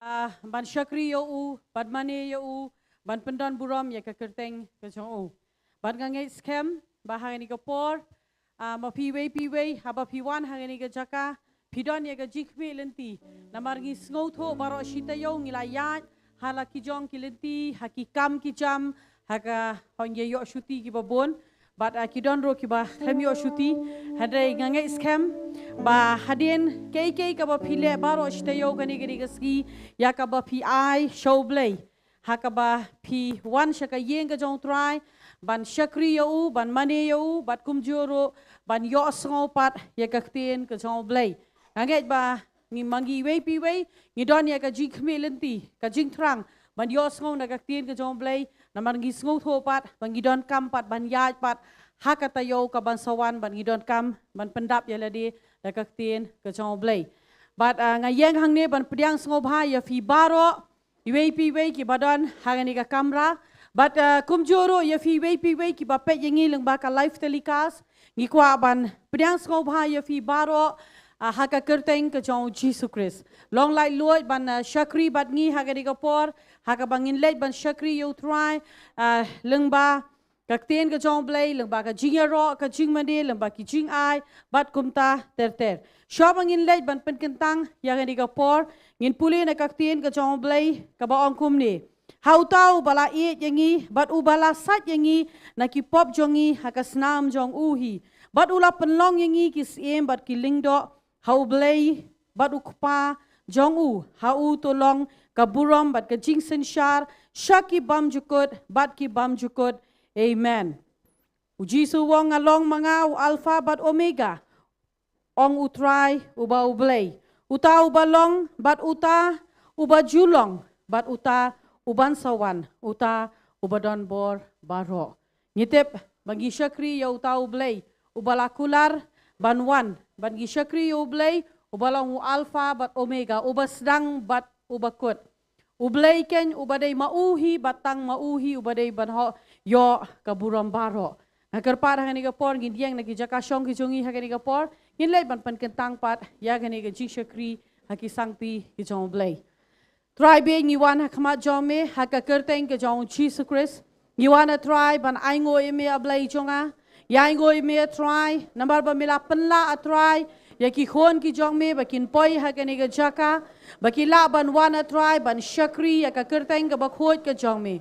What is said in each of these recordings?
ban syakri yo u, ban mane yo u, ban pendan buram ya ka kerteng ke jong u. Ban ngangai scam bahang ni ka por, ma piwei haba piwan hang ni ka jaka, pidon ya ka jikme lenti. Namar ngi sngoto baro shita yo ngilayat, hala ki jong ki lenti, haki kam ki jam, haka hongye yo shuti ki babon. But kidon ro ki ba khem yo shuti, hadai ngangai scam ba hadin kei ka ba phile baro shita yo gani gani gaski ya ka ba pi ai show blay haka ba pi wan shaka yeng ka jong try ban shakri yo ban mane yo bat kum joro ban yo sngo pat ya ka tien ka jong blay ngangai ba ngi mangi wei pi wei ngi don ya ka jing khme lenti ka jing trang ban yo sngo na ka tien ka jong blay namar ngi sngo tho pat ban ngi don kam pat ban ya pat hakata yo ka ban sawan ban ngi don kam ban pendap ya ladi la ka tien ka jong blay but ngayeng hang ne ban pdiang sngo bha ya fi baro wei pi wei ki badon hangani ka kamera but kum joro ya fi wei pi wei ki ba pe yengi leng ba ka live telecast ngi kwa ban pdiang sngo bha ya fi baro haka kerteng ka jong Jesus Christ long lai luoi ban shakri bat ngi hagani ka por haka bangin leit ban shakri yo try leng ba các tiên cái trong play lưng ba cái jing ro cái jing mani lưng ba cái jing ai bat kumta ter shop ang in late ban pen kentang ya cái cái por ngin puli na các tiên cái trong play cái ba ong kum ni how tau bala e yangi bat u bala sat yangi na ki pop jongi hakas nam jong u hi bat ula penlong yangi ki sim bat ki lingdo how play bat u kpa jong u how u to long ka buram bat ka jing sen shar shaki bam jukut bat ki bam jukut. Amen. Ujisu wong along mga alpha bat omega. Ong utray uba ublay. Uta ubalong bat uta uba julong bat uta uban sawan uta ubadon bor baro. Ngitip bagi syakri ya uta ublay ubalakular banwan bagi syakri ya ublay ubalong alpha bat omega uba sedang bat ubakut. Ublay ken ubadai mauhi batang mauhi ubadai banho yo kaburam baro. Nakarpar hangani ka por gindiang nagi jaka shong ki jongi hangani ka por ginlay ban pan kentang pat ya gani ka jishakri haki sangpi ki jong blay. Try be ngiwan hakmat jome haka kerteng ka jong Jesus Christ. Ngiwana try ban aingo ime ablay jonga. Ya aingo ime try nambar ba mila penla try ya ki khon ki jong me bakin poi hagani ka jaka bakila ban wana try ban shakri ya ka kerteng ka bakhot ka jong me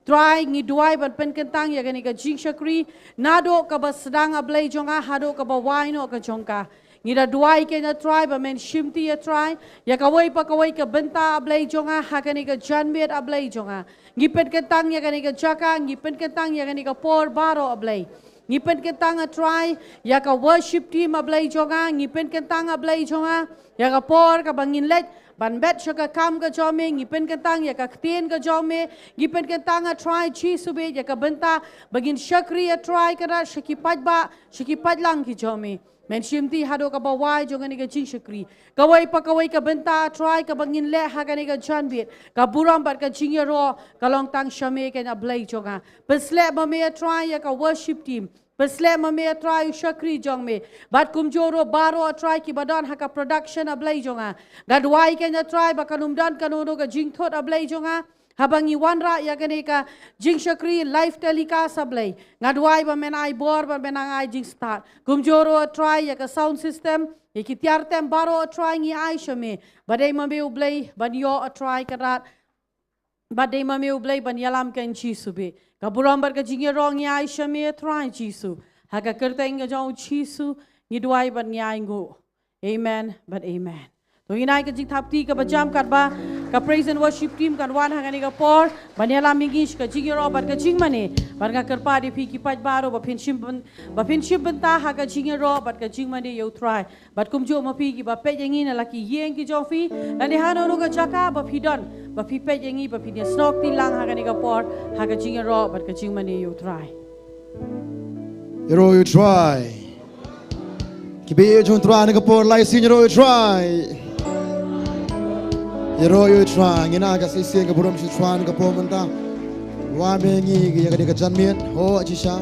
try ngi duai ban pen kentang ya gani ka jing shakri nado ka ba sedang ablay jonga hado ka ba waino ka jongka ngi da duai ke na try ba men shimti ya try ya ka wai pa ka wai ka benta ablay jonga hagani ka janbet ablay jonga ngi pen kentang ya gani ka jaka ngi pen kentang ya gani ka por baro ablay ngipen kentang a try ya ka worship team ablay jonga ngipen kentang ablay jonga ya ka por ka bangin let ban bet shaka kam ka jome ngipen kentang ya ka tien ka jome ngipen kentang a try chi sube ya ka benta bagin shakri a try ka ra shaki paj lang ki jome men shimti hado ka bawai jonga ni ka jing shakri kawai pa kawai ka benta try ka bangin le ha ka ni ka janbit ka buram bat ka jing ro ka long tang shame ka na ablay jonga pesle ba me try ya ka worship team pesle ma me try shakri jong me bat kum joro baro try ki badan haka production ablay jonga gadwai ke na try ba kanum dan kanono ka jing thot ablay jonga habang iwan ra ya gani ka jing shakri live telecast ablay ngadwai ba men ai bor ba men ai jing start kum joro try ya ka sound system ya ki tiar tem baro try ngi ai shame badai ma me ublay ban yo try karat badai ma me ublay ban yalam kan chi sube kaburam bar ka jing rong ngi ai shame try jisu haka kerteng ga jong jisu ngi duai ban ngi ai ngo amen but amen to inai ka jing thapti ka bajam kat ba ka praise and worship team kan wan hangani ka por banyala mingish ka jing ro bar ka jing mane bar ka kerpa di phi ki paj baro ba phin shim banta ha ka jing ro bar ka jing mane yo try bat kum jo ma phi ki ba pe yengi na laki yeng ki jo phi na ni hano ro ka jaka ba phi don ba phi pe yengi ba phi ni snok ti lang hangani ka por ha ka jing ro bar ka jing mane yo try you try kibe jong try na ka por lai sin you try you try ngina ka sisi ka buram shi try ka por manta wa me ngi ya ka janmien ho chi sha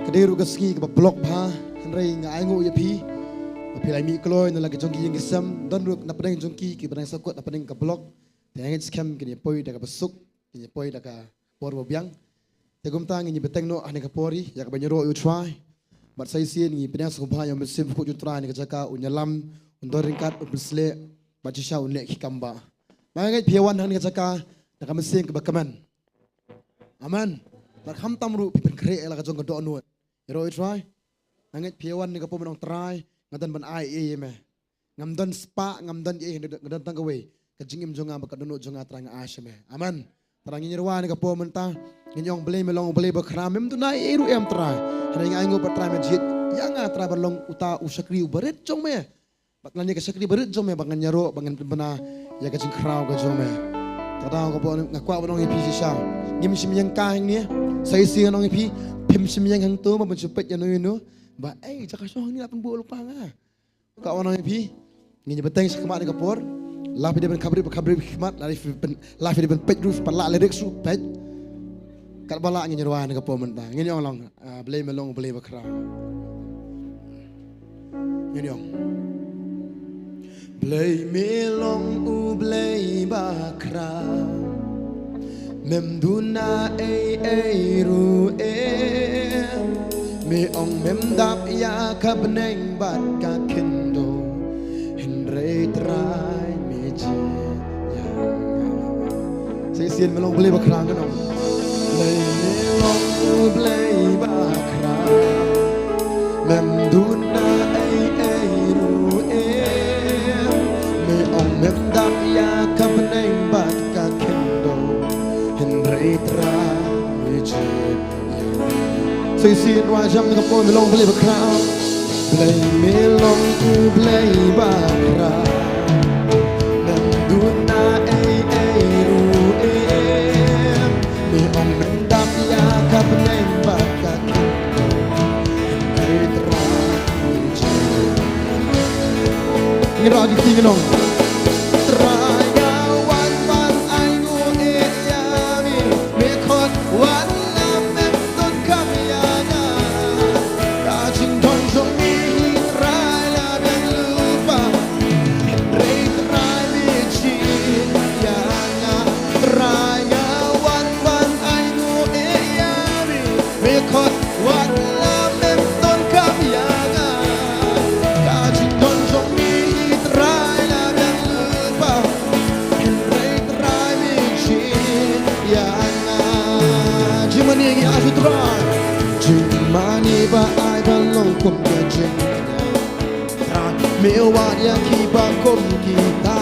ka diru ka ski ka block pha rei ngai ngo ya phi pilai mi kloy na lagi jongki yang gisam dan ruk na pedang jongki ki pedang sakut na pedang ka blok te angit scam ki poi daga besuk ki poi daga por bobiang te gum tang ni beteng no ane ka pori ya ka banyoro you try but sai sien ni pedang sumpa yang mesim ku jutra ni ka jaka unyalam undor ringkat ubsle bachisha unle ki kamba mangait piawan han ka jaka daga mesim ka bakaman aman tak ham tamru pipen kre la ka jong ka do nuat you try angit piawan ni ka po menong try ngadan ban ai me ngamdan spa ngamdan ngadan tanggawe ka jingim jonga ba ka dono jonga trang asme aman tarang nyirwa ni ka po menta nginyong blay melong blay ba kramem tu nai eru em tra hari ngai ngo patra me jit yang atra balong uta usakri ubaret jong me baklan ka sakri baret jong me bangan nyaro bangan bana ya ka jing kraw ka jong me tadang ka po ngakwa banong ipi sisa ngim sim yang ka ni sai si nong ipi pim sim yang hang tu ma ban supet ya no ba jaka sohang ni lapang buol pa nga ka ono pi ngi beteng sekemat ni kapor la fi ben kabri khidmat la fi ben pej rus pala le rek su pej kat bala ngi nyarwa ni kapor men ta ngi nyong long blay melong blay bakra ngi nyong blay melong u blay bakra memduna ru mi ong mem dap ya kap neng bat ka kendo henre trai mi je ya sai sien melong blay bakra ngon blay melong blay bakra mem duna ru mi ong mem dap ya kap neng bat ka kendo henre trai mi je say sin wa jam ka po melong blay bakra blay melong u blay bakra nam duna ru mi ong men dap ya ka peneng baka ai tra ni ra di tinong tra ya wan wan ai ngu ya mi me khot wan Mani ba ai ba long kum ke jing me wa ya ki ba kum kita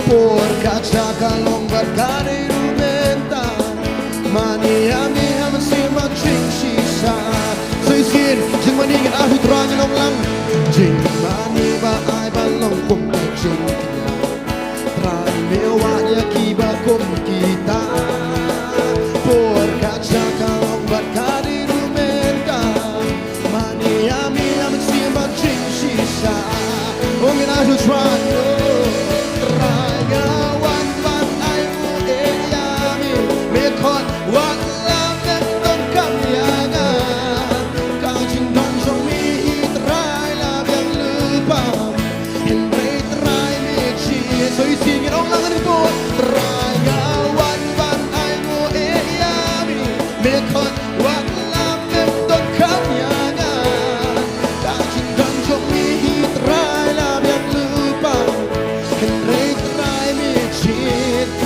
por kacha ka long ba ka ni rumenta mani ami am si ma ching shi sa sai sin jing mani ga hu tra ni long lang jing mani ba ai ba long kum ke jing tra me wa ya ki ba kum kita por kacha ka long ba ka Ongin I to try Raga wan wan I mu yami me khot wan lam nem don kam yaga ka jing don so mi trai la biang lu pa hen rei trai me chi so I sing it on lang ni to Raga wan wan I mu yami me khot wan lam nem don kam yaga ka jing don so mi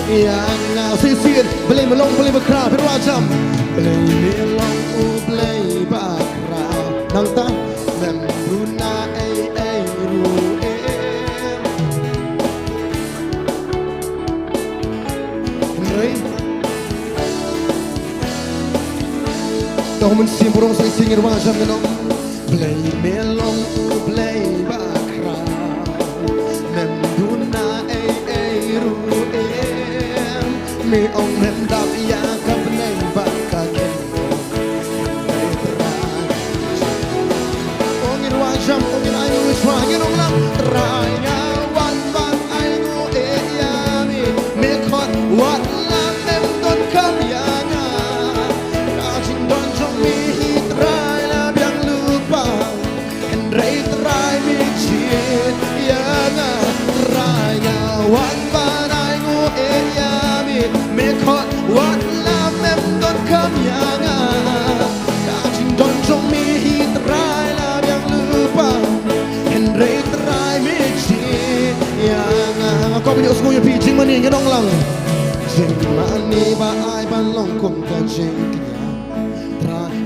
yang now sisir blay melong blay bakra pen wajam blay melong u blay bakra nang ta mem bruna ru rei toh men sim burung sai singir wajam melong blay melong u blay bakra mem bruna ru me ong men dap ya ka peneng baka kendo ongin wajam ongin ayu swangin ong lam raya wan wan ayu ya mi me khot wat lam nem don kam ya nga ka jing don jong mi trai la biang lupa and rei trai mi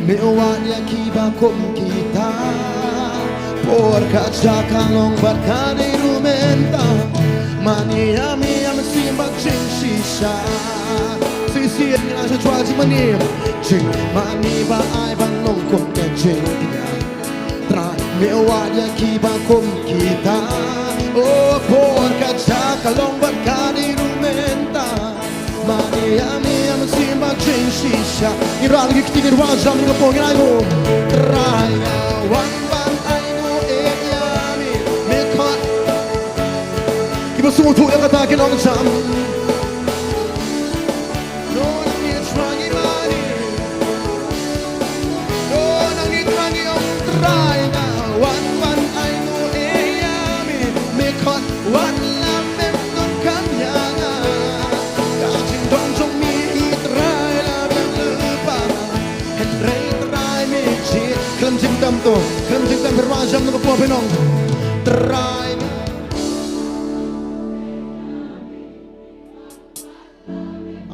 mewahnya kibakum kita por kaca kalong berkade rumenta mania mia mesimbang cing sisa sisi yang sejual cimani cing mani ba ai bang nongkom kecilnya trai mewahnya kibakum kita oh por kaca kalong berkade rumenta mania mia mesimbang cing sisa irang gikitin wajam ngepongin ayo trai wan semua tu yang katakan orang jam. No nangis rangi mani, no nangis rangi om terai na wan ay no eyami mekot wan lam mem non kamyanga kajing dong jong mi terai la bang lupa hendrei terai mi jit kelam jing tam to kelam jing tam berwajam no po penong terai.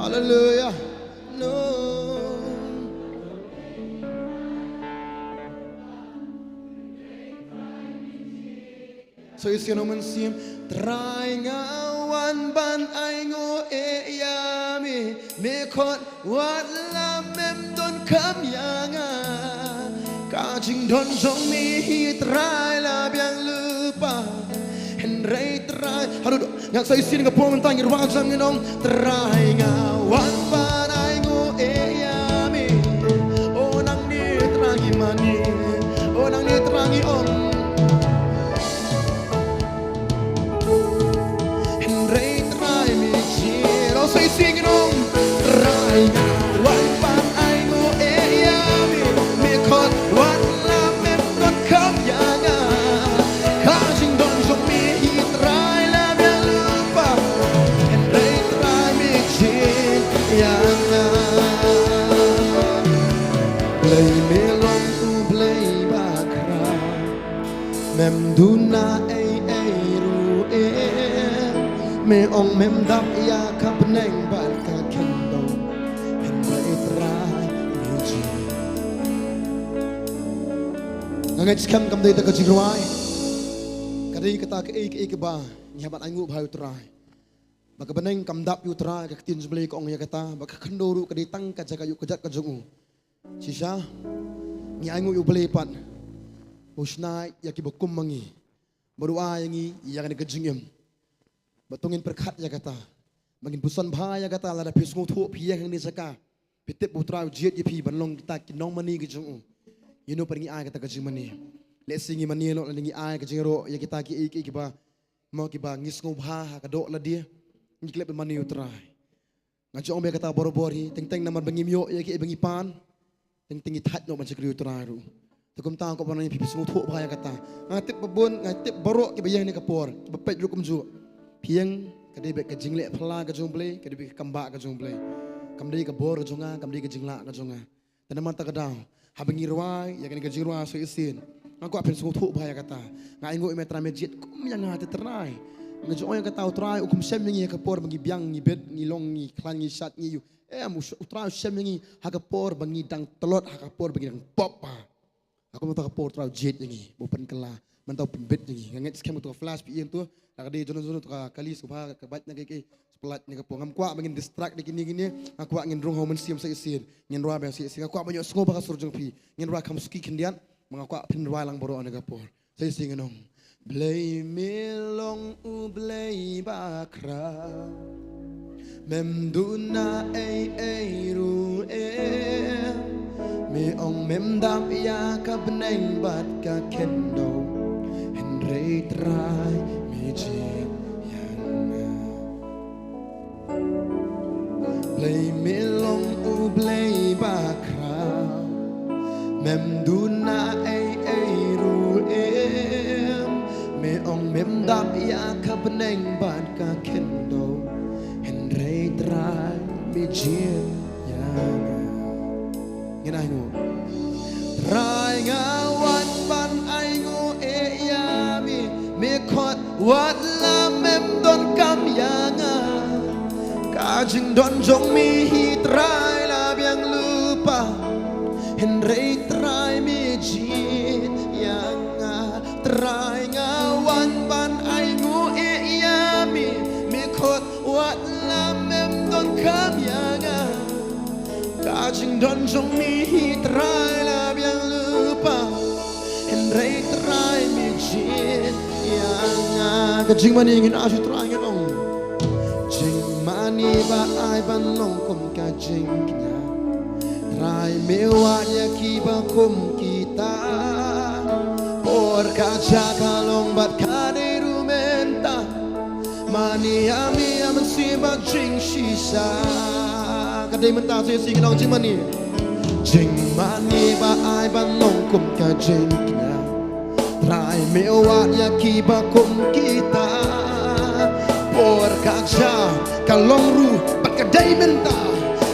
Hallelujah. No. So you see no man sim try ngawan ban ay ngo eyami mekot wala mem don kamyanga kajing don jong mi try la biang lupa Henry try aduh ngak saya sini ke pom tang irwang jam nong try ngawan ban ay ngo eyami oh nang ni trangi mani oh nang ni trangi om Henry try mi jiro saya sing nong try ngawan ban ay ngo eyami mekot wan la mem don kamyanga kajing don jong mi Play melong u play bakra mem duna ru me ong mem dap ya kap neng bal ka kendo en play try meji nangaj kam kam dei ta ka jigwai kadai kata ke ek ba nyabat angu bhau try baka beneng kam dap yu try ka tin jblei ko ong ya kata baka kendoru kadai tang ka jaga yu kajat ka jungu Sisa, ni angu yu belipan, usnai ya kibakum mangi, baru ayangi yang ada Jingiw, batungin perkat ya kata, mangin busan bahaya kata lada pisngu tu piang yang ni saka, pitip putra ujiat yepi Mawlong kita kinong mani kejungu, yunu pergi ay kata kejung mani, lesingi mani lo lengi ay kejungro ya kita ki ba, mau kiba ngisngu bah kadok la dia, ngiklep mani utrai, ngajong be kata boro-bori, teng nama bengimyo ya ki bengi pan. Tinggi tat no macam kriu teraru. Tekum tang kau pernah pipi semua tu bahaya kata. Ngatip babun, ngatip borok ke bayang ni kapor. Bepet dulu kumju. Piang kadai bek kejing lek pela kejung play, kadai bek kambak kejung play. Kamdai ke bor kejunga, kamdai ke jinglak kejunga. Dan mata kedau. Habengi ruai, ya kini kejing ruai so isin. Aku apin semua tu bahaya kata. Ngai ingo imetra mejit, kum yang ngati terai. Ngejong yang kata utrai, ukum sem yang kapor bagi biang ni bed ni long ni klan ni sat ni yu. Amus utrai sem yang hakapor bagi dang telot hakapor bagi dang pop pa. Aku mau hakapor utrai jet yang ni, bukan kelah, mentau pembet yang ni. Nganget skem tu flash pi yang tu, nak ada jono tu kali subha kebat nak ke sepelat ni kapor. Ngam kuat bagi distract di gini. Aku angin rong homen siam saya isin, ngin ruai bang saya isin. Aku banyak sengoh bakas surjung pi, ngin ruai kamu suki kendian, mengaku pin ruai lang baru ane kapor. Saya isin nong. Blay melong u blay bakra. Mem duna ru me ong mem dam ya ka beneng bat ka kendo Henry try me jin yana Play me long u play bakra mem duna ru me ong mem dam ya ka beneng bat ka kendo Henry try me jin yana Ngina hingo Try ngawan ban aingo yami me khot wat la mem don kam yanga kajing don jong mi hi try la biang lupa Henry rei trai mi jin yang trai ngawan ban ai ngu e yami mi khot wat lam em don kam yang ka jing don jong mi trai la biang lupa en rei trai mi jin yang ka jing mani ngin asu trai ngong jing mani ba ai ban long kum ka jing nya trai mewanya kiba kum kita por kaca kalong bat kade rumenta mani ami am siba jing sisa kadai menta saya sing nong jing mani ba ai ban long kum ka jing nya trai mewanya kiba kum kita por kaca kalong ru bat kadai menta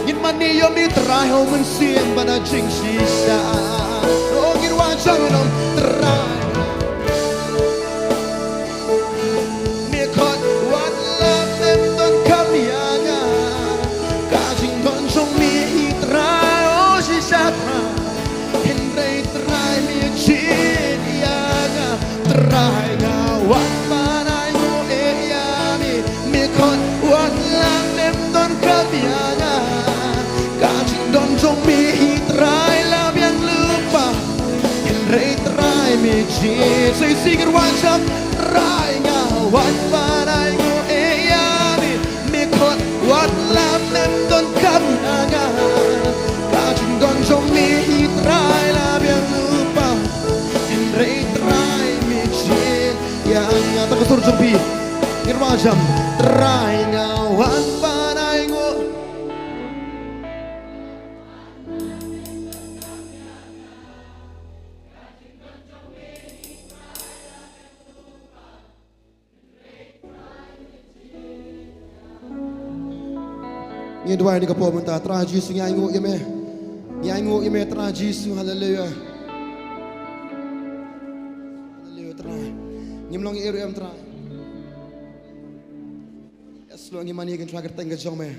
Gin mani yo mi trai ho men siem bana jing sisa o gin wan sang nom trai mi khot wat lam em don kam yaga ka jing don jong mi trai o sisa trai hin rei trai mi chin yaga trai ga wat bana yo e ya mi khot wat lam em don kam yaga Don jong mi trai la biang lupa en rei trai mi chi say singer one shot trai nga wan panai ngo e ya mi khot wat lam nem don kam nga ka jing don jong mi trai la biang lupa en rei trai mi chi ya nga ta ko sur jong pi ngir wa jam trai nga wan panai ngo Ni dua ni kapo menta tra Jesu ngai ngo yeme. Ngai ngo yeme tra Jesu haleluya. Haleluya tra. Ngimlong eru em tra. Aslo ngi mani gen tra kerteng ke jong me.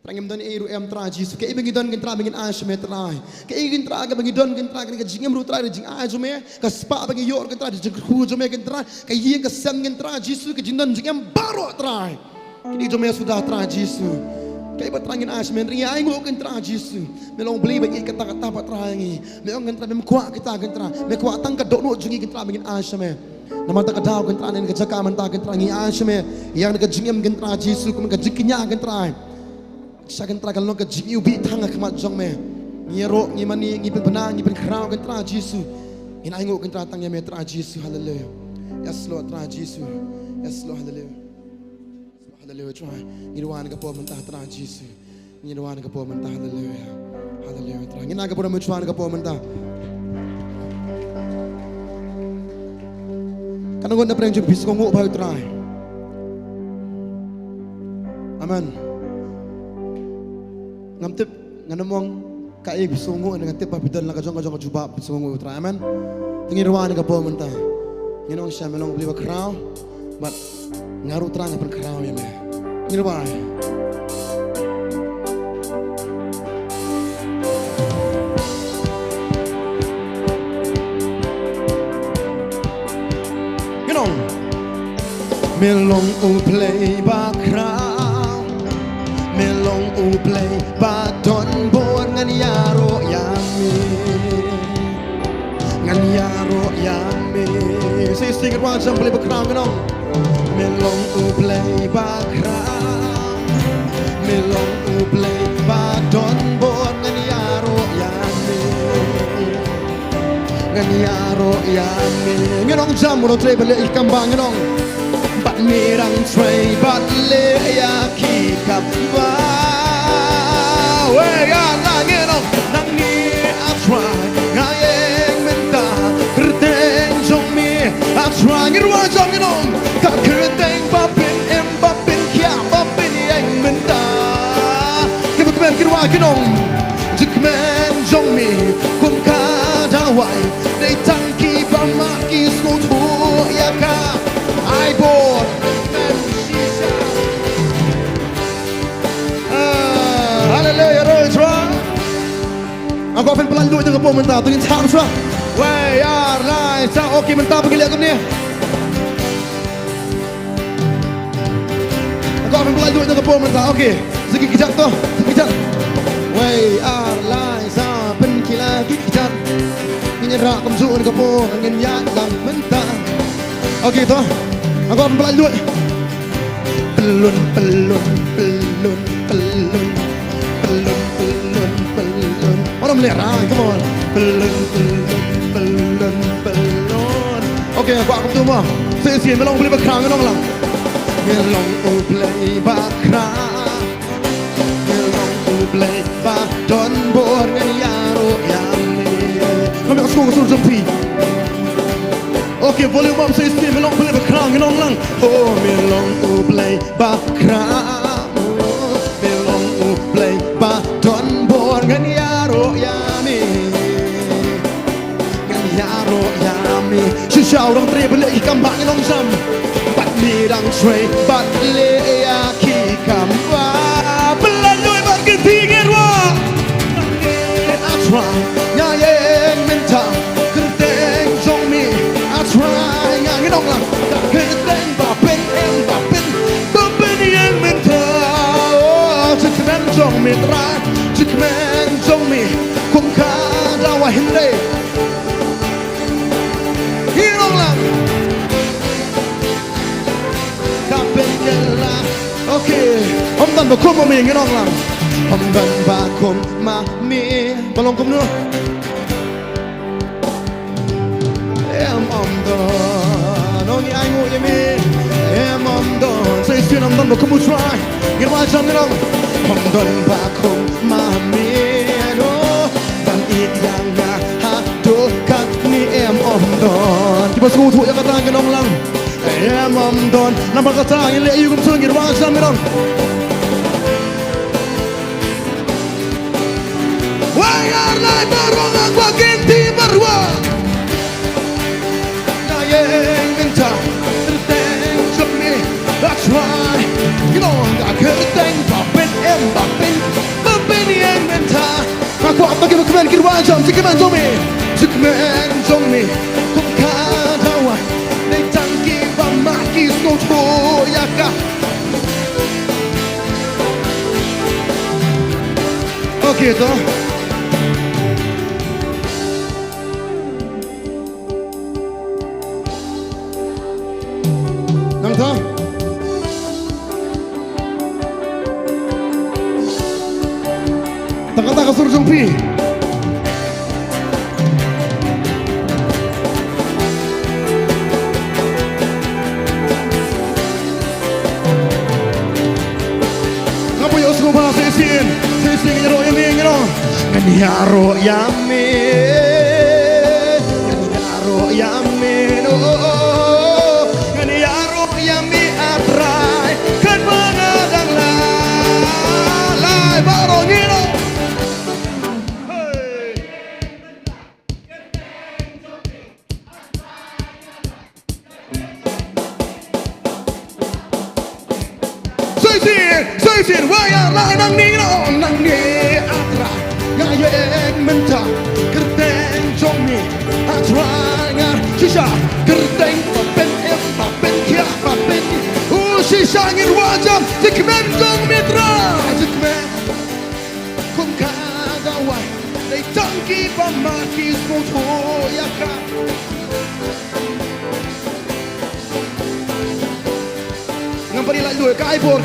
Tra ngim don eru em tra Jesu ke ibeng don gen tra bengin as me tra. Ke igin tra ke bengin don gen tra ke jingem ru tra jing a jo me. Ka spa bengin yor gen tra jing khu jo me gen tra. Ke yeng ke sem gen tra Jesu ke jingdon jingem baro tra. Kini jo me sudah tra Jesu. Kay batrangin asmen ringi ay ngo kentra Jesu melong beli bagi kata-kata patrangi melong kentra mem kwa kita kentra me kwa tang ka dono jungi kentra bangin asme naman ta kadaw kentra nen ka jaka man ta kentra ngi asme yang ka jingem kentra Jesu kum ka jikinya kentra sa kentra kalong ka jingiw bi tanga kama jong me ngiro ngi mani ngi penang ngi penkraw kentra Jesu in ay ngo kentra tang me tra Jesu hallelujah yes Lord tra Jesu yes Lord hallelujah Hallelujah try. Ngirwan ka po mentah tra Jesu. Ngirwan ka po mentah hallelujah. Hallelujah try. Ngina ka po mentah ka po mentah. Kanungon na preng jubis ko ngo ba try. Amen. Ngamtip nganamong kaig sungo nga tip pabidan la ka jong jubab sungo try. Amen. Ngirwan ka po mentah. Nginong siya melong beli ba crown but ngaru terang apa kerau ya me, ini apa? Genong, melong play ba kerau, melong play ba don bor ngan yaro yami, ngan yaro yami, saya singkat wajah play ba kerau genong. Melong ublay bakram Melong ublay badon bon Nganyaro yami Nganyaro yami Nganong jam mo tray bale ikambang nganong Bat mirang tray bat le yaki kapwa Wega nganong Nangi atray Ngayeng menta Kerteng jong mi Atray ngirwa jong nganong Kerteng babin em babin kia babin yang menta Kemen kirwa kinong Jikmen jong mi kun kadawai Dei tangki bamaki skutu yaka I bought men sisa Hallelujah roy try Aku akan pelan dulu dengan pun mentah tu kita harus lah. Way are lights out. Okey mentah pergi lihat ni. Aku akan pelaju itu ke pun mentah. Okey. Segi kejap tu. Sekejap. Way are lights out. Penki lagi kejap. Ini rak kemzuk ke pun angin yang mentah. Okey tu. Aku akan pelaju. Pelun pelun pelun pelun pelun pelun pelun. Orang melera, come on. Pelun pelun pelun pelun. Okey, aku tu mah. Saya melong boleh berkerang dong lang. Melong boleh berkerang. Melong boleh don bor ngiyaro yami. Kami aku suruh jumpi. Okey, volume up saya melong boleh berkerang dong lang. Oh, melong boleh berkerang. Melong boleh don bor ngiyaro yami. Ngiyaro yami. Shisha orang tere beli ikan bak ngilong sam. Bat mirang tray, bat le ki kamba. Belalui bat ketingin wa. I try, nyayeng mentang, kerteng jong mi. I try, ngilong lang. Kerteng bapen em bapen, bapen yang mentang. Oh, cekmen jong mi try, cekmen jong mi. Kung kada wa hinde. Ngilong lang. Okey, om dan bakum mami ngenong lang. Om dan bakum mami, balong kum nu. Om dan, oni aingu yemi. Om dan, say sin om dan bakum try. Ngir macam ngenong. Om dan bakum mami, no. Dan yang hado kat ni om dan. Kita suruh tu yang kata ngenong lang. Om dan, nampak kata yang leh you kum sungir macam ngenong. Wayar lai barong aku ganti barwa. Nayeng minta terteng jomni. That's right. You know tak kerteng bapen em bapen bapen yang minta. Aku apa kita kemen kirwa jom cikemen jomni. Cikemen jomni. Kum kadawa. Nei tangki bamaki skoto yaka. Okey tu. Nongthymmai. Tak kata suruh jumpi. Ngapa ya usah bahas sesin ngero yami ngero. Ngero yami. Ngero yami no. Ngero yami atrai kan mengadang lai barong ngero. Seisin wayar lai nang ni atra ngayeng mentah kerteng jomni atra ngar shisha kerteng papen em papen kia papen shisha ngir wajam tikmen jomni tra tikmen kum kadawai dei tangki pamaki smoto yaka. Ngampari lại đuổi cái bồn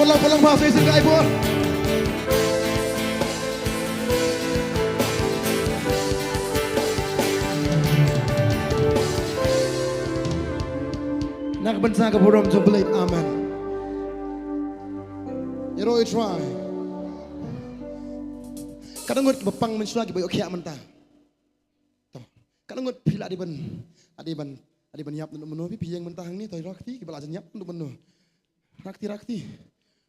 Pulang bahasa isi cái bồn. Nak bensa ke borom jumpelit amen. Yero try. Kadang ngut bepang mensuagi bayo kiak mentah. Kadang ngut pila adiban yap untuk menu pi yang mentah ni toy rakti ke belajar yap untuk menu. Rakti.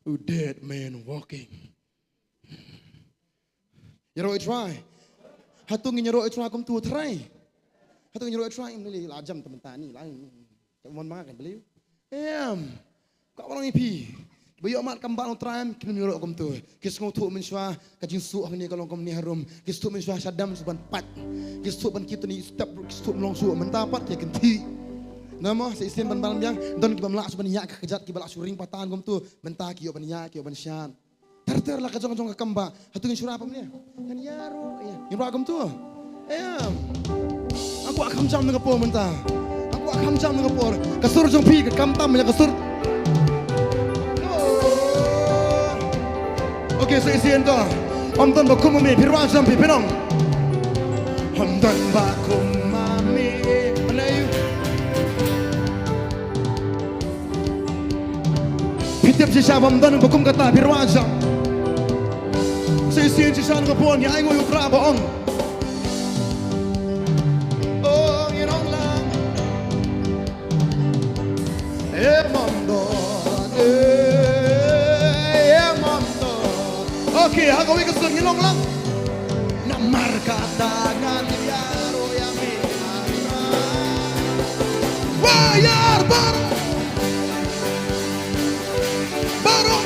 A dead man walking. Yero try. Hatung yero try kum tu try. Hatung yero try ni lajam teman tani lah. Mon makan beliau. Kau orang ipi. Bayo mat kambal on traim kin nyoro kom tu. Kis ngo thu min swa ka jin su ni kalong kom ni harum. Kis tu min swa sadam suban pat. Kis tu ban kita ni step kis tu long su men tapat ya kenti. Nama se isen ban balam yang don ki bamla suban yak kejat ki balak suring patan kom tu menta ki yo ban yak ki yo ban syan. Ter lah ka jong ka kamba. Hatu ngin sura pam ni. Kan yaro ya. Ngro kom tu. Aku akan jam dengan por menta. Aku akan jam dengan por. Kasur jong pi ka kam tam ya kasur. Okay, so isi ento. Omdan bakum mami, pirwan sampi pinong. Omdan bakum mami, Melayu. Pitip sisa omdan bakum kata pirwan sam. So isi ento sisa ngapon, ya ingo yung kraba ong. Oh, inong lang. Emondon, okay, ako ikaw ngilong lang. Namarka tangan yaro yami harima. Wayar barong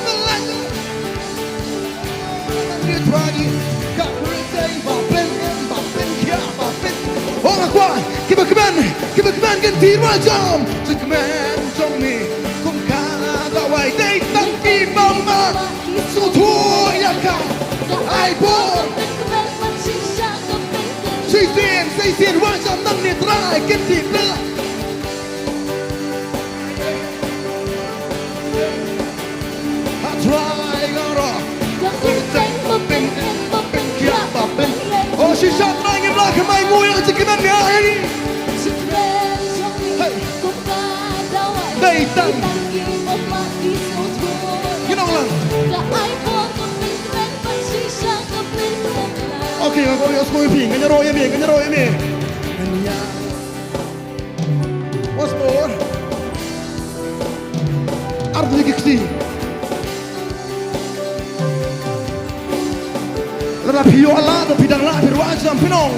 melanyo. Nangit wagi kakuritay bapen kya bapen. Oh ngakwa, kiba ganti rajam. Sikmen jongmi kung kalagaway day tangki mama. Sutu yakam ai por Sisien wajam nang ni try kiti bela I try garo Bapen kia bapen Oh sisa try ngim lah kamay nguyang sikinan niya ini Daytan Ginong lang Okay, aku harus kau iping, kanya roh yami. Kanya, what's more? Arti kiksi. Lada piyo Allah, do bidang lah berwajam pinong.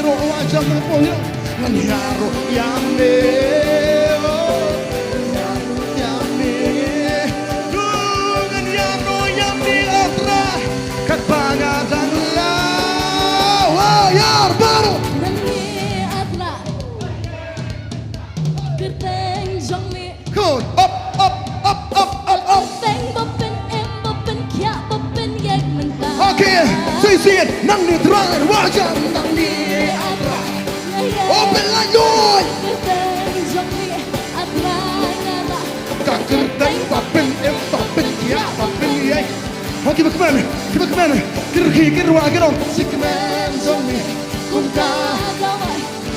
Wajam naponya nganyaro yame nganyaro yame atra kat pangadan la wayar baru nangi atra kerteng jongmi good up teng bopen kya bopen yek menta okay sisien nang ni tran wajam nang ni open lanjut Kakerteng bapen kia bapen ye Hoki bakman kirwa gerong Sikmen zomi kumka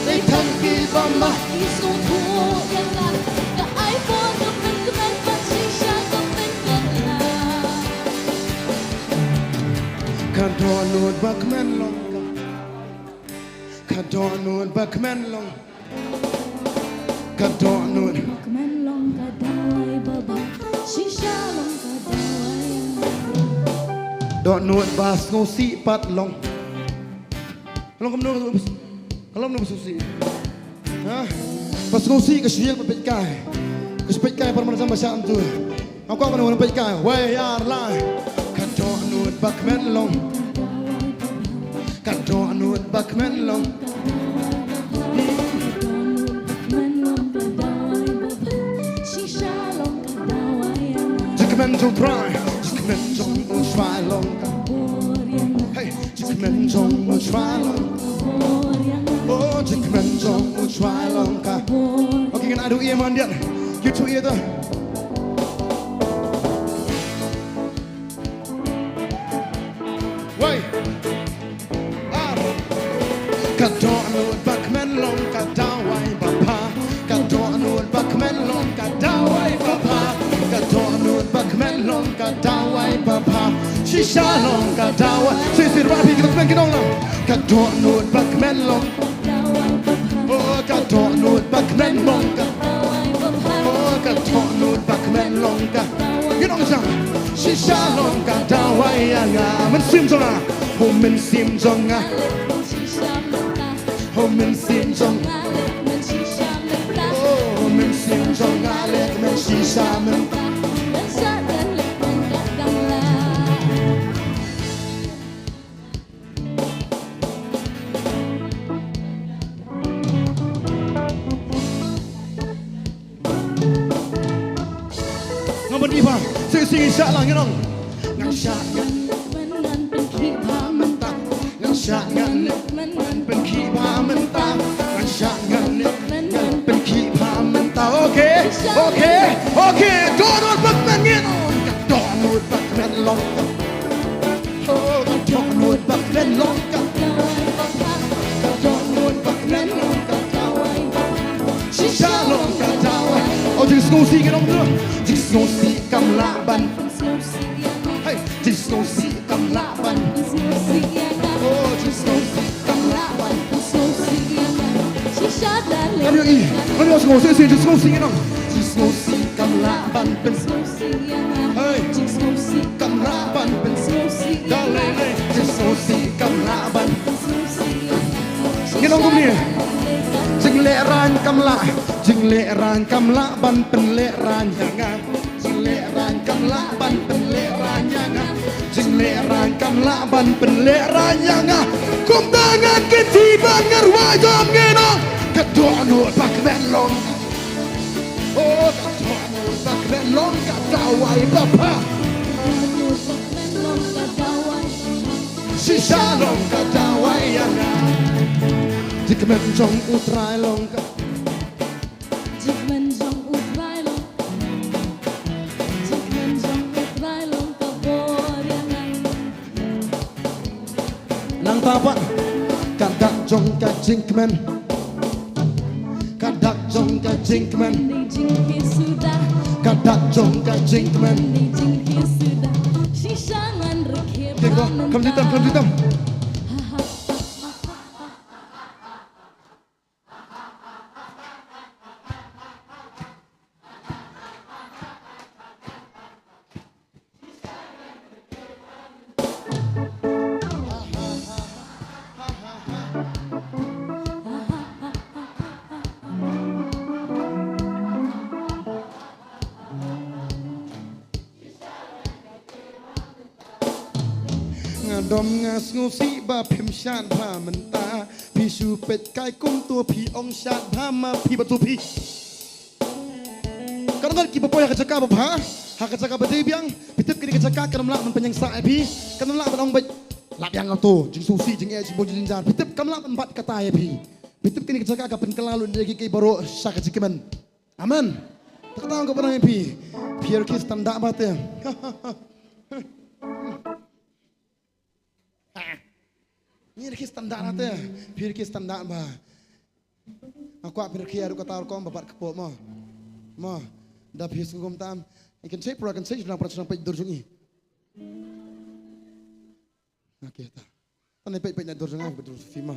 They tangki bamba Isutu yang lah Ka iPhone kemen Patsisha kemen Kadonut bakmen long Kadonut bakmen long Kadonut Bakmen long kadawai baba Shisha long kadawai Donut bas ngosi pat long Long kamno kalau nak bersusi, pas ngosi kesulian berpekai, kesulian permainan sama macam tu. Aku akan orang berpekai, wayar lah. Kantor nut bakmen long, kantor nut bakmen long. Jikmen jong try, jikmen jong try long. Hey, jikmen jong try long. Oh, jikmen jong try long ka. Okay, kan adu ia mandian. Gitu ia tu. Wait. Kadon nut bakmen long ka dawai bapa. Kadon nut bakmen long ka dawai bapa. Kadon nut bakmen long ka dawai bapa. Shisha long ka dawai. Sisir rapi kita main kita long. Kadon nut bakmen long. Oh, kadon nut bakmen long. Oh, kadon nut bakmen Mawlong ka you know sao si Shillong ka dawai anga mình sim trong à hôm mình sim trong à hôm mình sim trong hôm mình sim trong à lệ mình si sa mình ngomong di pa si sa lang you know ngang sa ngangเป็นขี้พามันตางันชะงันเป็นขี้พามันตางันชะงันเป็นขี้พามันตาโอเคโอเคโอเคโดนบักแมนเงี้ยกัดดอนนูดบักแมนลงโอ้กัดดอนนูดบักแมนลงกัดดอนนูดบักแมนลงกัดดาวชิชาลงกัดดาวโอ้จิสโนซีกันลงด้วยจิสโนซีกำลาบันjust go see come laban oh just go see come laban ano yung ano yung go see just go see just go see come laban hey just go see come laban dale just go see come laban ginong kumni jing le ran kam la jing le ran kam laban pen le ran jangan jing le ran kam laban pen le ran jangan jing le ran kam laban pen le ran jangan kum tangan ketiban ngarwajam ngeno kadonu pak melong oh kadonu pak melong kadawai papa si Shillong kadawai jangan jik men jong utrai long ka jik men jong utrai long jik men jong utrai long ka boriangan nang tapa kadak jong ka jik men kadak jong ka jik men kadak jong ka jik men shishangan rekhe kam ditamดมงาสงูสีบาพิมชาญพามันตาพี่ชูเป็ดไก่กุ้งตัวพี่องชาญพามาพี่ประตูพี่กันกันกี่ปอยหักจักรบ่าหักจักรบ่ได้เบียงพี่ทิพย์กินจักรกำลังมันเป็นยังสายพี่กำลังมันองไปหลับยังเอาตัวจึงสูสีจึงเอจิบจึงจานพี่ทิพย์กำลังมันบัดกระต่ายพี่ทิพย์กินจักรกับเป็นกะลาลุนเดกิบโรสักจิกมันอามันตะกะตางกับปนังพี่พี่ร์คิสตันดาบาเตนี่คือสแตนดาร์ดนะเต้พี่คือสแตนดาร์ดบ่าaku apir kia aku kata orang bapak kepok mah dahพี่สงคมตามไอ้กันใช้โปรกันใช้จุดประสงค์ไปดูจุงี้โอเคตาตอนนี้ไปในดูจุงี้ไปดูฟิล์ม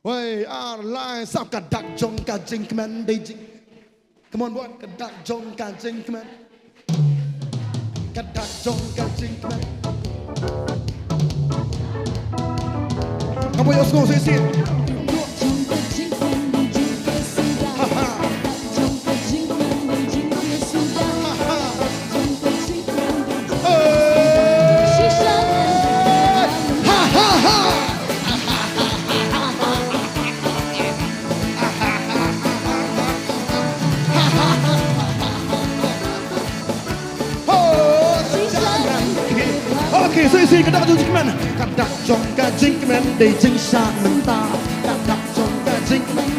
เว้ยอะไรสับกระดักจงกระจิงแมนได้จริง come on boy กระดักจงกระจิงแมนกระดักจงกระจิงแมนkamu yang suka sih Oke, sih kedak jong gimana? Kedak jong gajing gimana? Dei jing sha mentah. Kedak jong gajing gimana?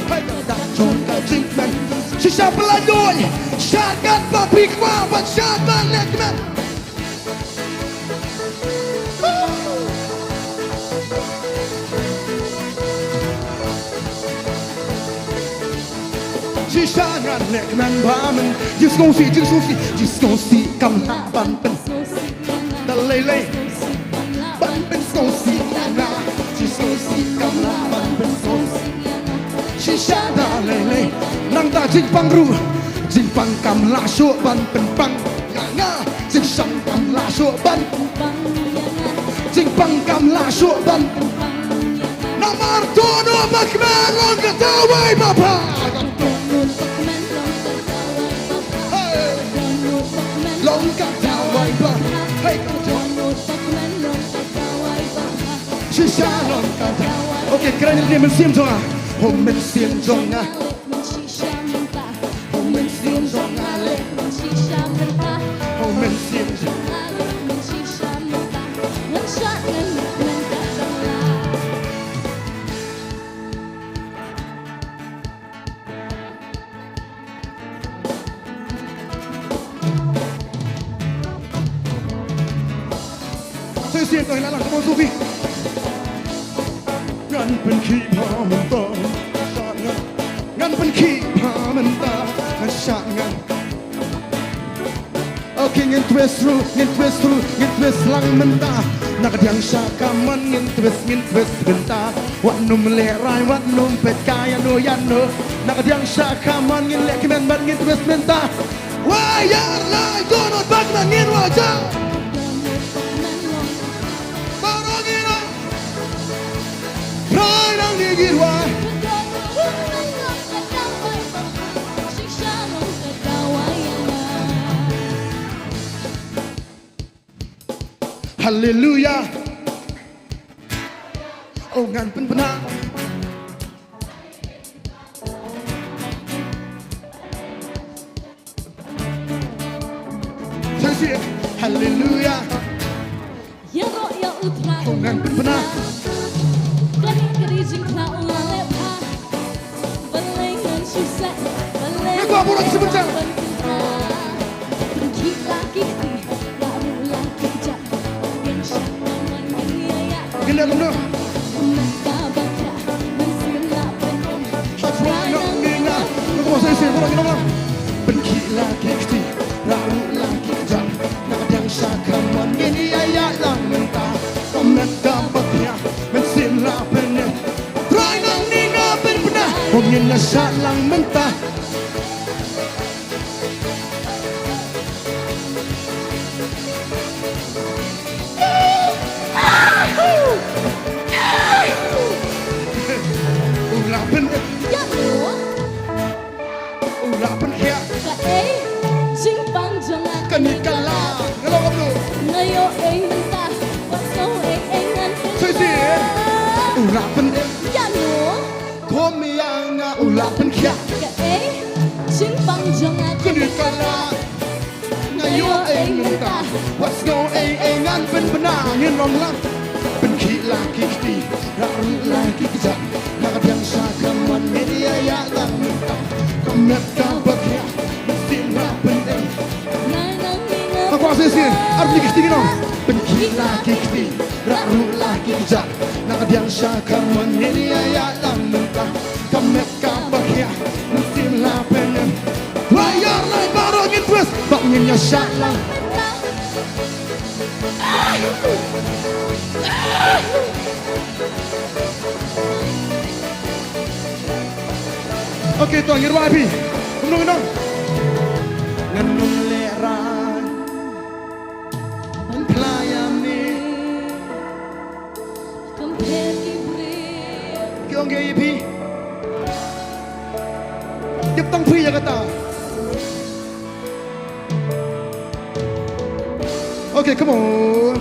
Hai kedak jong gajing gimana? Sisa pelanjut, syakat babi kwa, syakat lek gimana? Sisa lek gimana? Bamen, just go see, come happen. Lê lê bắn bên sâu xì na chỉ sâu xì cầm lá bắn bên sâu xì chỉ xa đà lê lê năng ta chính băng ru Jing pang kam la shu ban pen pang nga nga Jing shang kam la shu ban Jing pang kam la shu ban Namar tono bakman long katawai bapa Long katawai bapa Hey Shisha long katawai Okay, keren ini mensiam jonga Home mensiam jonga Home mensiam jonga le Home mensiam jonga Saya kau hilang kamu Sufi. Ngan pen ki pa mentah, ngan pen ki pa mentah, ngan syak ngan. Okay, ngin twist lang mentah. Nak diang syakaman ngin twist bentah. Wat num lerai, wat num pet kaya no yano. Nak diang syakaman ngin lek men ngin twist mentah. Wayar lai donot bagman ngin wajah. Hallelujah. Oh ngan pen benar. Saya hallelujah. Ya roh ya utra. Oh ngan pen benar. Kali kerijing kau lepa. Belengan susah. Belengan. Aku apa orang sebentar. Gila benar. Aku mau saya orang. Benci lagi kesti, lalu lagi jam. Nak yang syakaman ini ayat lang mentah. Komet dapatnya mesin lapennya. Try nang ni ngapen pernah. Mungkin nasat lang mentah. Ulapan ya lo ulapan ya jing pang jangan kanikala kalau kamu ngayo mentah waso ngan sisi ulapan ya lo komianga ulapan ya jing pang jangan kanikala ngayo mentah waso ngan benangin romlang benki lagi kiti raru lagi kejap nak yang syakaman media ya lang mentah komet dapat ya mesti rapen aku asisi arti kiti gino benki lagi kiti raru lagi kejap nak yang syakaman media ya lang mentah komet dapat ya mesti rapen layar lain barangin terus banginnya syalang Oke, tuan ngirwa api. Gendong. Ngenung leran. Pelayam ni. Kempet kibri. Kiong ge api. Dip tang free ya kata. Oke, come on.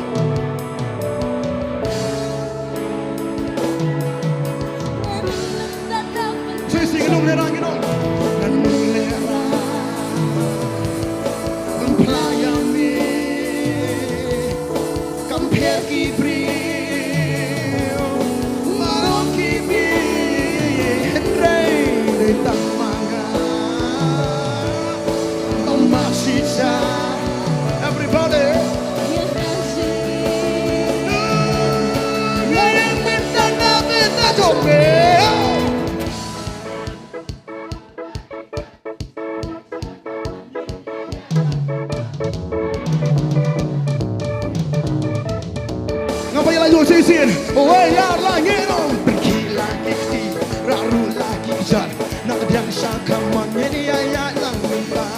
Sisi gendong leran. Ngenung leran. Pelayam ni. Kempet kibri. Everybody. Ngapain lagi sisiin? Oh ya lagi dong. Pergi lagi, raru lagi jar. Nak yang syakaman ini ayat lang mentah.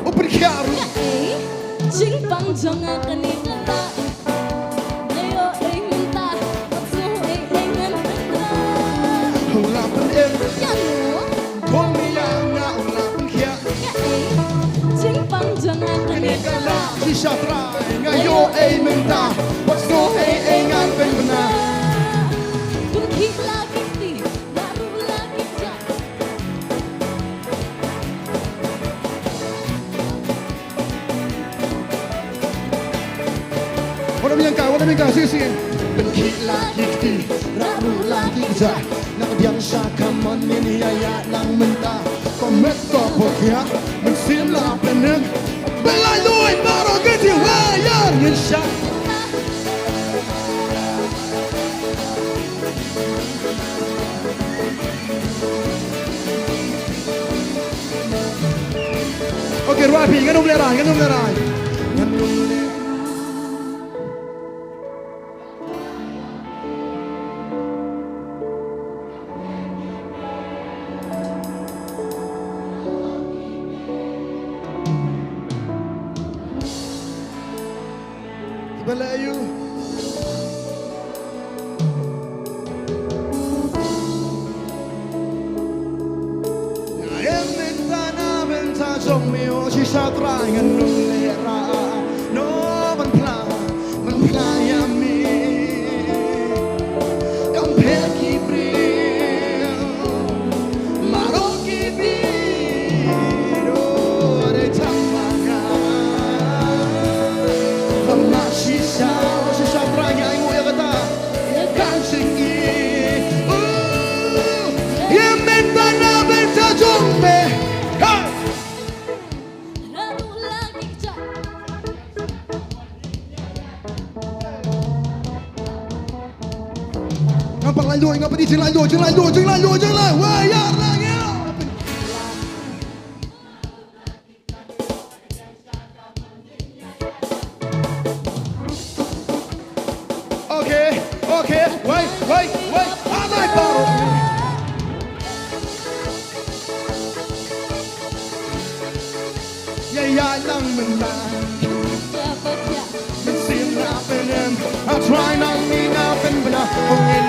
Open karu. Jing bang jangan keningala. Ayo minta, waktu ngan minta. Ulapan em. Ya no. Kong yang na ulapan kia. Jing bang jangan keningala. Shisha try ngayo minta. Waktu ngan benar. Bukit lagi ti, baru lagi jah. Wala miyang ka, sige. Bukit lagi ti, baru lagi jah. Nakabiyang siya kamon miniyaya ng menta. Komet ko po kaya, magsimla penem. Belaluin maro gati wayar ngin siya. Okay, rapi, ganun leray. Balayu. Minta jong mio si satra nganung lera no man pla ya mi yang pergi brio maroki biro ada tamanga mama si satra yang ya kata kan singi ya minta jong me ngapa di jeng lalu, wah ya lagi. Okay, wait, alay baru. Ya nang menang, mesin napenem, I try nang minapen benar ongin.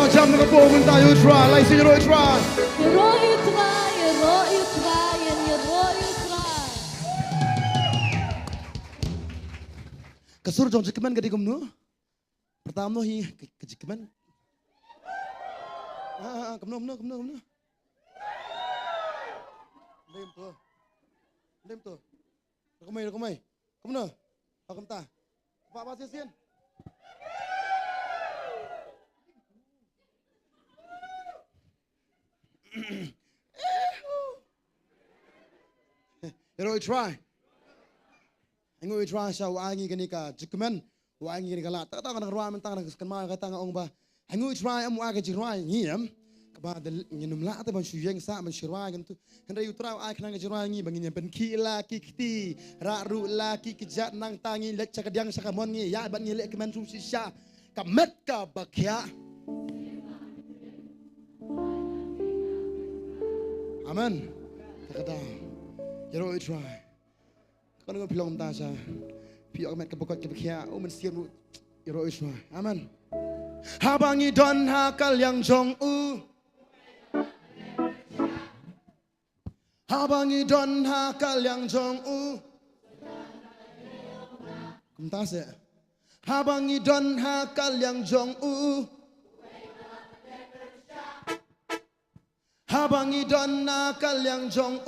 Jam dengan punggung tayo try, like say you try. You try. Kasur jom jikeman gadi kumno. Pertama hi kejikeman. Kumno. Lem tu. Rekomai. Kumno. Aku entah. Apa sesian? You try. Ingo try siya wangi gani ka jikmen wangi gani kala ta ka nagruwa man ta kan ma ka ta nga ong ba ingo try am wa ka jirwai ngiem ka ba de nginum la ta ban shuyeng sa man shirwa gan tu kan ra yutra ai kan nga jirwai ngi bangin ben ki la ki kti ra ru la ki kijat nang tangi lek cha ka diang sa ka mon ngi ya ban ngi lek men ru si sha ka met ka bakya. Amen. Kata, you try. Kau nak pilih umta saya, pilih amat kebukat kebakia, umen siap you try. Amen. Habangi don hakal yang jong Habangi don hakal yang jong Umta saya. Habangi don hakal yang jong Habangi don nakal yang jong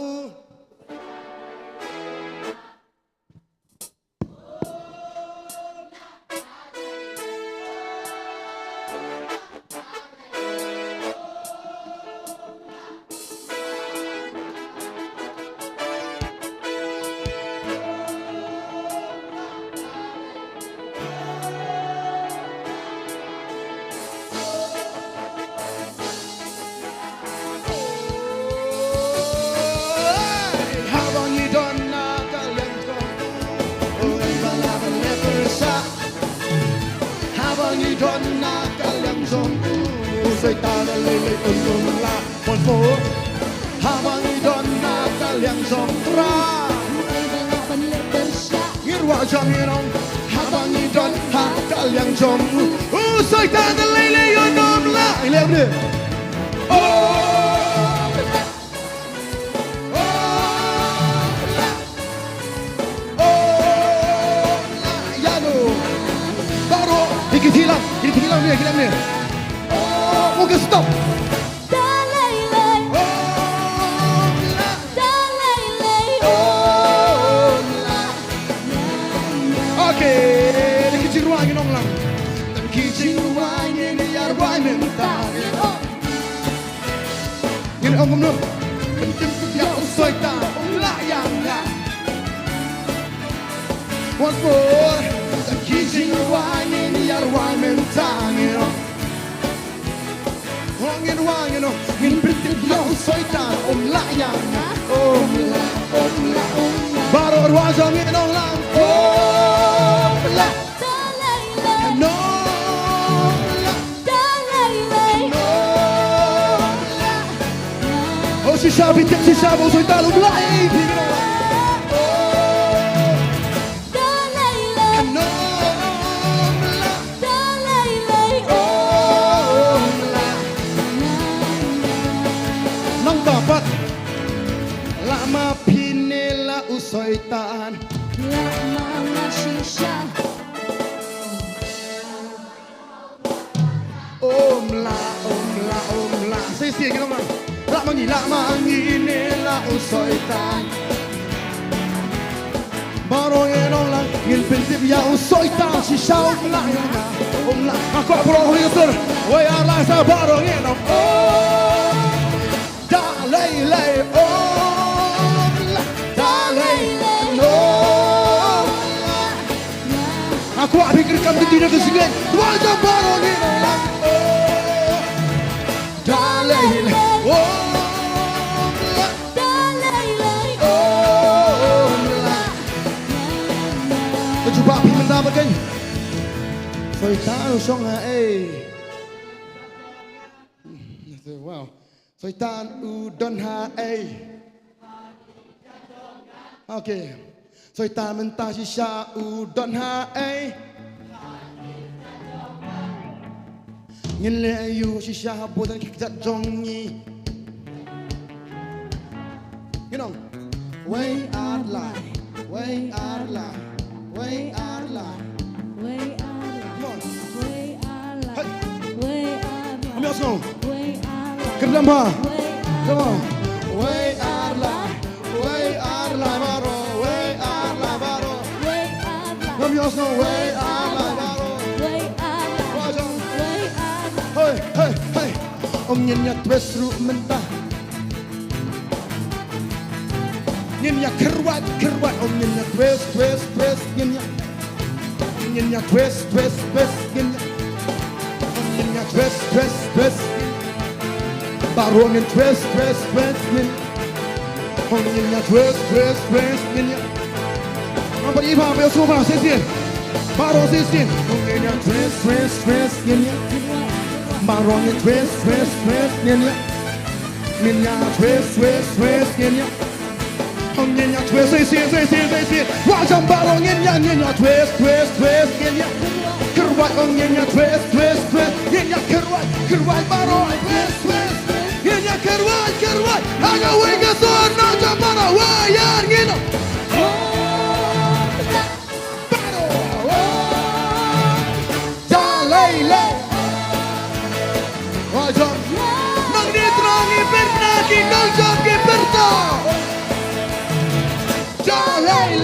sha habang idon na kalyang zong usay tana lele unum la once more habang idon na kalyang zong tra ngirwa jang inong habang idon ha kalyang zong usay tana lele unum la ilem Dikit hilang ni. Oh, okay, stop. Okay, dikit ruangin orang lang. Dikit ruangin yar ruangin mentang. Ini orang ngomong. Penting dia usai tak layang lah. Once more. Dikit ruangin yar ruangin mentang. Wangin ngin penting dia usai tak layang lah. Baru ruang ngin orang lang. Si sabi usay talo mulai nang dapat lama pinela usay taan lama ngasisya omla sisi kita man lama nila usay tan Baro yenong lang ngin prinsip ya usay tan si sao la omla ako bro hitter way ala sa baro yenong dalay omla dalay no aku pikirkan tidak kesingin wajah baro yenong lang dalay Cuba pindah bagai, saya tahu songa wow, saya tahu udon ha okay, saya tahu mentah sisa udon ha ngin le ayu sisa budan kikjat jongi, you know, way are life. Way are life. Way are life. Way are Come on. Way are Hey. Way are Come on, song. Way are Kedam ha. Way Come on. Way are life. Way are life. Baro. Way are life. Baro. Way are Come on, song. Way are life. Baro. Way are Wajang. Way are Hey. Om nyenyak twist ru mentah. Nyenyak kerwat om nyenyak twist nyenyak twist nyenyak om nyenyak twist baru ngin twist nyenyak om nyenyak twist nyenyak nampak iba ambil semua sesin baru sesin om nyenyak twist nyenyak baru ngin twist nyenyak twist nyenyak Om nyenyak twist, say, wajang barong nyenyak twist, nyenyak kerwat om nyenyak twist, nyenyak kerwat barong twist, nyenyak kerwat, hanya wega son nang bara wayan ngino. Dalai wajang nang ditrongi perna kikau joki perta. Dalai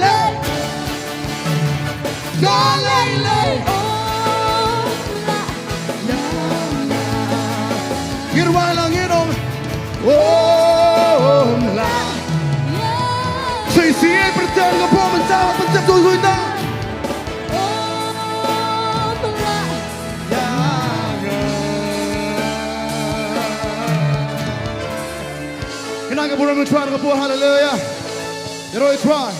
Girwalang inong la Sisiye pertengah po mencawa pencetus na Kenang ka pura mencuar ka po hallelujah Heroic try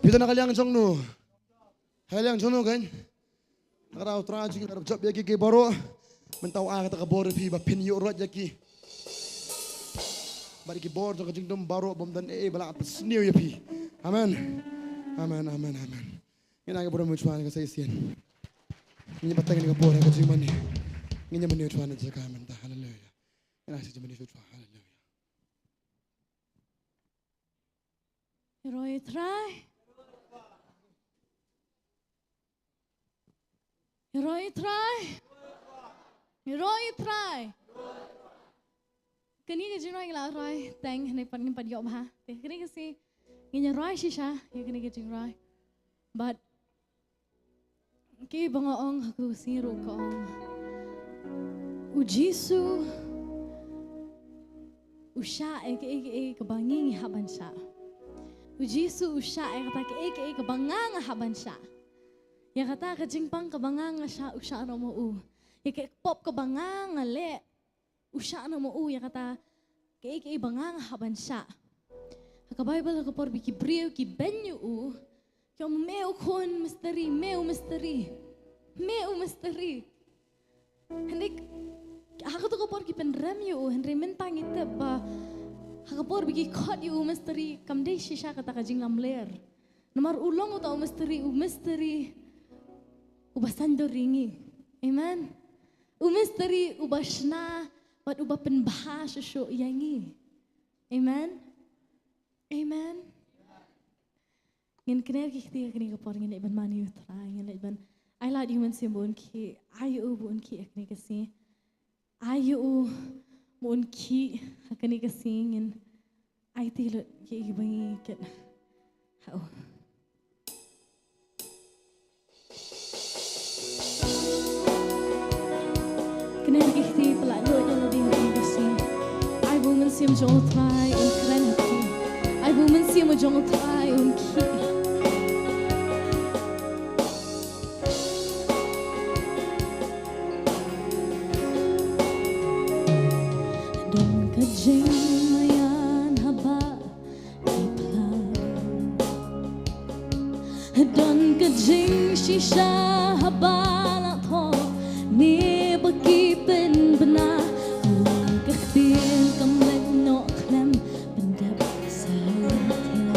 Pita na kalyang jong nu Hailang jono kan. Nakaraw tragic na job yaki kay baro. Mentaw kata ka boro pi ba pin yo rot yaki. Bari ki bor jo kajing dom baro bom dan bala atas new yapi. Amen. Amen. Ina ga boro mo chuan ka saisian. Ini batang ni ka boro ka jing mani. Ini mani chuan ja ka man ta hallelujah. Ina si mani chuan hallelujah. Roy try. Roy try. Kini ke jing Roy la Roy tang nei pan ngin pan yo ba. Te kini ke si ngin Roy shisha ye kini ke jing Roy. But ki bangaong aku si ro ko. Ujisu usha ke kebangi haban sha. Ujisu usha kata ke kebangang haban sha. Ya kata ka jingpang kabangang sha usha no mo u. Ya ke pop kabangang le usha no mo u ya kata ke bangang haban sha. Ka Bible ka por biki brio ki benyu u. Kyo meu kon misteri. Hendik aku tu ka por ki penrem yu henry mentang ite ba. Ka por biki kot yu misteri kamdei shisha kata ka jinglam ler. Nomor ulong utau misteri. Ubasando ringi. Amen. Umisteri ubashna bat uba penbah shusho yangi. Amen. Ngin kiner ki khti akni ka por ngin iban mani utra ngin iban I like human simbon ki ayu bun ki akni ka si. Ayu bun ki akni ka si ngin ai ti lo ki bangi ket. Hau. Kiner kihti pelak lo yang lebih bersih. I will mensiam jong try in keren hati. I will mensiam jong try in ki. Don kajing mayan haba iplan. Don kajing shisha haba la tho ni bagi bên bena cái tiếng cầm lên nọ khnem bên đẹp xa thiên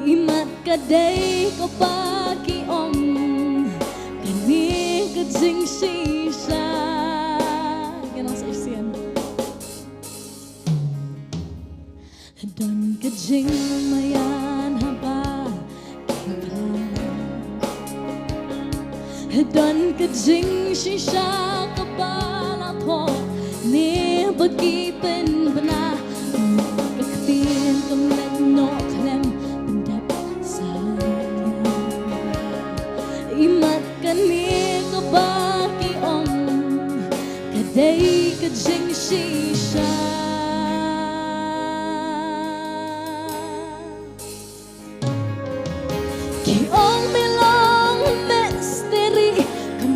imat ka day ko pa ki om kani ka jing shisha ganang sa isian don ka jing mayan haba don ka jing shisha ka bala tho ni bagi pen bana ka khtin kam len no khlem dap sa imat ka ni ka ba ki om ka dei ka jing shisha ki ong milong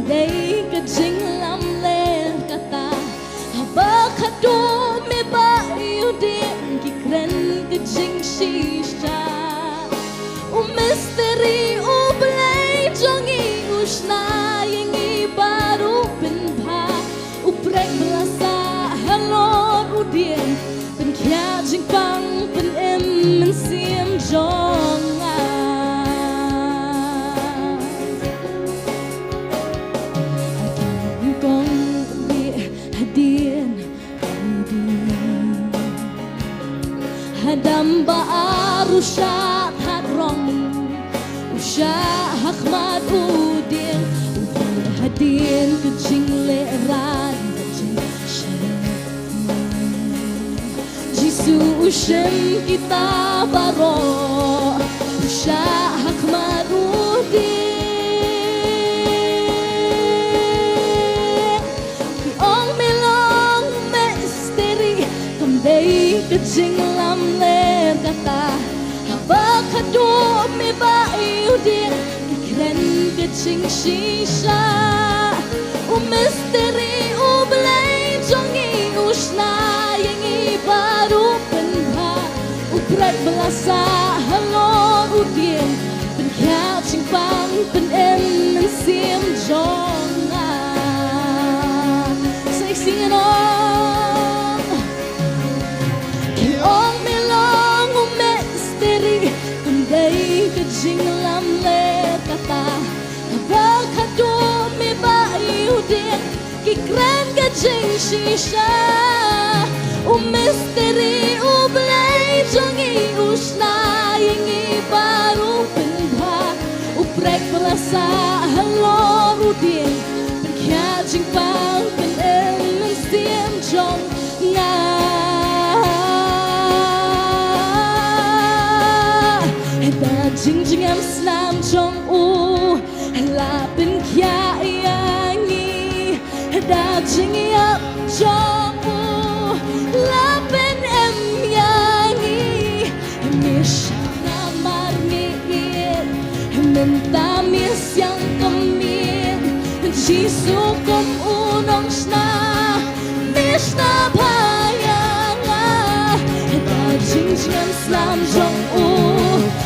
day ka jing lam ler kata haba khadu me ba yu din ki kren ka jing shisha misteri blay jongi usna yengi baru pinpa uprek blasa halon udien pen kya jing pang pen em men sim jong Hadam arushat hadrong usha hakmat udin hadin kecing leran kecing Jisu ushem kita baro usha hakmat udin ong melong misteri kembali kecing lam ler kata haba khadu me ba udin kren kecing shisha misteri blay jongi usna yengi baru penha uprat belasa halon udin เป็นแค่จริงฟังเป็นเอ็มมันเสียมจงใส่เสียงน้องที่องไม่ลองอุเมสเตอรีคนใดก็จริงลำเล็กตาถ้าขัดตัวไม่บ้าอยู่เดียงกี่ครั้งก็จริงชีชาอุเมสเตอรีอุเบลจงอีอุชนายังอีบารุเป็นพาอุเปรกเปล่าสาฮัลโหลรูเดียงเป็นแค่จริงฟังเป็นเอ็มมันเสียมจงงาให้ตาจริงจริงแอมสนามจงอูให้ลาเป็นแค่อย่างนี้ให้ตาจริงยับจงอูลาเป็นเอ็มอย่างนี้ให้มีฉันนามารีให้มันตามีเสียงกำเมียนที่สุกมอูน้องชนามีชนาพายางาให้ตาจริงจริงสลามจงอู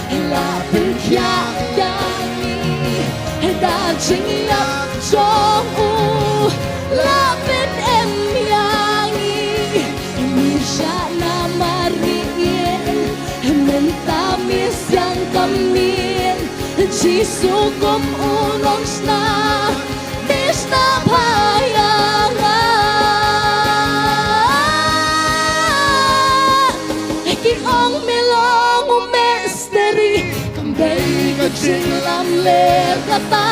ให้ลาเป็นแค่อย่างนี้ให้ตาจริงยับจงอูลาเป็นเอ็มอย่างนี้ให้มีฉันนามารีให้มันตามีเสียงกำเมียนที่สุกมอูน้องชนามีชนาพายางาให้กี่องไม่ลองอุเมสเตอรีคำใดก็จริงลำเล็กตา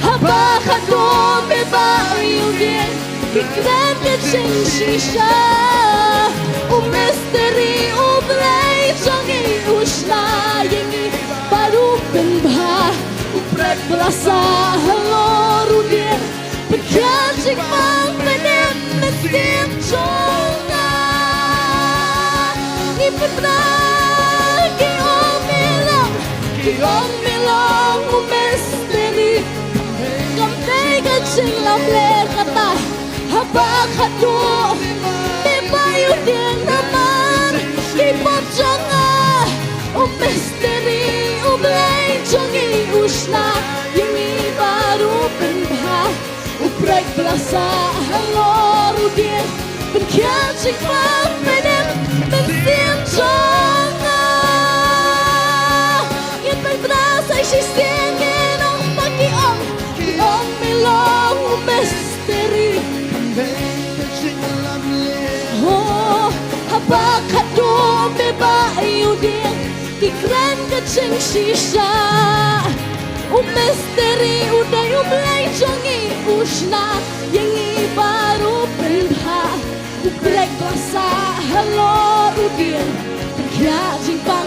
ฮับบ้าขัดตัวไม่บ้าอยู่เดียงกี่ครั้งก็จริงชีชาอุเมสเตอรีอุเบลจงอีอุชนายังอีบารุเป็นบาอุเปรกเปล่าสาฮัลโหลรูเดียงเป็นแค่จริงฟังเป็นเอ็มมันเสียมจงงานี่เป็นปลากี่องไม่ลองกี่องไม่ลองอุเมสเตอรีกำได้ก็จริงลำเล็กตาฮับบ้าขัดตัวไม่บ้าอยู่เดียงน้ำมันกี่ปอบจงอาอุเมสเตอรีอุเบลจงอีอุชนายังอีบารุเป็นบาอุเปรกเปล่าสาฮัลโหลรูเดียงเป็นแค่จริงฟังเป็นเอ็มเป็นเสียงจงอายังเป็นปลาใส่ชีเสียงเงินองปากี่องไม่ลองอุเมสเตอรีโอ้ฮับบ้าขัดตัวไม่บ้าอยู่เดียงกี่ครั้งก็จริงชีชาอุเมสเตอรีอุได้อุเบลจงอีอุชนายังอีบารุเป็นพาอุเปรกภาษาฮัลโหลรูเดียงเป็นแค่จริงฟัง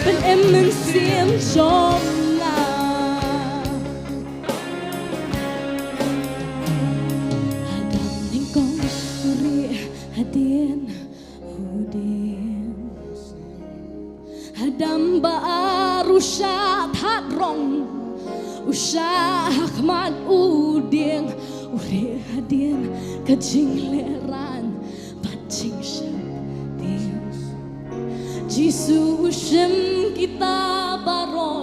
เป็นเอ็มมันเสียมจงงาฮัดดัมนิงกงอุรีฮัดเดียนฮูเดียนฮัดดัมบารุชาทัดรองอุชาหักมันอูเดียงอุเรียฮัดเดียนกะจิงเลรันปัดจิงชับเดียงจิสุอุชมกิตาบารอ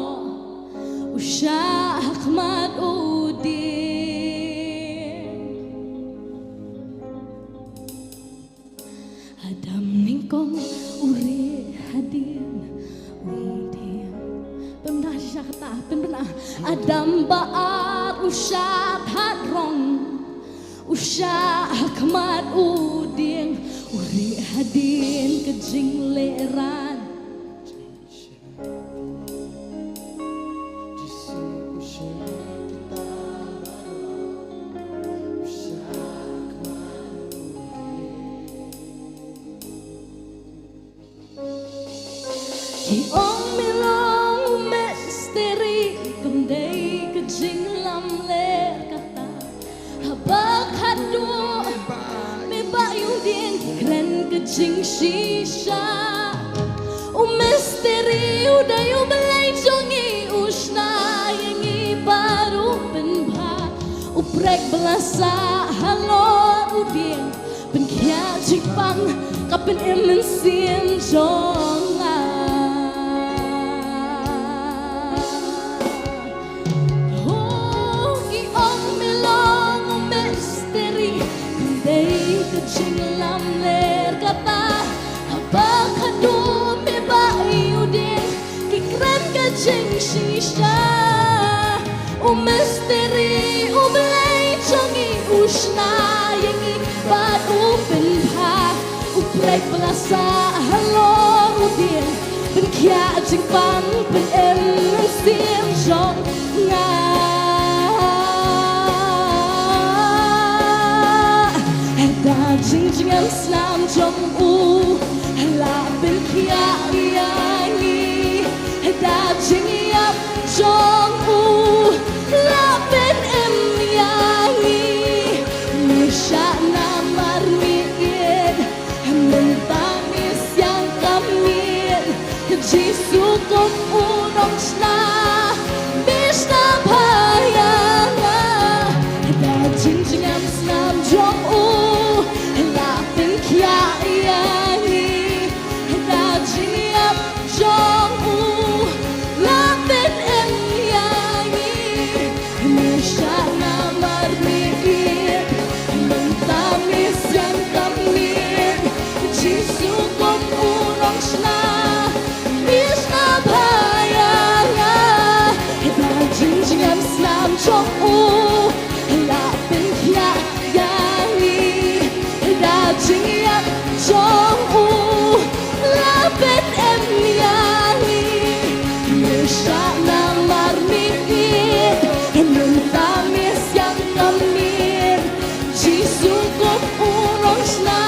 อุชาหักมันอูเดียงฮัดดัมนิงกงอุเรียฮัดเดียนอูเดียงเป็นราชาตาเป็นปนาอาดัมบาอาอุชาทัดรองอุชาหักมาดอูเดียงอุริฮัดเดียนกะจิงเลรานที่องไม่ลองเมสเตอรีกำได้ก็จริงลำเล็กตาฮับบ้าขัดตัวไม่บ้าอยู่เดียงเครนก็จริงชีชาอุเมสเตอรีอุได้อุเบลจงอีอุชนายังอีบารุเป็นพาอุเปรกเปล่าสาฮัลโหลรูเดียงเป็นแค่จริงฟังกับเป็นเอ็มมันเสียงจงอา shisha o misteri o blei chongi ushna yengi bad open ha o plek blasa halor o din ben kya jing pan ben em sim jong nga da jing jing am slam jong u la ben kya yangi da jing yap jong u la ben em yangi mesha na marmiin mentangis yang kamil Jisu kong unong sna bisna bayanga da jing jing am slam jong u la ben kya yangi da jing yap jong u la ben em yangi mesha na marmiin mentamis yang kamil Jisu kong unong sna bisna bayanga da jing jing am slam jong u la ben kya yangi da jing yap jong u la ben em yangi mesha na marmiin mentamis yang kamil Jisu kong unong sna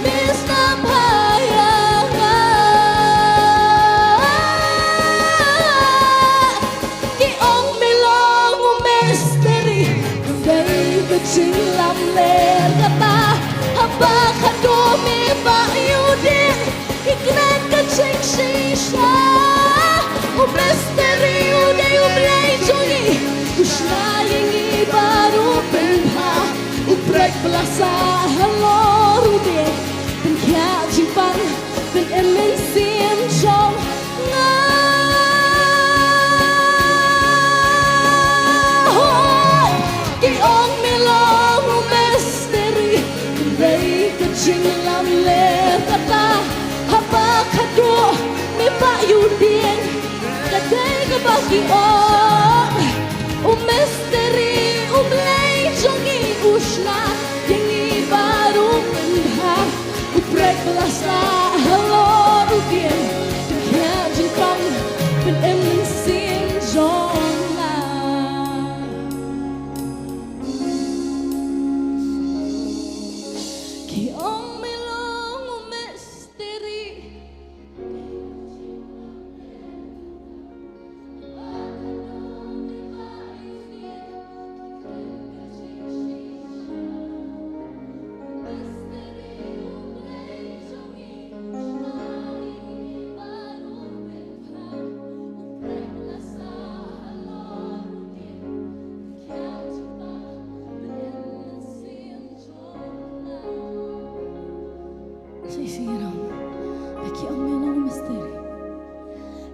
bisna bayanga ki ong milong o misteri day ka jing lam ler kata haba kadumi ba yudin iknan ka jing shisha o misteri o day o blay jongi ushna yengi baru penha o break blasa halor udin ben kya jipang ben emen sim jong nga hoy ki ong milong o misteri day ka jing lam ler kata haba kadu mi pa yudin kaday ka bagi o misteri o blay jongi ushna yengi baru penha o break blasa halor udin kya jingpang ben em sim jong la ki ong milong o misteri Sisiram, ki ong milong misteri,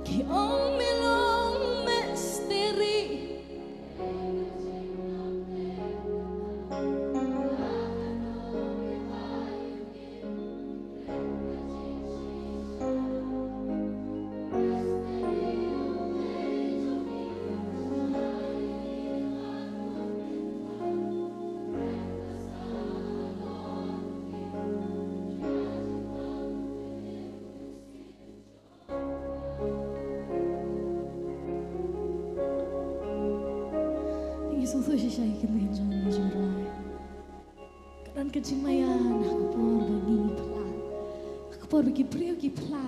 ki ong milong misteri. Isusu shisha ikin din jong ni jurai. Karan kejimayan akapor bagi pla. Akapor bagi priyo ki pla.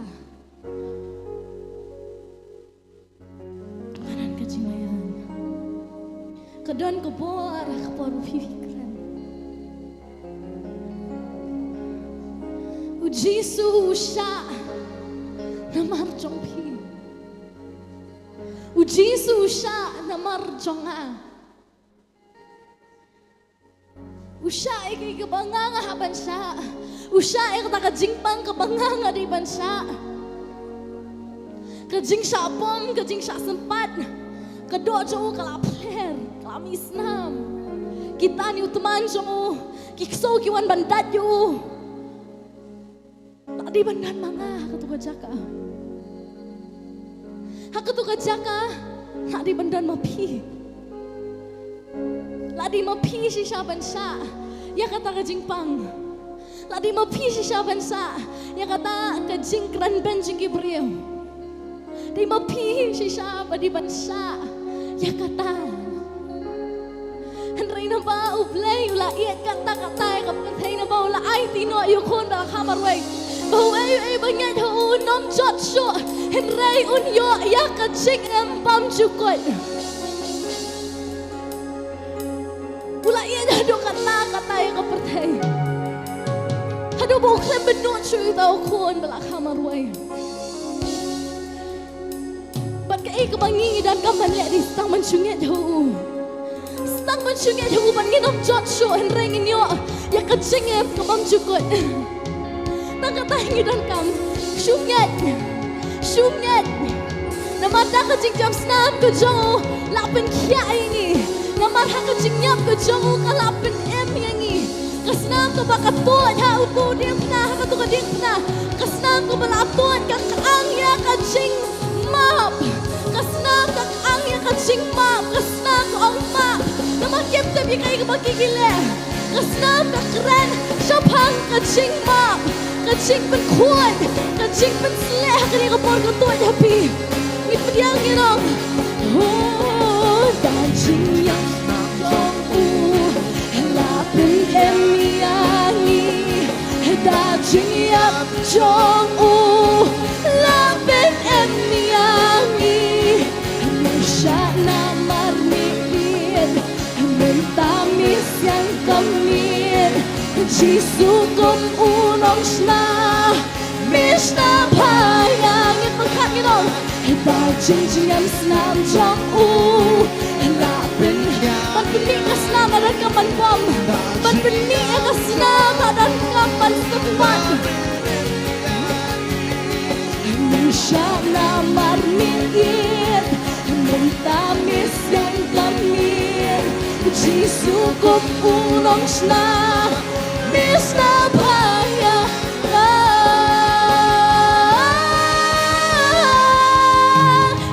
Karan kejimayan. Kadan kapor akapor pifikran. Jisu usha namar jong pi. Jisu usha namar jong a. Usha ikay kabanganga haban siya. Usha ikay nakajingpang kabanganga di ban siya. Kajing siya pom, kajing siya sempat. Kadojo kalapler, kalamisnam. Kita ni utuman siya mo. Kikso kiwan bandat yu. Tadi bandan mga katuka jaka. Hak tu kejaka, hak di bandan mapi. Ladi mapi si syaban sa, ya kata kejingpang. Ladi mapi si syaban sa, ya kata kejingkran ben Jingiw. Di mapi si syaban di bansa, ya kata. Henry na ba ublay ula iat kata yang kapatay na ba ula ay tino yukon ba kamarway. Bahwa banyak nom jot syo Henry unyo ya kejing empam cukut. Ula iat hado kata yang kapatay. Hado bukan benut syo tau kon bala kamarway. Bat kai kebangi dan kaman liat di stang mencunget ho. Stang mencunget ho ban nginom jot syo Henry nginyo ya kejing empam cukut. Tak kata dan kam syunget nama tak kejing jam senam ke jauh lapen kia ini nama tak kejing nyap ke jauh ke lapen yangi kesenam ke bakat tuan ha utu dia pernah ha tu dia pernah kesenam ke balatuan ke ang ya kejing map kesenam ke ang ya kejing map kesenam ke ong map nama kiam tapi kai ke bagi gila kesenam ke keren syapang kejing map kecing penkuat, kecing penseleh kini kepor ketuat happy. Ni pediang girong. Oh, dancing yang jong lapen emiangi. Dancing yang jong lapen emiangi. Mesya namar mikir, mentamis yang kemir. Jisukum unong sna Mishna payang It mengkat ngidong Hita jingjam senam jong Lapin Ban benih ke senam dan kapan pom Ban benih ke senam dan kapan sepat Misha namar mikir Mentamis yang kamir Jisukum unong sna Misna paya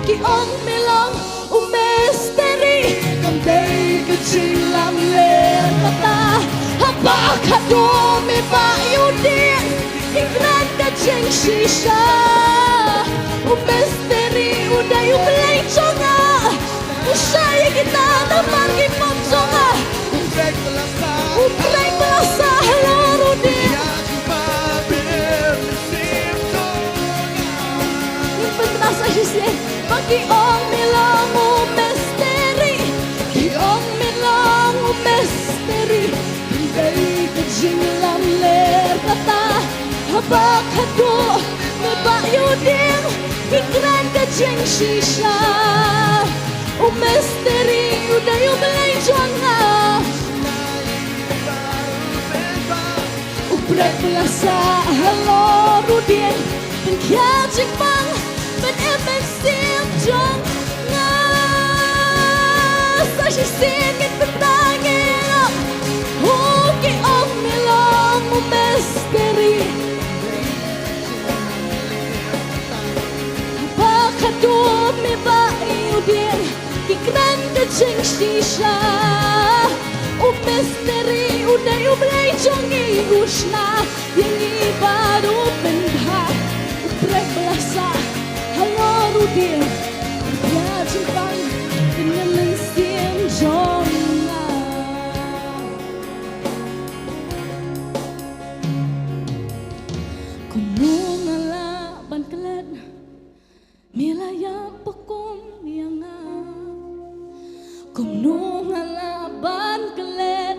Ki ong milong umesteri Kambay kecil lam ler kata Hapa kado me bayudin Ingran kaceng sisa Umesteri uday ublay chonga Usaya kita tamar kipom chonga Ublay belasa Ki ong milong umesteri Ki ong milong umesteri Kambay kejing lam ler kata Habak hado mebak yuding Ikran kejing sisa Umesteri uday ublay juanga Ubrek belasa halo rudin Pengkia jikbang Ben emen sim jong nga Sa sisingit betangin Huki om milong umesteri Bakado mi bayudin Kikran kejing sisa Umesteri uday ublay jong iusna Yang baru benda Ubrek belasa Halo Rudin, ya jempang dengan mensiam jonga. Kunung ala ban kelet, milaya pekum yanga. Kunung ala ban kelet,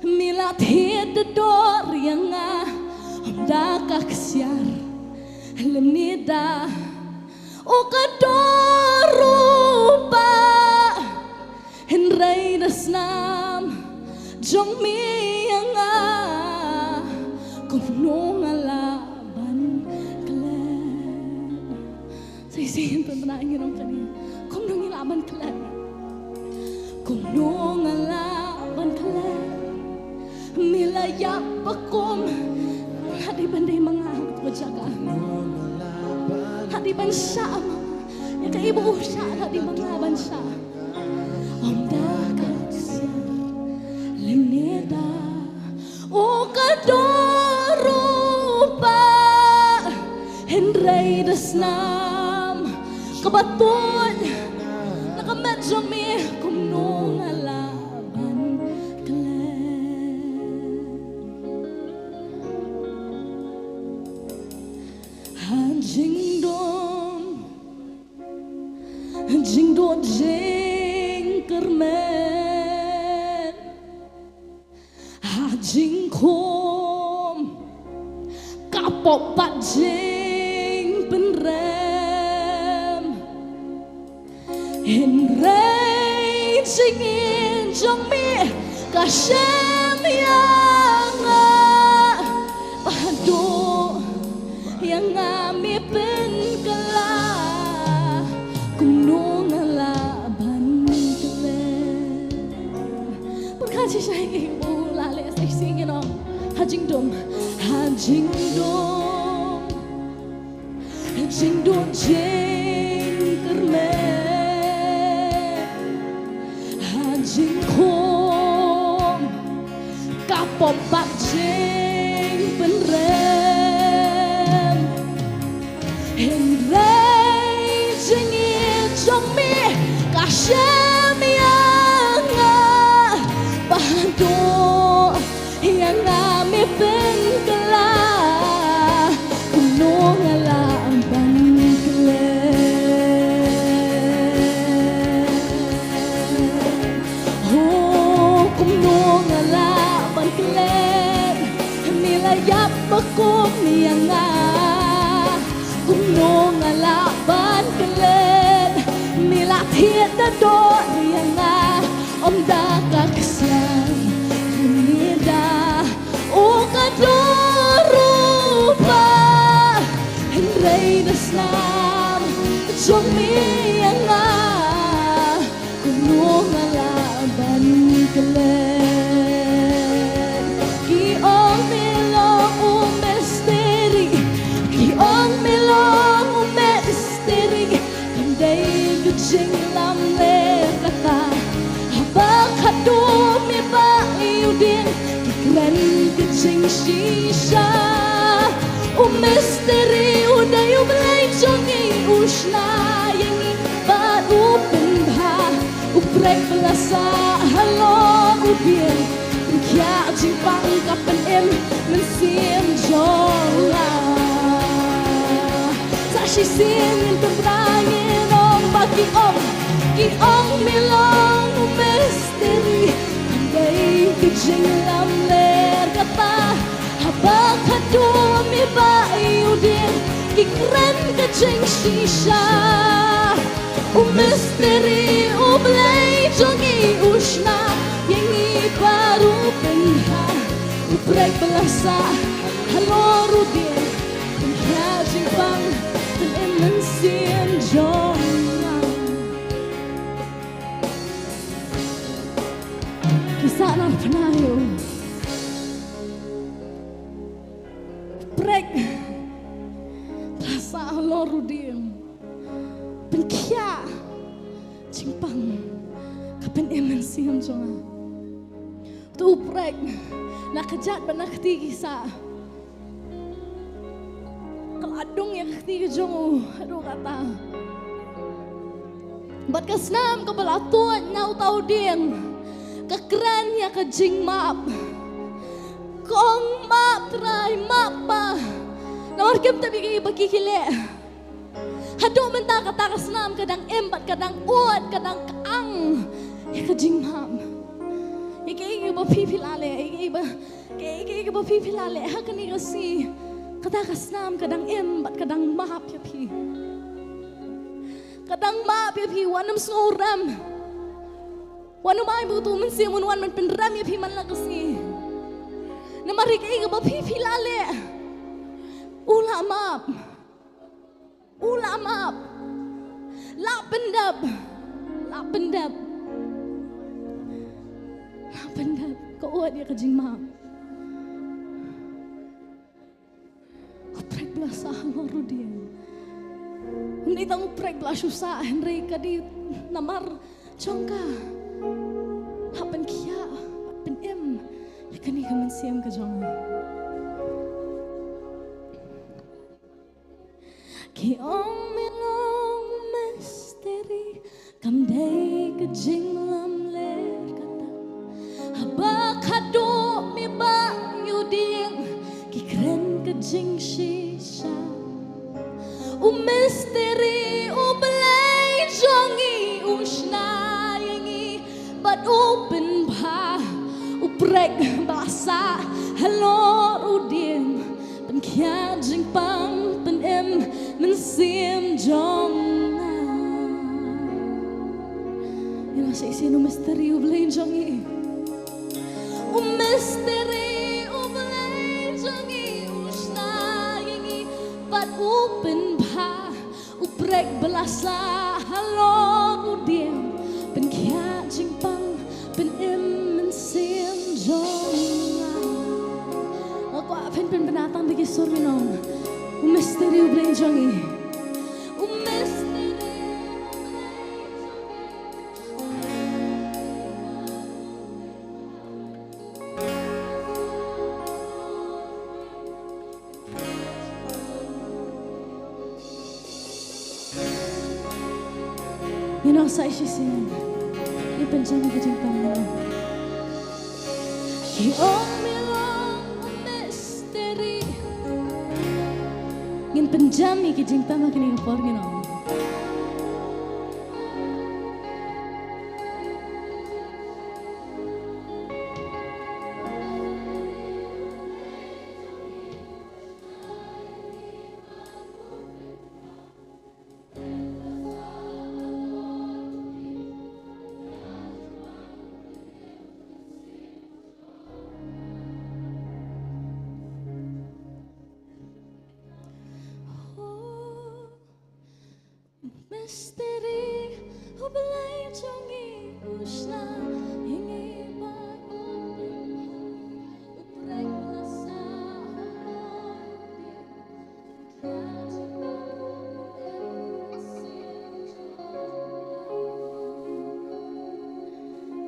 milat hid dor yanga. Honda kaksiar, lem nida. O kadorupa Henry nasnam Jong miyanga Kumnong alaban kalen Saysihin pentenangin ang kanina Kumnong alaban kalen Kumnong alaban kalen Milayak pakum Hadi banday mga hanggat ko jaga Hadi bansa Kaibu usya di mga bansa. Om dagat lineda o kadorupa Henry desnam kebatun nakamedyo mi kumnong alaban klen Jingdom jing kermen jing khom kapok bat jing penrem Henry jingin jong mi kasem yang padu yang ngami penkala kumnong alaban kelen Pagkasi siya ibu lali sa isingin o Hajingdom Jingdom jing kermen Hajing khom kapop bak jing penrem Henry jingin jong mi kasyam yang pahado yang ngami pengkala kumnong alaban kelen oh kumnong alaban kelen nilayap bakong niyanga kumnong alaban kelen nilatid na do niyanga om dakaksan nida o kadorupa Henry desnam jong miyanga kumnong alaban kelen Giong milong umesteri Giong milong umesteri Kanday gujing lamle kata Habak hadumi ba iudin Kikren gujing shisha Umesteri uday umlay jongi usna Yang baru penbha Uprek belasa halo ubir Kya jingpang kapan em mensim jonga Sa sisingin tembrangin om bagi om Giong milong umesteri Kanday kejing lamler kata Habak hadumi ba iudin Kikren kejing shisha Umesteri ublay jongi usna Yang baru penha Uprek belasa halo rudin Kya jingpang dan mensin jonga Kisah na penayo Uprek belasa halo rudin Kya jingpang kapan mensin jonga Tu uprek nakajat ba nakati kisa Kaladong yang kati kejong aduh kata Bat kasnam kabalatun nau tau ding Kakren ya kejing map Kong map try map pa Nawarkim tabi kayo bagkikili Hado menta kata kasnam kadang embat kadang uat kadang kaang Ya kejing map Iki ba pipilale, iki ba pipilale. Hakani kasi kata kasnam kadang embat kadang mahap ya pi. Kadang mahap ya pi wanam snoram. Wanam ay butu mensimun wan man penram ya pi man la kasi. Namari iki ba pipilale. Ula map. La pendap. Pendap kauat dia kejing map. Uprek belasa halo rudian. Ini kita uprek belah susah Henry kadi namar chongka hapen kia pen em ya kani kamen siam ka jong ki ong milong misteri kam dei ke jinglam ler kata haba kado mi ba yuding ki kren ke jing shisha misteri belai jongi usna yangi but open ba uprek basa hello udin pen kia jing pang pen em men sim jong you know say no misteri belai jongi misteri belai jongi usna yangi but open uprek belasa halong udiem pen kia jing pang pen em men sim jong aku apen pen penatang bagi sorminong misteri ublen jongi misteri you know say she said ipen jang ka jing pang mo ki ong milong misteri ngin penjam ki jing pang kini por gino misteri belai jongi usna hingi bagu uprek lasa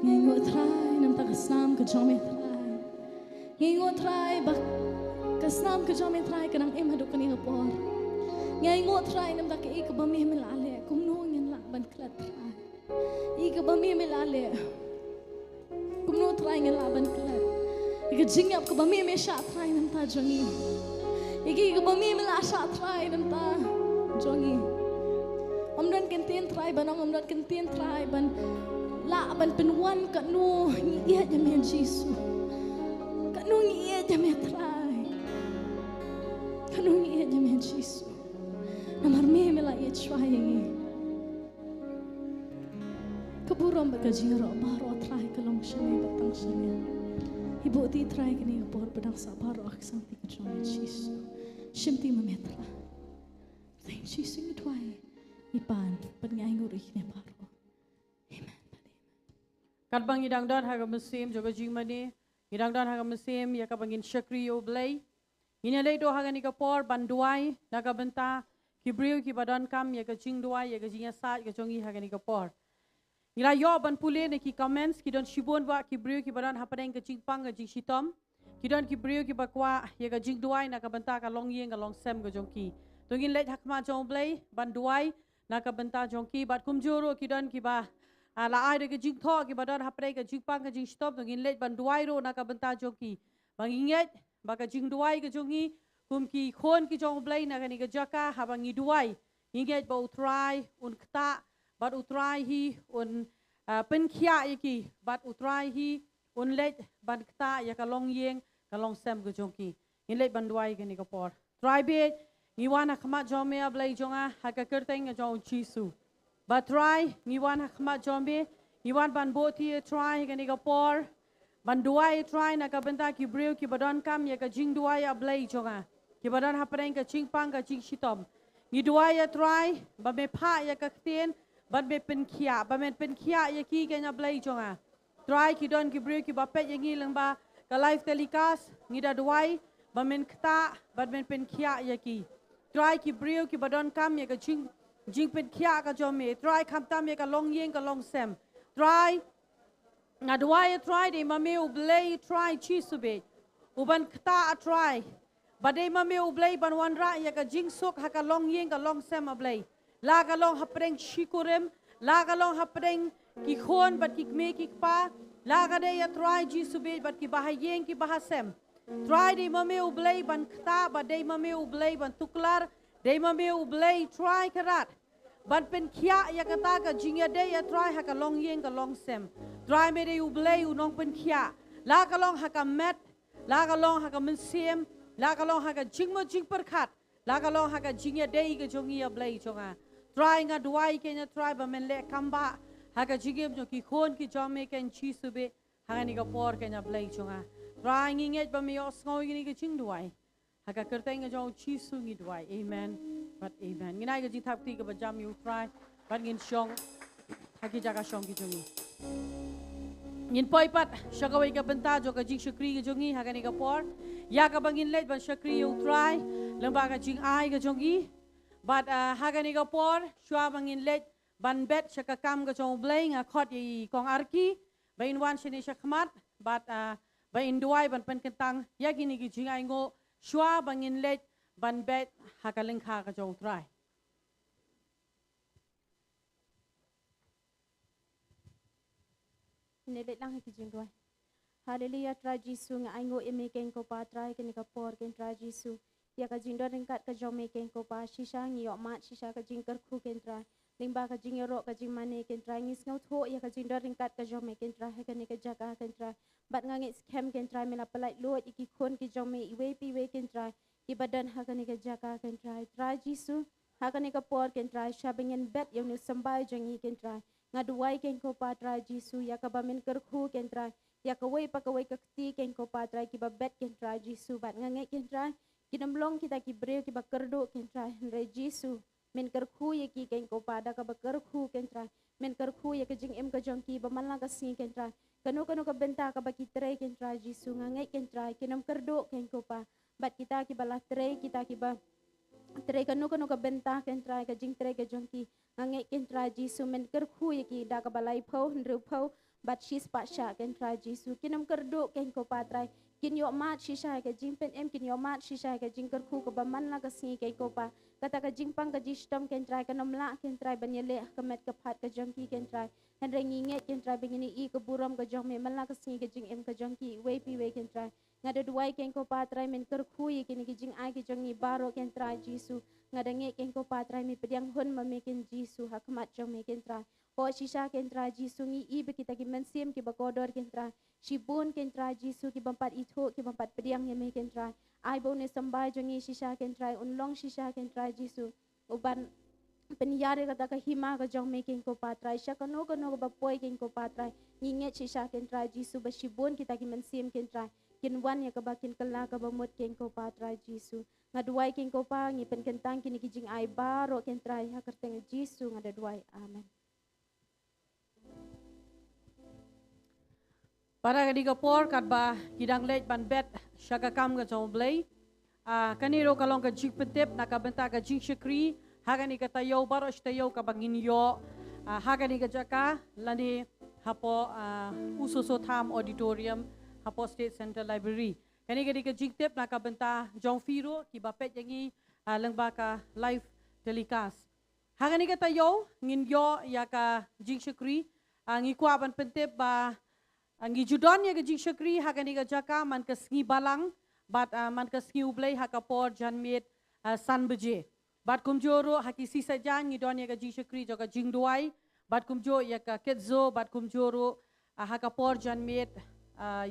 ngengo try nam ta kasnam ke jomi try ngengo try bak kasnam ke jomi try kanang em haduk kani ngapor ngai ngot try nam tak ik bami melale kumno ngin la ban klat try ik bami melale kumno try ngin la ban klat ik jingiw ke bami me sha try nam ta jongi ik bami mela sha try nam ta jongi omdan kentien try banong omdan kentien try ban la ban penwan ka no iya jamen jisu ka no iya jamen try ka no iya jamen jisu namar mela ye trying kaburam bagajiro baro try kalong shame batang shame ibu ti try kini por pedang sa baro aksang ti kachong Jesus shimti mametra thank Jesus ni try ipan pengai nguri ne baro amen Kadbang idang don haga musim joga jingmani idang don haga musim ya kabangin shakri yo blay inalay do haga ni kapor banduai naga benta Kibriu ki badan kam ya ka jing dua ya ka jing sa ya jongi haga ni kapor. Ila yo ban pule ne ki comments ki don shibon ba kibriu ki badan hapadeng ka jing pang ka jing shitom. Ki don kibriu ki bakwa ya ka jing dua na ka benta ka long yeng ka long sem ka jongki. Tungin let hakma jong blay ban duai na ka benta jongki bat kumjuro ki don ki ba la ai de ka jing tho ki badan hapadeng ka jing pang ka jing shitom tungin let ban duai ro na ka benta jongki. Banginget ba ka jing duai ka jongi kum ki khon ki jong blay na kani ka jaka habang iduai inget ba utrai un kta bat utrai hi un pen khia yaki bat utrai hi un let ban kta ya ka long yeng ka long sem ka jongki in let ban duai kani ka por try be ngiwana khama jomea blay jonga ha ka kerteng ka jong chisu bat try ngiwana khama jombe ngiwan ban boti try kani ka por ban duai try na ka benta ki breu ki badon kam ya ka jing duai blay jonga ki badan hapareng ka ching pang ka ching shitom ni dua ya try ba me pha ya ka tien ba me pen khia ba me pen khia ya ki ka nya blai jonga try ki don ki brew ki ba pet ya ngi lang ba ka live telecast ni da duai ba men kta ba men pen khia ya ki try ki brew ki badon kam ya ka ching jing pen kia ka jome try kam tam ye ka long yeng ka long sem try ngadwai try de mame ublei try chisube uban kta try badai mame ublei ban wan ra ye ka jing sok ha ka long yeng ka long sem ablei la ka long hapreng shikurem la ka long hapreng ki khon bat ki me ki pa la ka de ya try chisube bat ki bahayeng ki bahasem try de mame ublei ban kta badai mame ublei ban tuklar de mame ublei try karat ban pen kia ya kata ka jingya de ya try ha ka long yeng ka long sem try me de ublei unong pen kia la ka long ha ka met la ka long ha ka mensiem la ka long ha ka jingmo jing perkhat la ka long ha ka jingya de ka jongi ya blei chonga try nga duai ke nya try ba men le kamba ha ka jigem jo ki khon ki jome ken chi sube ha ka ni ka por ke nya blei chonga try nginget ba me os ngoi ni ka jing duai ha ka kerteng jo chi su ngi duai amen but amen nginai ka jing thap ti ka ba jam you try ban ngin shong ha ki jaga shong ki jongi ngin poi pat shakawai ka benta jo ka jing shukri ka jongi ha ka ni ka por ya ka bangin let ban shukri you try lamba ka jing ai ka jongi but ha ka ni ka por shwa bangin let ban bet shaka kam ka jong blai nga khot yi kong arki bain wan shini shakmat but bain duai ban pen kentang ya ki ni ki jing ai ngo shwa bangin let ban bet ha ka lengkha ka jong try Nelet lang ki jingwa. Hallelujah tra Jisu nga aingo emeken ko pa try ken ka por ken tra Jisu. Ya ka jingdo ringkat ka jome ken ko pa shisha ngi yo mat shisha ka jingkar khu ken tra. Limba ka jingero ka jing mane ken tra ngis ngau tho ya ka jingdo ringkat ka jome ken tra ha ken ka jaga ken tra. Bat ngangit scam ken tra mela pelai lot iki khon ki jome iwe pi we ken tra. Ki badan ha ken ka jaga ken tra Jisu. Ha ken ka por ken tra shabingen bet yo nu sambai jangi ken tra. Ngaduai ken ko patra Jisu ya ka bamin kerkhu ken tra ya ka wei pakawai ka kti ken ko patra ki babet ken tra Jisu bat ngangai ken tra kinamlong kita ki breu ki bakerdo ken tra re Jisu men kerkhu ye ki ken ko pada ka bakerkhu ken tra men kerkhu ye ka jing em ka jongki bamanla ka sing ken tra kanu ka benta ka baki tre ken tra Jisu ngangai ken tra kinam kerdo ken ko pa bat kita ki balah tre kita ki ba Tray kanu ka benta ken try ka jing tray ka jongki ngangai ken try Jisu men kerkhu yaki da ka balai phau nru phau bat shis pa sha ken try Jisu kinam kerdo ken ko patrai kin yo mat shisha ka jing pen em kin yo mat shisha ka jing kerkhu ka baman la ka si ken ko pa kata ka jing pang ka jistom ken try ka namla ken try banyele ka met ka phat ka jongki ken try hen rengi nge ken try bingini I ka buram ka jong me man la ka si ka jing em ka jongki we pi we ken try ngada duai ken ko patrai men kerkhu yaki ni jing ai ki jongi baro ken try Jisu ngada nge ken ko patrai mi pediang hun ma me ken Jisu hakmat jong me ken try ho shisha ken try Jisu ngi I be kita ki mensim ki bakodor ken try shibun ken try Jisu ki bampat itho ki bampat pediang ye me ken try ai bo ne sambai jongi shisha ken try unlong shisha ken try Jisu uban penyare kata ka hima ka jong me ken ko patrai shakano kano ka bapoi ken ko patrai ngi nge shisha ken try Jisu ba shibun kita ki mensim ken try kinwan ya kabakin kala kabamot ken ko patra Jisu ngaduai ken ko pa ngi pen kentang kini kijing ai baro ken trai ha kerteng Jisu ngadaduai amen para ka di ka por kat ba kidang let ban bet shaka kam ka jong blai kaniro kalong ka jik petep nakabenta ka jing shakri hagani ka tayo baro tayo ka bangin yo hagani ka jaka lani hapo usoso tham auditorium Hapo State Central Library. Kani ka di ka jingtip nakabenta jong firo ki bapet yangi lengba ka live telecast. Hagani ka tayo ngin yo ya ka jing shakri ngi kwa ban pentip ba ngi judon ya ka jing shakri hagani ka jaka man ka sngi balang bat man ka sngi ublay hakapor janmit san beje. Bat kumjoro haki sisa jan ngi don ya ka jing shakri jo ka jing duai bat kumjo ya ka ketzo bat kumjoro hakapor janmit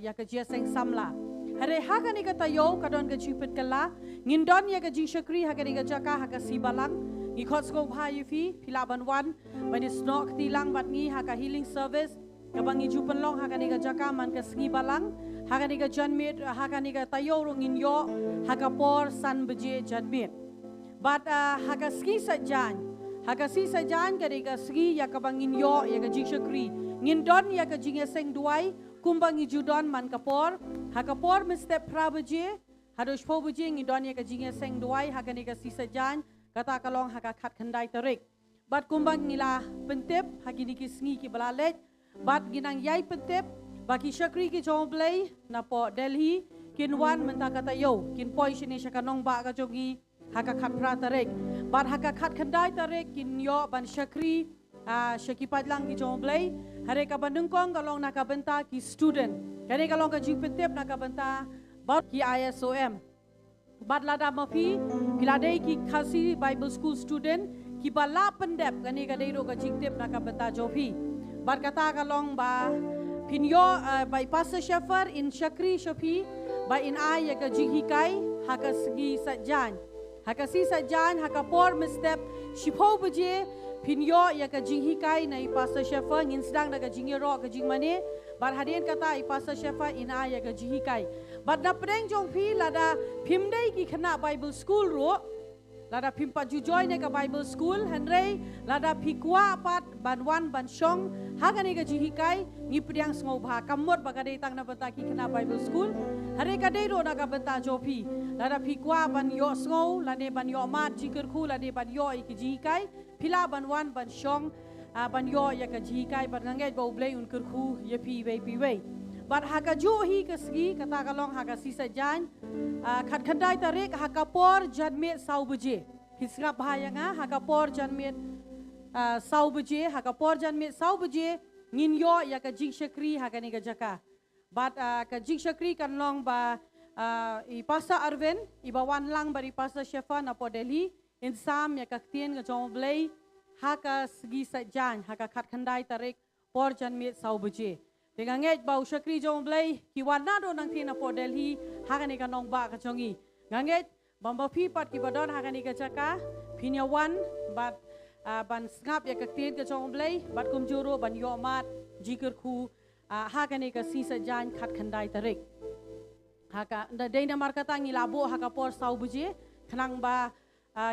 ya ka jia seng samla hare haga ni ka tayo kadon ka chipet kala ngindon ya ka ji shakri haga ni ka jaka haga sibalang ngi khot sko bha yifi philaban wan when is nok tilang bat ngi haga healing service ka bangi jupan long haga ni ka jaka man ka sngi balang haga ni ka janmit haga ni ka tayo ro ngin yo haga por san beje janmit but haga ski sajan haga si sajan ka ni ka ski ya ka bangin yo ya ka ji shakri ngindon ya ka ji seng duai kumbangi judon man kapor hakapor meste prabaje hadosh pobuje ngi donya ka jinge seng duai hakani ka sisa jan kata kalong haka khat khandai tarik bat kumbang ngila pentep hagini ki sngi ki balalet bat ginang yai pentep baki syakri ki jomblay na po Delhi kinwan menta kata yo kin poi shini syakanong ba ka jogi haka khat pra tarek bat haka khat khandai tarek kin yo ban syakri syakipat lang ki jomblay hare ka bandungkong kalong nakabenta ki student kani kalong ka jipentep nakabenta bat ki ISOM bat lada mafi kiladei ki khasi Bible school student ki bala pendep kani kadei ro ka jingtep nakabenta jofi bat kata kalong ba pinyo by Pastor Shepherd in Shakri Shopi by in ay ka jinghikai haka segi sajan haka si sajan haka por mestep shipo buje pinyo ya ka jinghikai na Pastor Shepherd ngin sedang na ka jingiro ka jingmane bar hadian kata Pastor Shepherd in ay ka jinghikai bat na pedeng jong pi lada pimdei ki khana Bible school ro lada pimpa jujoy ne ka Bible school henrei lada pikwa pat banwan banshong hagani ka jihikai ngi priang smau bha kamot bagade tang na bata ki khana Bible school hare ka dei ro na ka bata jopi lada pikwa ban yo smau lade ban yo mat jikir khu lade ban yo ki jihikai pila banwan banshong ban yo ya ka jihikai ban ngai bau blei un kir khu ye pi wei bat haka jo hi kasgi kata kalong haka sisa jan khat khandai tarik haka por janmet sau buje hisngap bahaya nga haka por janmet sau buje haka por janmet sau buje ngin yo ya ka jing shakri haka ni ka jaka bat ka jing shakri kan long ba I Pastor Arvin ibawan lang bari Pastor Shefa na po Delhi insam ya ka tien ka jong blay haka sgi sa jan haka khat khandai tarik por janmet sau buje dengan nget bau syakri jong blay kiwan na do nang tina po Delhi hakani ka nong ba ka jongi nganget bamba pi pat ki badon hakani ka jaka pinyawan bat ban ngap ya ka tin ka jong blay bat kum juro ban yo mat jikir khu hakani ka sisa jan khat khandai tarik haka da dei na markata ngi labo haka por sau buje khnang ba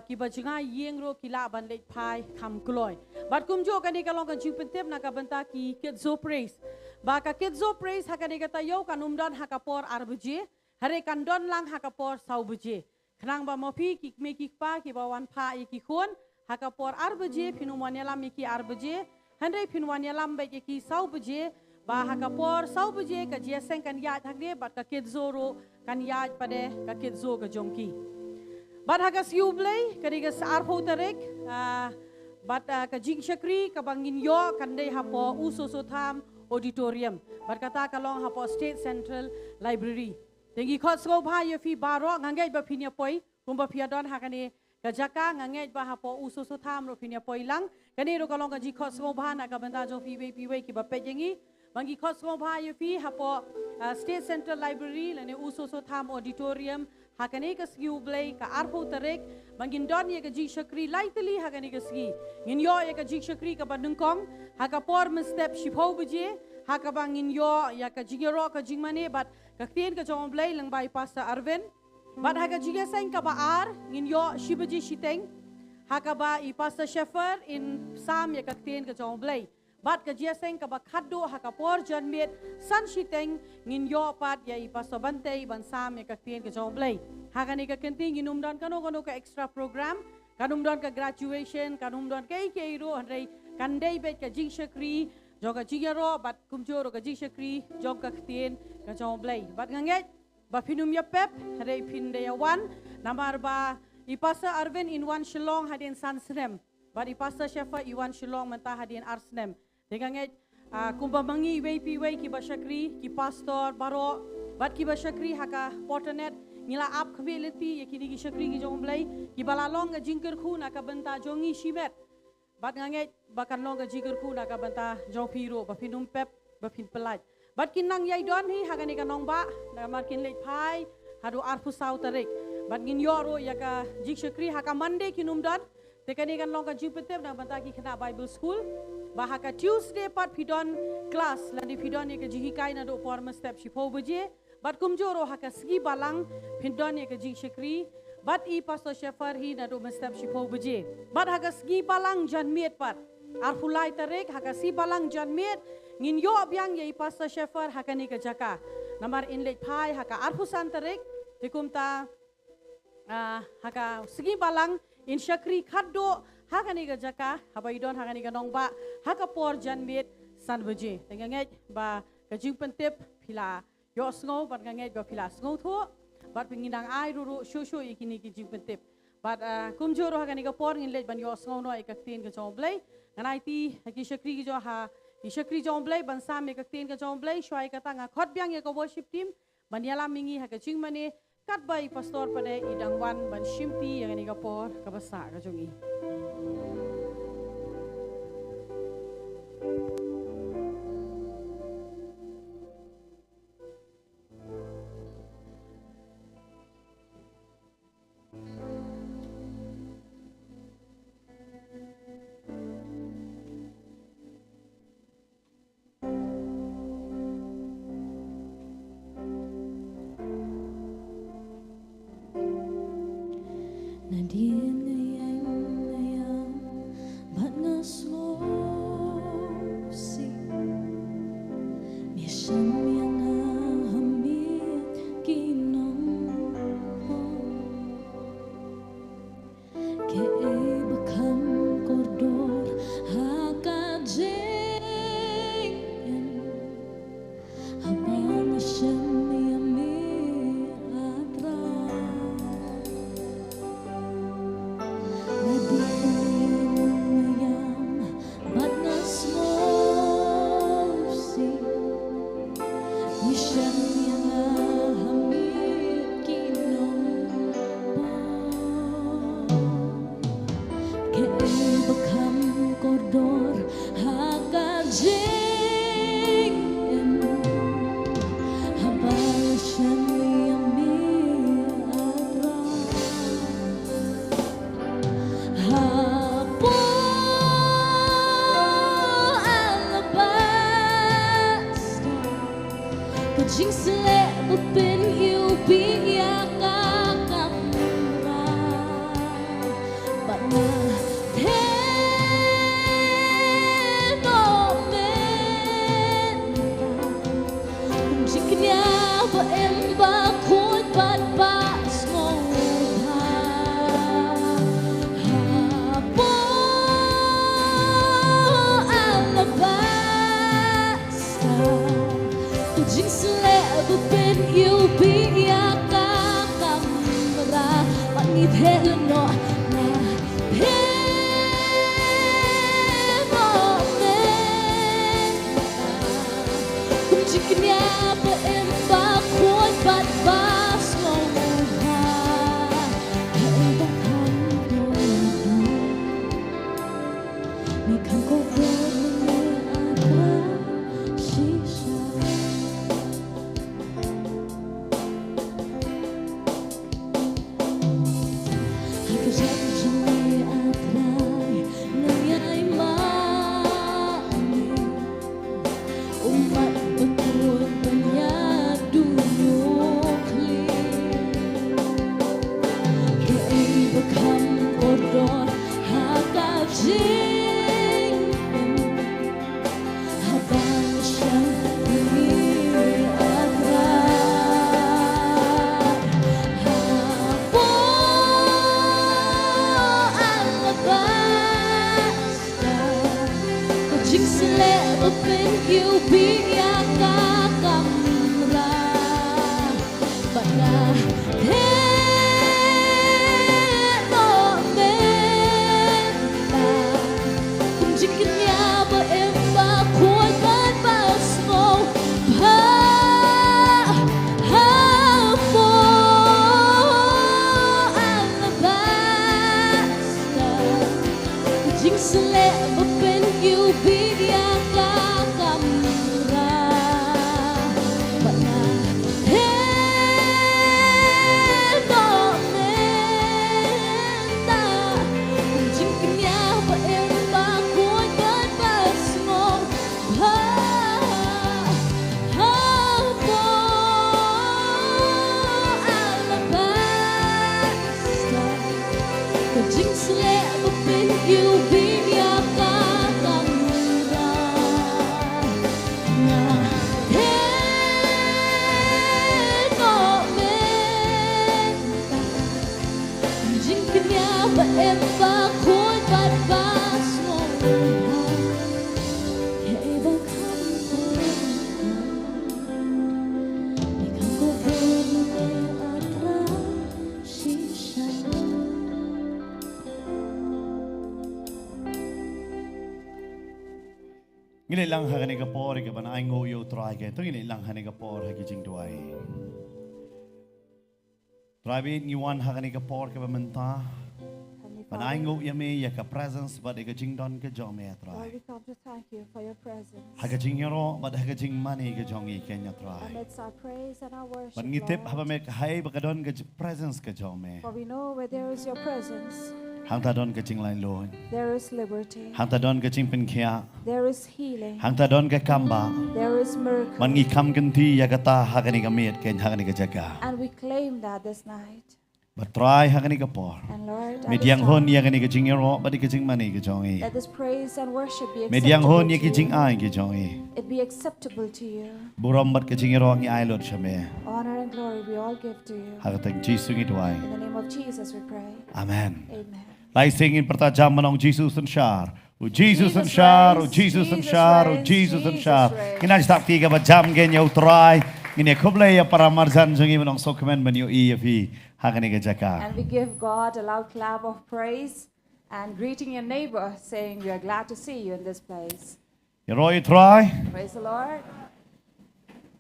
ki bajinga yeng ro kila ban lek phai kham kloi bat kum jo kani ka long ka jupentep na ka banta ki ketzo praise baka ketzo praise hakani kata yo kanumdan hakapor arbuje hare kandon lang hakapor saubuje khnang ba mopi ki meki pa ki bawan pha ki khon hakapor arbuje pinumanialam ki arbuje hande pinumanialam ba ki saubuje ba hakapor saubuje ka jeseng kan ya thakde bat ka ketzo ro kan ya pade ka ketzo ka jongki bat hagas yublei kadi ga sar photarek bat ka jing shakri ka bangin yo kande hapo usoso tham auditorium berkata kalong hapo State Central Library tengi khot sko bha ye fi baro ngangai ba phinia poi kumba phiadon hakane kajaka ngangai ba hapo uso so tham ro phinia poi lang kani ro kalong ka ji khot sko bha na ka banda jo fi we ki ba pejengi bangi khot sko bha ye fi hapo State Central Library lane uso so tham auditorium hakane ka skiu blay ka arpo tarek bangin don ye ka ji shakri lightly hakane ka ski ngin yo ye ka ji shakri ka bandungkong haka por step shipho buje haka bangin yo ya ka jigero ka jingmane bat ka tien ka jong blay lang bai Pastor Arvin bat haka jiga sain ka baar ngin yo shibaji shiteng haka ba I Pastor Shepherd in sam ya ka tien ka jong blay bat ka jia sain ka ba khaddo haka por janmet san shiteng ngin yo pat ya I Pastor Bantay ban sam ya ka tien ka jong blay haka ni ka kenting inum don kano ka extra program kanum don ka graduation kanum don kai ro handai kandai bet ka jing shakri joga jigero bat kumjoro ka jing shakri jog ka tien ka jong blay bat nganget ba pinum ya pep hare pin de ya wan namar ba I Pastor Arvin in one Shillong hadin sansrem bat I Pastor Shefa I one Shillong menta hadin arsnem denganget kumba mangi wei ki ba shakri ki pastor baro bat ki ba shakri haka Potternet ngila ap kability yakini ki shakri ki jong blay ki balalong ga jingker khu na ka benta jongi shimet bat nganget bakan long ga jingker khu na ka benta jong piro ba pinum pep ba pin pelat bat kinang yai don hi hagani ka nong ba na markin lek phai hadu arfu sau tarik bat ngin yoro ya ka jing shakri haka Monday kinum don tekani kan long ka jupetep na benta ki khana Bible school ba haka Tuesday pat pidon class ladi pidon ye ka jihikai na do por step shipho buje bat kumjoro haka sgi balang pindon ye ka jing shakri bat I Pastor Shepherd hi na do step shipho buje bat haka sgi balang janmet pat arfulai tarik haka si balang janmet ngin yo abyang ye I Pastor Shepherd haka ni ka jaka namar inlet phai haka arfusan tarik tikumta haka sgi balang in shakri khaddo hakani ga jaka haba idon hakani ga nongba hakapor janmit san beje tenganget ba kajing pentip phila yo sngo bat nganget ba phila sngo tho bat pingindang ai ru shu ikini ki jing pentip bat kumjoro hakani ga por ngin lej ban yo sngo no ikak tin ga jomblai nganai ti haki shakri ki jo ha ishakri jomblai ban sam ikak tin ga jomblai shwai ka tanga khot byang ye ko worship team ban yala mingi hakaching mane kat bai pastor pada idang wan ban shimpi yang ni kapor kabasa ka jongi Jing sele ben you be ya ka kamra Gili lang ha kani kapor ka ban ay ngo yo try ka. To gili lang ha ni kapor ha kijing tuay. Try ni one ha kani kapor ka menta. Heavenly Ban ay Father, ngo yami ya ka presence but ka jing don ka jong me Lord, try. we come to thank you for your presence. Ha ka jing yoro but ha ka jing money ka jong I kenya try. Amidst our praise and our worship, Ban ngitip ha ba Lord, me hay ba ka don ka presence ka jong me. for we know where there is your presence, Hang ta don ka jing lain loy. there is liberty, Hang ta don ka jing pen kia. there is healing, Hang ta don ka kamba. there is miracle. Man ngi kam ganti ya kata ha kani ka miet ken ha kani ka jaga. And we claim that this night. But try ha kani ka por. And Lord, at this Mediang hon time, ya kani ka jing yoro but ka jing money ka jong I. let this praise and worship be Mediang acceptable hon ya ki to jing you. ay ki jong I. It be acceptable to you. Buram bat ka jing yoro ngi ay lot siya me. Honor and glory we all give to you. Ha ka tang Jesus ngi tuay. In the name of Jesus we pray. Amen. Amen. Lai singin pertajam manong Jesus and Shar. O Jesus and Jesus Shar, o reigns, Jesus and Jesus Shar, o reigns, Jesus and Jesus Shar. reigns. Kina stop tiga ba jam gen ya utray. Ngine kublay ya para marzan jungi manong sokmen man yu fi. Ha kani ka jaka. And we give God a loud clap of praise and greeting your neighbor, saying we are glad to see you in this place. Yoro yu try. Praise the Lord.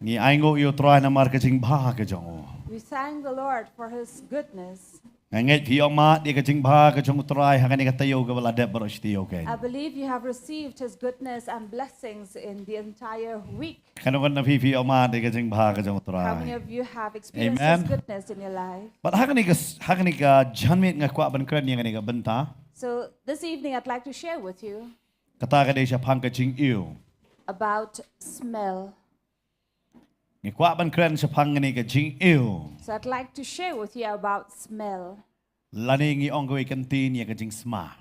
Ni aingo yu try na mar ka jing ba ka jong. We thank the Lord for his goodness. Nganget pi ma di ka jing ba ka jong utray ha kani ka tayo ka wala de baro shtiyo ken. I believe you have received his goodness and blessings in the entire week. Kano kan na pi ma di ka jing ba ka jong How many utray. of you have experienced Amen. his goodness in your life? But ha kani ka janmit nga kwa ban kren yang kani ka benta. So this evening I'd like to share with you Kata ka de siya pang ka jing iu. about smell. Ni kwa ban kren siya pang ni ka jing iu. So I'd like to share with you about smell, Lani ngi onggoy kantin ya ka jing sma.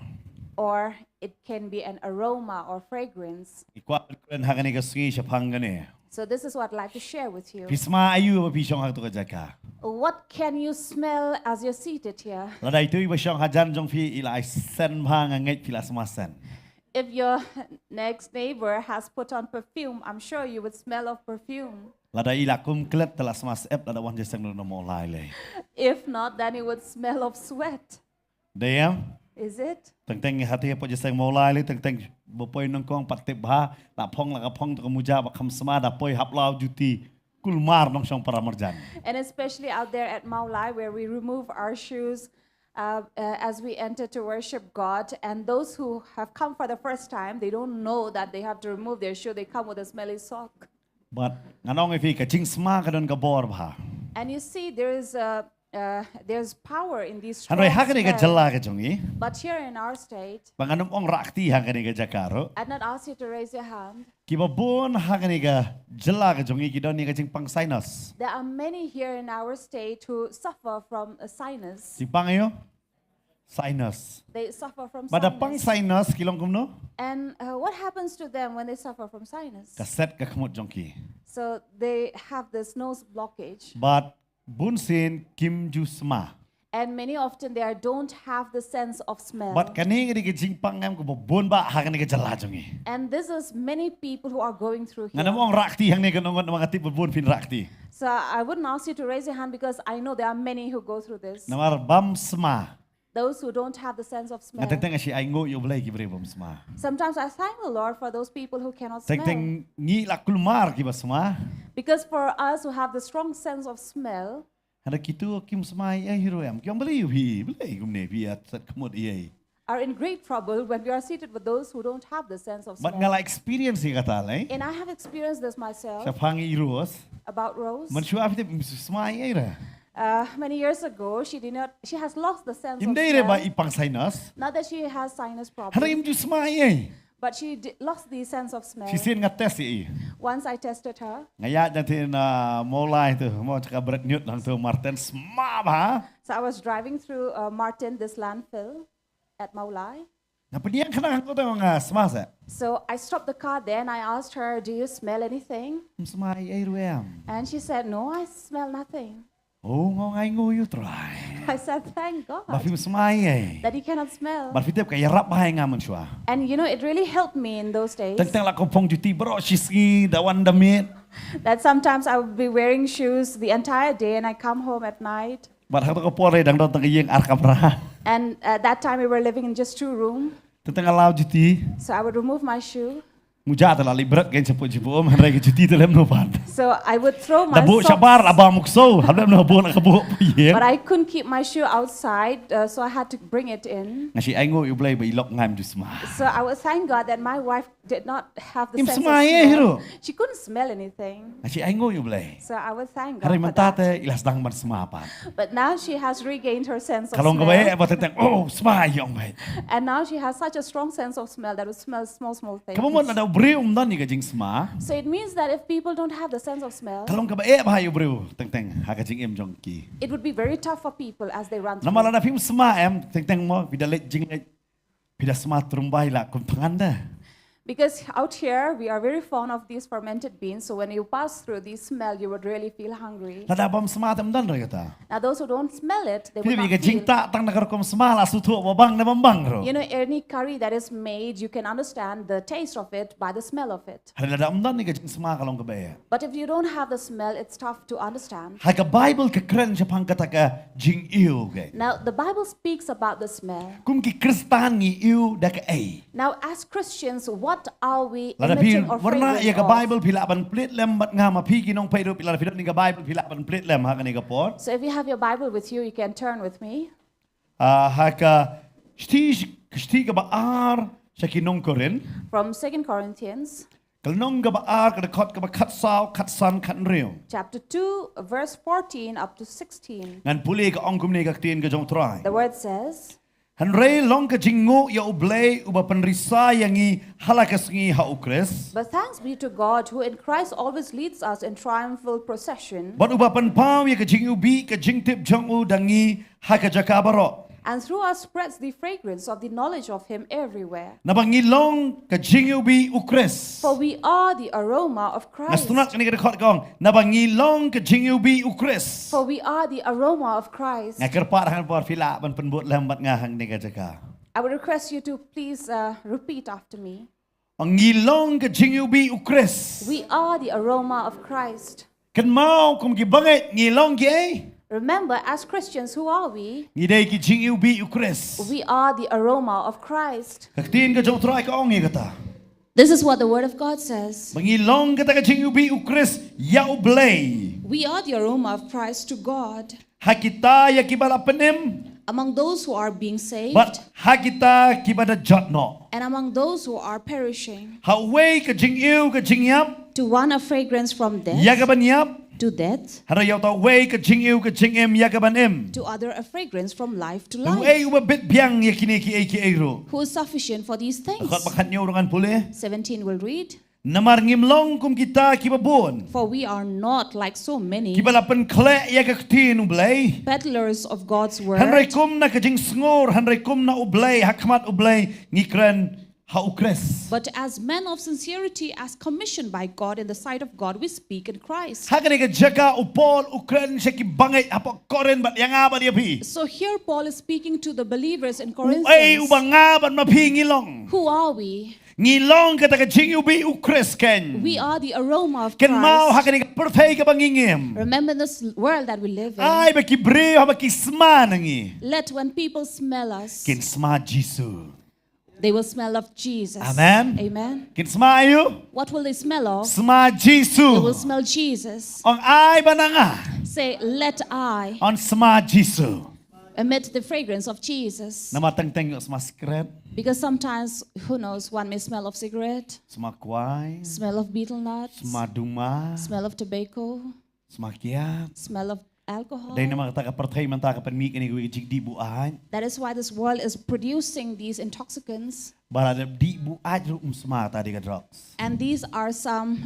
or it can be an aroma or fragrance. Ni kwa ban kren ha kani ka singi siya pang ni. So this is what I'd like to share with you. Pisma ayu ba pisong ha to ka jaka. What can you smell as you're seated here? Ladai tu ba siyang hajan jong fi ila sen ba nga ngait pila sma sen. If your next neighbor has put on perfume, I'm sure you would smell of perfume. Ladai ila kum klet tala sma ep lada wan jesang no mo lai le. If not, then it would smell of sweat. Deyam. Is it? Teng teng hati po jesang mo lai le teng teng bo poi nong kong patip ba la phong la ka phong to muja ba kham sma da poi hap lau juti kulmar nong song para marjan. And especially out there at Mawlong, where we remove our shoes as we enter to worship God. And those who have come for the first time, they don't know that they have to remove their shoe. They come with a smelly sock. But nganong ifi ka jing sma ka don ka bor ba. And you see, there's power in these strong Hanoi ha kani ka smells. jalla ka jongi. But here in our state, Panganom ong rakti ha kani ka jakaro. I'd not ask you to raise your hand. Kiba bon ha kani ka jalla ka jongi ki don ni ka jing pang sinus. There are many here in our state who suffer from a sinus. Si pangayo sinus. They suffer from Bada pang sinus. sinus kilong kumno. And what happens to them when they suffer from sinus? Kaset ka kamot jongki. So they have this nose blockage. But bunsin kim jusma. And many often they don't have the sense of smell. But kani ka jing pang ngam ko bon ba ha kani ka jalla jongi. And this is many people who are going through here. Nganong ong rakti hang ni ka nongon mga tipo bon fin rakti. So I wouldn't ask you to raise your hand because I know there are many who go through this. Namar bam sma. Those who don't have the sense of smell. Ngateng teng si ay ngo yo blay ki bre bam sma. Sometimes I thank the Lord for those people who cannot Teng smell. teng ngi la kulmar ki basma. Because for us who have the strong sense of smell, Ada kitu kim sma ay hero am. Kyong blay bi blay gumne bi at sat kamot iay. are in great trouble when we are seated with those who don't have the sense of But smell. ngala experience si kata lay. And I have experienced this myself Sa pangi iros. about Rose. Man sure after sma ay ra. Many years ago, she has lost the sense of Imday re ba smell. ipang sinus. Not that she has sinus Hara problems, im ju sma ay. but she lost the sense of smell. Si sin nga test i. Once I tested her, Ngaya natin na molay to mo tsaka bret newt lang to Martin sma ba. so I was driving through Martin, this landfill at Mawlong. Napadiyan ka na ko to nga sma sa. So I stopped the car there and I asked her, "Do you smell anything?" Sma ay ruam. And she said, "No, I smell nothing." Oh ngay ngo you try. I said, "Thank God Bafi sma ay. that you cannot smell." Bafi tep kay rap ba nga man siya. And you know, it really helped me in those days. Tentang la ko pong juti bro shiski dawan damit. That sometimes I would be wearing shoes the entire day and I come home at night. Bat hak ko pore dang dot ngiyeng arkapra. And at that time we were living in just 2 rooms. Tentang law juti. So I would remove my shoe. muja telah librat kan cepuk cepuk hari ke cuti dalam nopan. So I would throw my Dabu socks, syabar abang mukso, dalam nopo nak kabuk puye. but I couldn't keep my shoe outside, so I had to bring it in. Ngasi aingo you play by lock ngam just ma. So I would thank God that my wife did not have the Im sense of smell hero. smell. She couldn't smell anything. Ngasi aingo you play. So I would thank God Hari for that. mentate ilas dang man semapan. But now she has regained her sense of Kalau smell. ngawe apa tentang oh semai yang baik. And now she has such a strong sense of smell that would smell small things. Kamu mau ada breum dan ni kajing sema. So it means that if people don't have the sense of smell, Kalau ngawe apa you breum tentang hakajing em jongki. it would be very tough for people as they run through. Nama lana film sema em tentang mo bila let jing bila sema terumbai lah kum penganda. Because out here, we are very fond of these fermented beans. So when you pass through these smell, you would really feel hungry. Lada bam sema tem dan kata. Now those who don't smell it, they would Bila not bila jing feel. tak tang nakar kum sema lah sutu wabang na bambang ro. You know, any curry that is made, you can understand the taste of it by the smell of it. Hari lada dan ni kajing sema kalau ngawe. But if you don't have the smell, it's tough to understand. Hai ka Bible ke keren Jepang kata ka Jingiw ke. Now, the Bible speaks about the smell. Kum ki Kristan ngi iu da ka ai. Now, as Christians, what are we Lada pi emitting or warna ya fragrant ka of? Bible pila ban plit lem bat ngama pi ki nong paido pila fidot ni ka Bible pila ban plit lem ha ka ni ka por. So if you have your Bible with you, you can turn with me. Ha ka sti ka baar sa ki Nongkhryiem. From 2 Corinthians Kal nong ka baar ka dekot ka ba kat sao kat san kat riu. chapter 2, verse 14 up to 16. Ngan puli ka ong kum ni ka tien ka jong try. The word says, Hanrei long ka jingo ya ublay uba panrisa yangi halakas ngi ha ukres. "But thanks be to God who in Christ always leads us in triumphal procession, But uba panpaw ya ka jingu bi ka jingtip jong u dangi ha ka jakabaro. and through us spreads the fragrance of the knowledge of Him everywhere. Nabangilong ka jingu bi ukres. For we are the aroma of Christ. Nastunak ni ka dekot kong nabangilong ka jingu bi ukres. For we are the aroma of Christ." Nga kerpat han por fila ban penbut lambat ngahang ni ka jaka. I would request you to please repeat after me. Ang ngilong ka jingu bi ukres. We are the aroma of Christ. Kan mau kum gibangit ngilong ki ay. Remember, as Christians, who are we? Ngidai ki jingu bi ukres. We are the aroma of Christ. Kaktiin ka jong try ka ong kata. This is what the Word of God says. Mangilong kata ka jingu bi ukres ya ublay. We are the aroma of Christ to God. Hakita ya kibala penim. Among those who are being saved But hakita kibada jotno. and among those who are perishing. Haway ka jingiw ka jingyap. To one a fragrance from death Ya ka banyap. to death, Hara yaw ta way ka jingiw ka jingem ya ka banim. to other a fragrance from life to Haway life. ubabit biyang ya kini ki ay ki ay ro. Who is sufficient for these things? Akot makan niyo urangan puli. 17 will read. Namar ngimlong kum kita kibabon. For we are not like so many Kibala pen kle ya ka ktin ublay. peddlers of God's Hanray word, kum na ka jing sngur, hanray kum na ublay, hakmat ublay, ngikran ha ukres. but as men of sincerity, as commissioned by God in the sight of God, we speak in Christ. Hakani ka jaka upol ukran siya kibangay apo koren bat yang aba dia pi. So here Paul is speaking to the believers in Uay Corinthians. ubang ngaban mapingilong. Who are we? Ngilong kata ka jingu bi ukres ken. We are the aroma of Ken mau Christ. hakani ka pertay ka bangingim. Remember this world that we live in. Ay baki breo baki sma nangi. Let when people smell us, Ken sma Jisu. they will smell of Jesus. Amen. Amen. Ken sma ayo. What will they smell of? Sma They will Jisu. smell Jesus. Ang ay bananga. Say, let I On sma Jisu. emit the fragrance of Jesus. Namatang-tang yung sma secret. Because sometimes, who knows, one may smell of cigarette, Sma kway. smell of betel nuts, Sma duma. smell of tobacco, Sma kiat. smell of alcohol. Dahil naman kata ka pertay man ta ka panmik ni kuwi di buahan. That is why this world is producing these intoxicants. Bara di buahan ro sma ta di ka drugs. And these are some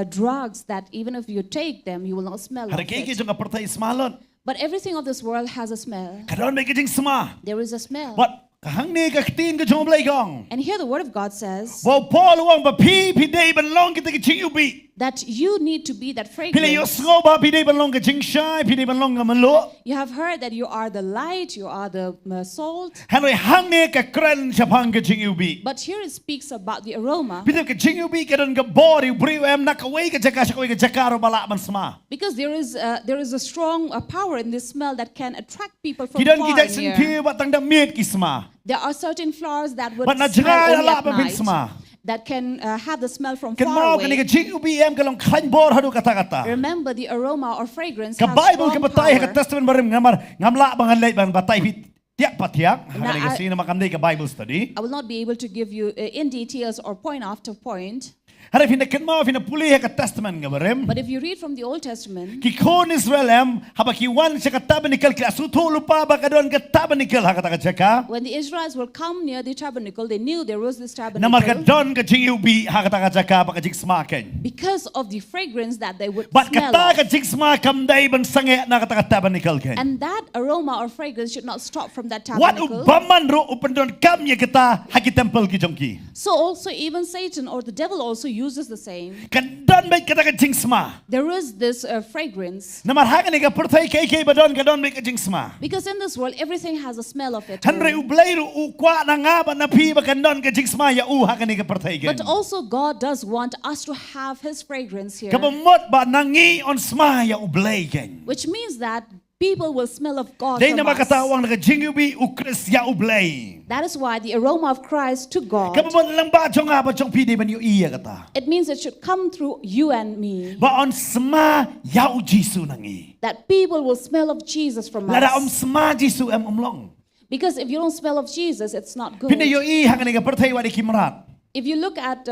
drugs that even if you take them, you will not smell of Hara kay it. jong ka pertay smalon. But everything of this world has a smell. Karon may kajing sma. There is a smell. What? Kahang ni ka ktin ka jong blay kong. And here the word of God says Wow Paul wang ba pi day ban long kita ka jing ubi. that you need to be that Pila yo fragrance. sngo ba pi day ban long ka jing shy, pi day ban long ka manlo. You have heard that you are the light, you are the salt. Hanoi hang ni ka kran siya pang ka jing ubi. But here it speaks about the aroma. Pila ka jing ubi ka ron ka body briw em nakaway ka jaka siya ka jaka ro bala man sma. Because there is a strong power in this smell that can attract people from Kidan far kita and sin near. pi batang da miet kisma. There are certain flowers that would But na smell janga only la at pa night. sma. that can have the smell from Kan far mau kan away. ka Jingiw BM ka long khan bor hadu kata-kata. Remember, the aroma or fragrance Ka has Bible ka strong batay ka power. Testament barim ngamla bangan late ban batay fit tiak patiak. Nah, Hakan ka sino makamday ka Bible study. I will not be able to give you in details or point after point. Hari fina kan mau fina pulih ka Testament ka barim. But if you read from the Old Testament, Ki kon Israel haba ki wan siya ka tabernacle ki asuto lupa ba ka don ka tabernacle ha kata ka jaka. when the Israelites will come near the tabernacle, they knew there was this Namar ka tabernacle don ka Jingiw bi ha kata ka jaka ba ka jig smaken. because of the fragrance that they would But smell kata ka of. jig smakam day ban sange na kata ka tabernacle ken. And that aroma or fragrance should not stop from that What tabernacle. ubaman ro upandon kam ye kita haki temple ki jongki. So also even Satan or the devil also uses the same. Kan don bay kata ka jing sma. There is this fragrance Namar hakan ka perthai kay ba don ka don bay ka jing sma. because in this world everything has a smell of it. Hanre ublay ro ukwa na nga ba na pi ba kan don ka jing sma ya u hakan ka perthai ken. But also God does want us to have his fragrance here, Kabamot ba nangi on sma ya ublay ken. which means that people will smell of God Day from na us. makatawang na ka Jingiw bi ukris ya ublay. That is why the aroma of Christ to God, Kabamot lang ba jong nga ba jong pidi ban yu iya kata. it means it should come through you and me. Ba on sma ya u Jisu nangi. That people will smell of Jesus from Lada us. sma Jisu Mawlong. Because if you don't smell of Jesus, it's not good. Pina yu i hakan ka perthai wa di kimrat. If you look at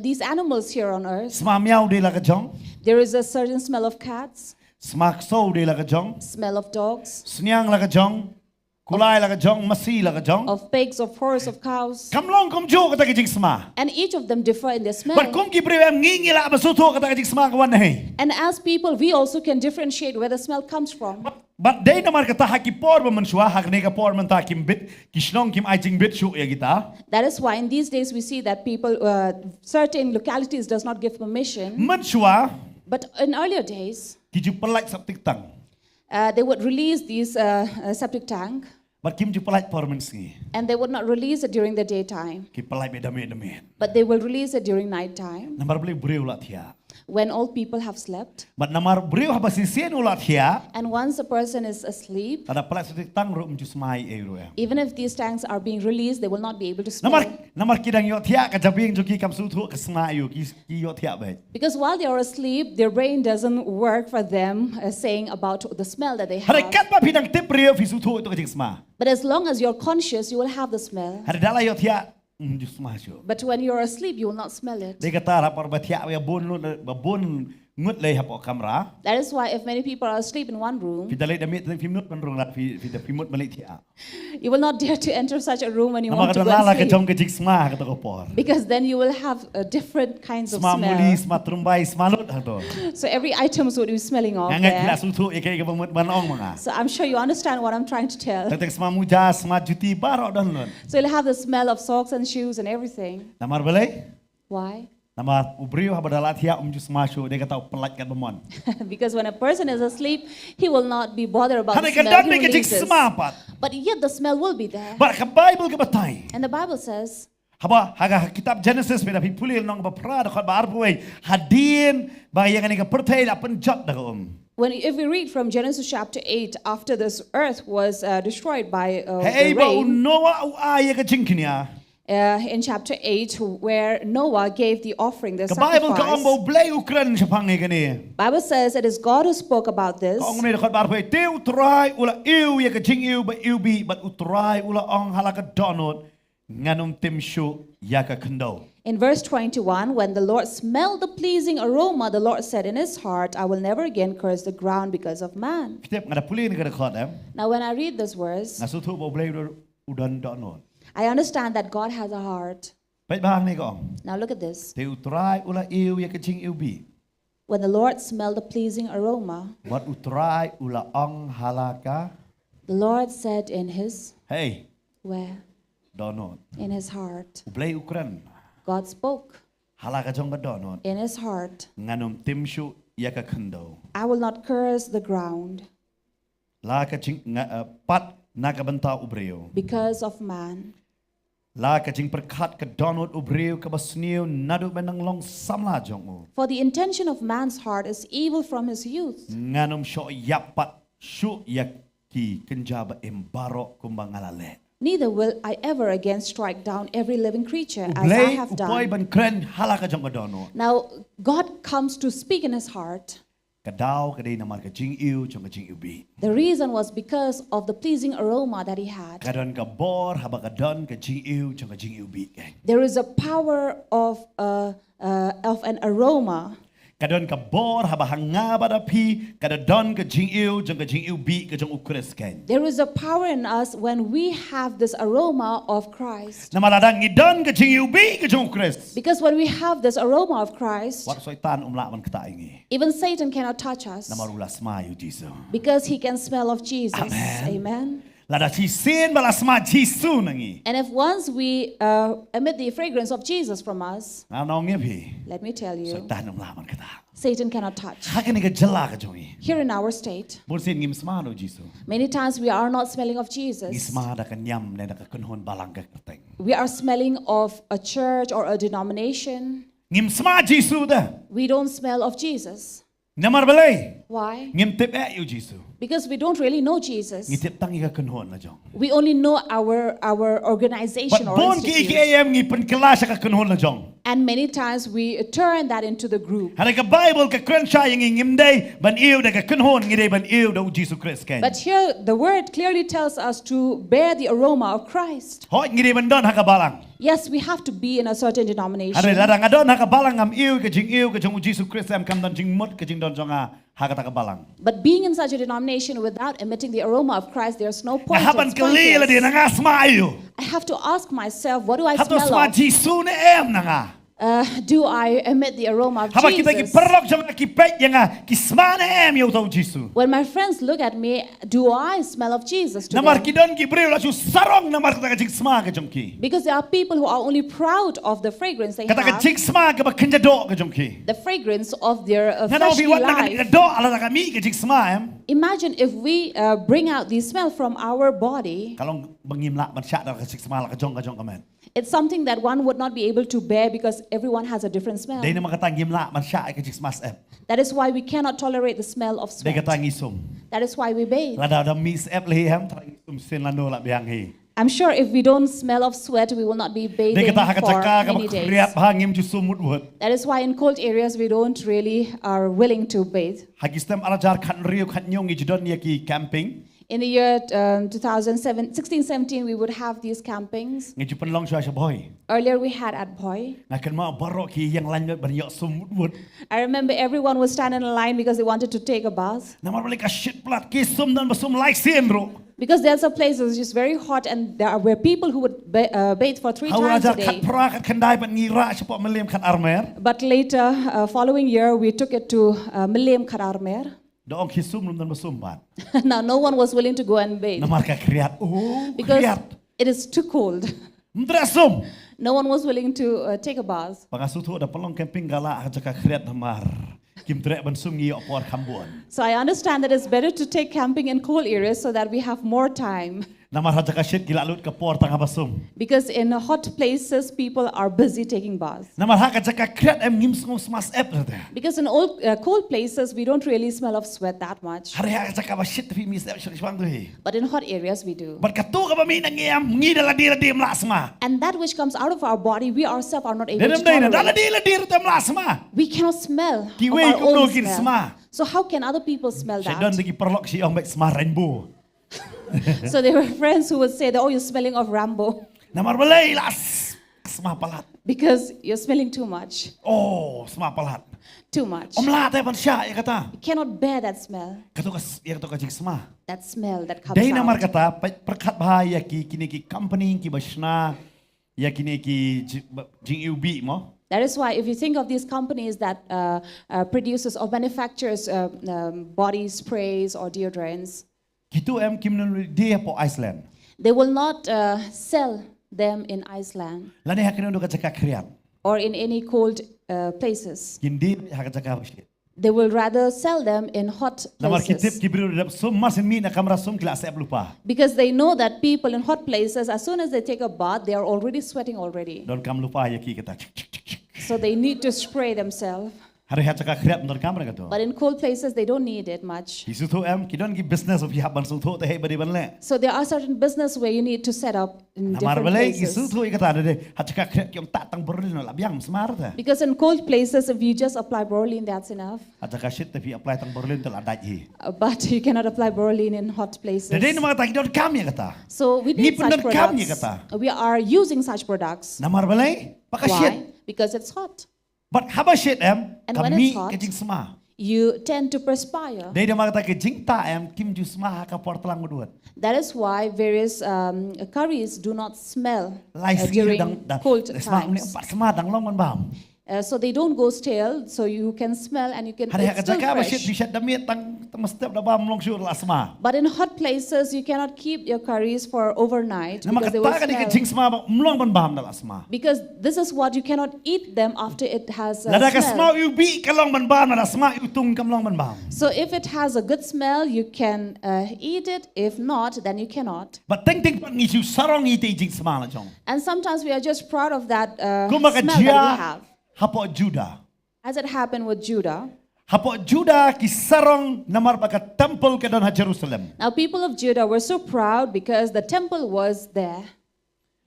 these animals here on earth, Sma miao di la ka jong. there is a certain smell of cats, Sma so di la ka jong. smell of dogs, Snyang la ka jong. Kulay la ka jong. Masi la ka jong. of pigs, of horse, of cows. Kamlong kum jo kata ka jing sma. And each of them differ in their smell. But kum ki brewem ngingi la ba suto kata ka jing sma ka wan nahi. And as people, we also can differentiate where the smell comes from. But day namar kata haki por ba mansua hak ne ka por man ta kim bit kishnong kim ai jing bit shu ya kita. That is why in these days we see that people, certain localities does not give permission. Mansua But in earlier days, ki ju pelait saptik tang. they would release these septic tank, But kim ju pelait por mansi. and they would not release it during the daytime, Ki pelait be dame. but they will release it during nighttime Namar beli brew la thia. when all people have slept. But namar brew haba sisien ulat thia. And once a person is asleep, Ada pelait saptik tang ro mju smai e ro ya. even if these tanks are being released, they will not be able to smell. Namar kidang yo thia ka jabing ju ki kam su thu ka smai yo ki yo thia ba. Because while they are asleep, their brain doesn't work for them saying about the smell that they Hare have. kat ba pinang tip brew fi su thu to ka jing sma. But as long as you're conscious, you will have the smell. Hare dala yo thia mju sma syo. But when you're asleep, you will not smell it. Dia kata rapor ba thia ya bon lu ba bon ngut lei hapo kamera. That is why if many people are asleep in one room, Fi dalai damit fi mut man rong la fi mut balik thia. you will not dare to enter such a room when you Nama want to ka go lala ka and jong sleep. ka jing sma ka to por. Because then you will have different kinds of Sma muli, smell. sma trumbai, sma lut ha to. So every item would be smelling of Ngangat kila there. su thu e kai ka mut ban ong manga. So I'm sure you understand what I'm trying to tell. Tetek sma muja, sma juti baro don lon. So you'll have the smell of socks and shoes and everything. Namar balai? Why? Namar ubrio ha badala thia ju sma shu dia kata pelat kat bemon. Because when a person is asleep, he will not be bothered about Hane the ka smell. dan He me ka jing releases. sma pat. But yet the smell will be there. Bar ka Bible ka batai. And the Bible says, Haba haga kitab Genesis peda pi pulil nong ba pra da khot ba arpuai hadin ba yang ni ka pertai da penjat da if we read from Genesis chapter 8, after this earth was destroyed by Hey the ba rain, Noah u ay ka jingkinya. in chapter 8, where Noah gave the offering, the Ka Bible ka ong sacrifice, bo blay ukran sa pangi kani. Bible says it is God who spoke about this. Ka ong ni da khot ba arpuai teu try ula iu ya ka jingiu ba iu bi but utrai ula ong halaka donot nganum timshu ya ka kendo. In verse 21, when the Lord smelled the pleasing aroma, the Lord said in his heart, I will never again curse the ground because of man. Kitap ngada pulin ka da khot Now, when I read this verse, Ngasu thu bo blay udan donot. I understand that God has a heart. Pai bahang ni ka ong. Now, look at this. Teu try ula iu ya ka jingiu bi. When the Lord smelled the pleasing aroma, Wat utrai ula ong halaka. the Lord said in his, Hey, where? donot. In his heart. Ublay ukran. God spoke Halaka jong ba donot. in his heart, Nganum timshu ya ka kendo. I will not curse the ground La ka jing pat nakabanta ubreo. because of man. La ka jing perkat ka donot ubreo ka basniu nadu benang long samla jong o. For the intention of man's heart is evil from his youth. Nganum sho yapat shu yak ki kenjaba embaro kumbangalale. neither will I ever again strike down every living creature as I Ublay have upoy done. ban kren halaka jong kadono. Now, God comes to speak in his heart. Kadaw kadai namar ka Jingiw jong ka Jingiw bi. The reason was because of the pleasing aroma that he had. Kadon ka bor haba kadon ka Jingiw jong ka Jingiw bi keng. There is a power of an aroma. Kadon ka bor haba hangaba da pi kadon ka Jingiw jong ka Jingiw bi ka jong ukres keng. There is a power in us when we have this aroma of Christ. Namaladang ngidon ka Jingiw bi ka jong ukres. Because when we have this aroma of Christ, Wak soitan umla man kata ingi. even Satan cannot touch us Namarulas mayu Jisu. because he can smell of Jesus. Amen. Amen. Lada chisin balas ma Jisu nangi. And if once we emit the fragrance of Jesus from us, Anong ngepi. let me tell you, Soitan umla man kata. Satan cannot touch. Hakani ka jala ka jongi. Here in our state, Bursin ngim smano Jisu. many times we are not smelling of Jesus. Ngisma da kanyam na nakakunhon balang ka kerteng. We are smelling of a church or a denomination. Ngim sma Jisu da. We don't smell of Jesus. Namar balay. Why? Ngim tip e yu Jisu. Because we don't really know Jesus. Ngitip tangi ka kunhon na jong. We only know our organization But or bon ki institute. IKM ngipen kelas ka kunhon na jong. And many times we turn that into the group. Hana ka Bible ka krensha yung ngim day ban iu da ka kunhon ngide ban iu da Jisu Christ ken. But here the word clearly tells us to bear the aroma of Christ. Ho ngide ban don haka balang. Yes, we have to be in a certain denomination. Hare ladang adon haka balang ngam iu ka jong Jisu Christ am kam don jing mut ka jing don jonga haka taka balang. But being in such a denomination without emitting the aroma of Christ, there's no point. Haban It's kali la di pointless. nga sma iu. I have to ask myself, what do I Hato smell sma of? Jisu ne em na nga. Do I emit the aroma of Haba kita ki Jesus? perlok jonga ki pet yang ki sma ne em yo tau Jisu. When my friends look at me, do I smell of Jesus to Namar them? ki don ki breu la chu sarong namar kata ka jing sma ka jong ki. Because there are people who are only proud of the fragrance they Kata ka have, jing sma ka ba kinja do ka jong ki. the fragrance of their Nana fleshly bi wat na ka life. do ala ka mi ka jing sma em. Imagine if we bring out the smell from our body. Kalong bangim la man sya da ka jing sma la ka jong ka men. It's something that one would not be able to bear because everyone has a different smell. Dai na makata ngim la man sya ka jing sma em. That is why we cannot tolerate the smell of Dai sweat. kata ngisum. That is why we bathe. La da mi ep le hem tra ngisum sin la no la biang hi. I'm sure if we don't smell of sweat, we will not be Dai bathing kata haka for caka ka many days. kriap ha ngim chu sumut wot. That is why in cold areas we don't really are willing to bathe. Hagistem alajar khat riu khat nyong i jidon ya ki camping. In the year 16-17, we would have these campings. Ngi chu penlong sya boy. Earlier we had at Boy. Ngakan ma barok ki yang lan ban yok sumut wot. I remember everyone was standing in line because they wanted to take a bath. Namar balik ka shit plat ki sum dan basum like sin ro. Because there's a place that was just very hot and there were people who would bathe for 3 Hau times a ajar khat day. pra khat khandai ban ngira sepok melem khat armer. But later, following year, we took it to Milem Kararmer. Doong ki sum dan basum ban. Now, no one was willing to go and bathe Namar ka kriat. Oh, because kriat. it is too cold. Mdra sum. No one was willing to take a bath. Pangasutu ada pelong camping gala aja ka kriat namar. Kim trek ban sum ngi opor kambuan. So I understand that it's better to take camping in cold areas so that we have more time. Namar aja ka shit gila lut ka por tangah basum. Because in hot places, people are busy taking baths. Namar hak aja ka kriat em ngim smas ep rata. Because in cold places, we don't really smell of sweat that much. Hari hak aja ka ba shit tapi mis ep shit bang tu hi. But in hot areas, we do. Bat katu ka ba mi nang ngi dala di mlasma. And that which comes out of our body, we ourselves are not able Dedem to dai na dala tolerate. di mlasma. We cannot smell of Kiwei our kum no own kin smell. sma. So how can other people smell Saya don that? lagi perlok si ong mek sma rainbow. So there were friends who would say that, oh, you're smelling of Rambo Namar balai las sma palat. because you're smelling too much. Oh, sma palat. Too much. Om la te ban sya ya kata. You cannot bear that smell. Katu ka ya katu ka jing sma. That smell that comes Dai namar out. kata perkat bahaya ki kini ki company ki basna ya kini ki jing ubi mo. That is why if you think of these companies that produces or manufactures body sprays or deodorants, Gitu em kim nan dia po Iceland. they will not sell them in Iceland Lani hakin ndo ka cakap kriat. or in any cold places. Kindi hak cakap shit. They will rather sell them in hot Namar kitip places. ki biro dap sum mas mi na kamera sum kila sep lupa. Because they know that people in hot places, as soon as they take a bath, they are already sweating already. Don kam lupa ya ki kata. So they need to spray themselves. Hari hacaka kriap ndor kamera kato. But in cold places, they don't need it much. Isu tu kidon ki business of hab ban su tu te bari ban le. So there are certain business where you need to set up in Namar different bale isu places. tu ikata de hacaka kriap kyom tak tang berlin la biang smar ta. Because in cold places, if you just apply Borolene, that's enough. Hacaka shit tapi apply tang berlin tu la dai hi. But you cannot apply Borolene in hot places. Jadi nama kata kidon kam ya kata. So we Ni need such benar kam ya products. kata. We are using such products. Namar bale pakai shit. Why? Because it's hot. But haba shit And when kami it's hot, kejing sma. You tend to perspire. Dari nama kata kejing ta kim ju sma ka portlang muduat. That is why various curries do not smell Lai during cold sma times. sma dang long man bam. So they don't go stale, so you can smell and you can Hari it's still kata ka shit fresh. bisa damit tang mestep da bam long syur la sma. But in hot places, you cannot keep your curries for overnight Nama because they will kata ka di smell. kejing sma mlong man bam da la sma. Because this is what you cannot eat them after it has Lada ka smell. sma u bi ka long man bam da sma u tung kam long man bam. So if it has a good smell, you can eat it. If not, then you cannot. But ting ting pan ngisu sarong ite jing sma la jong. And sometimes we are just proud of that Kuma ka smell that we jia have. hapo Judah. As it happened with Judah. Hapo Judah ki sarong namar baka temple ke don ha Jerusalem. Now people of Judah were so proud because the temple was there.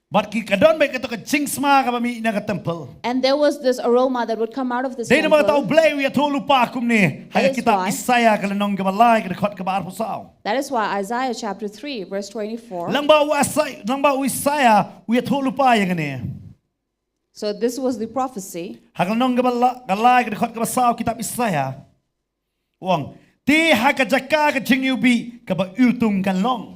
But ki kadon ba keto ka jing sma ka bami ina ka temple. And there was this aroma that would come out of this Dei na mga tao temple. blay wi atolu pa kum ni. That Hay is kita why- Isaiah ka lanong gabalay ka khot ka bar pusaw. That is why Isaiah chapter 3 verse 24. Lang ba Isaiah wi atolu pa yang ni. So this was the prophecy. Hagalong gabalay ka khot ka basaw kitab Isaiah. Wong ti ha ka jaka ka Jingiw bi ka ba utung kan long.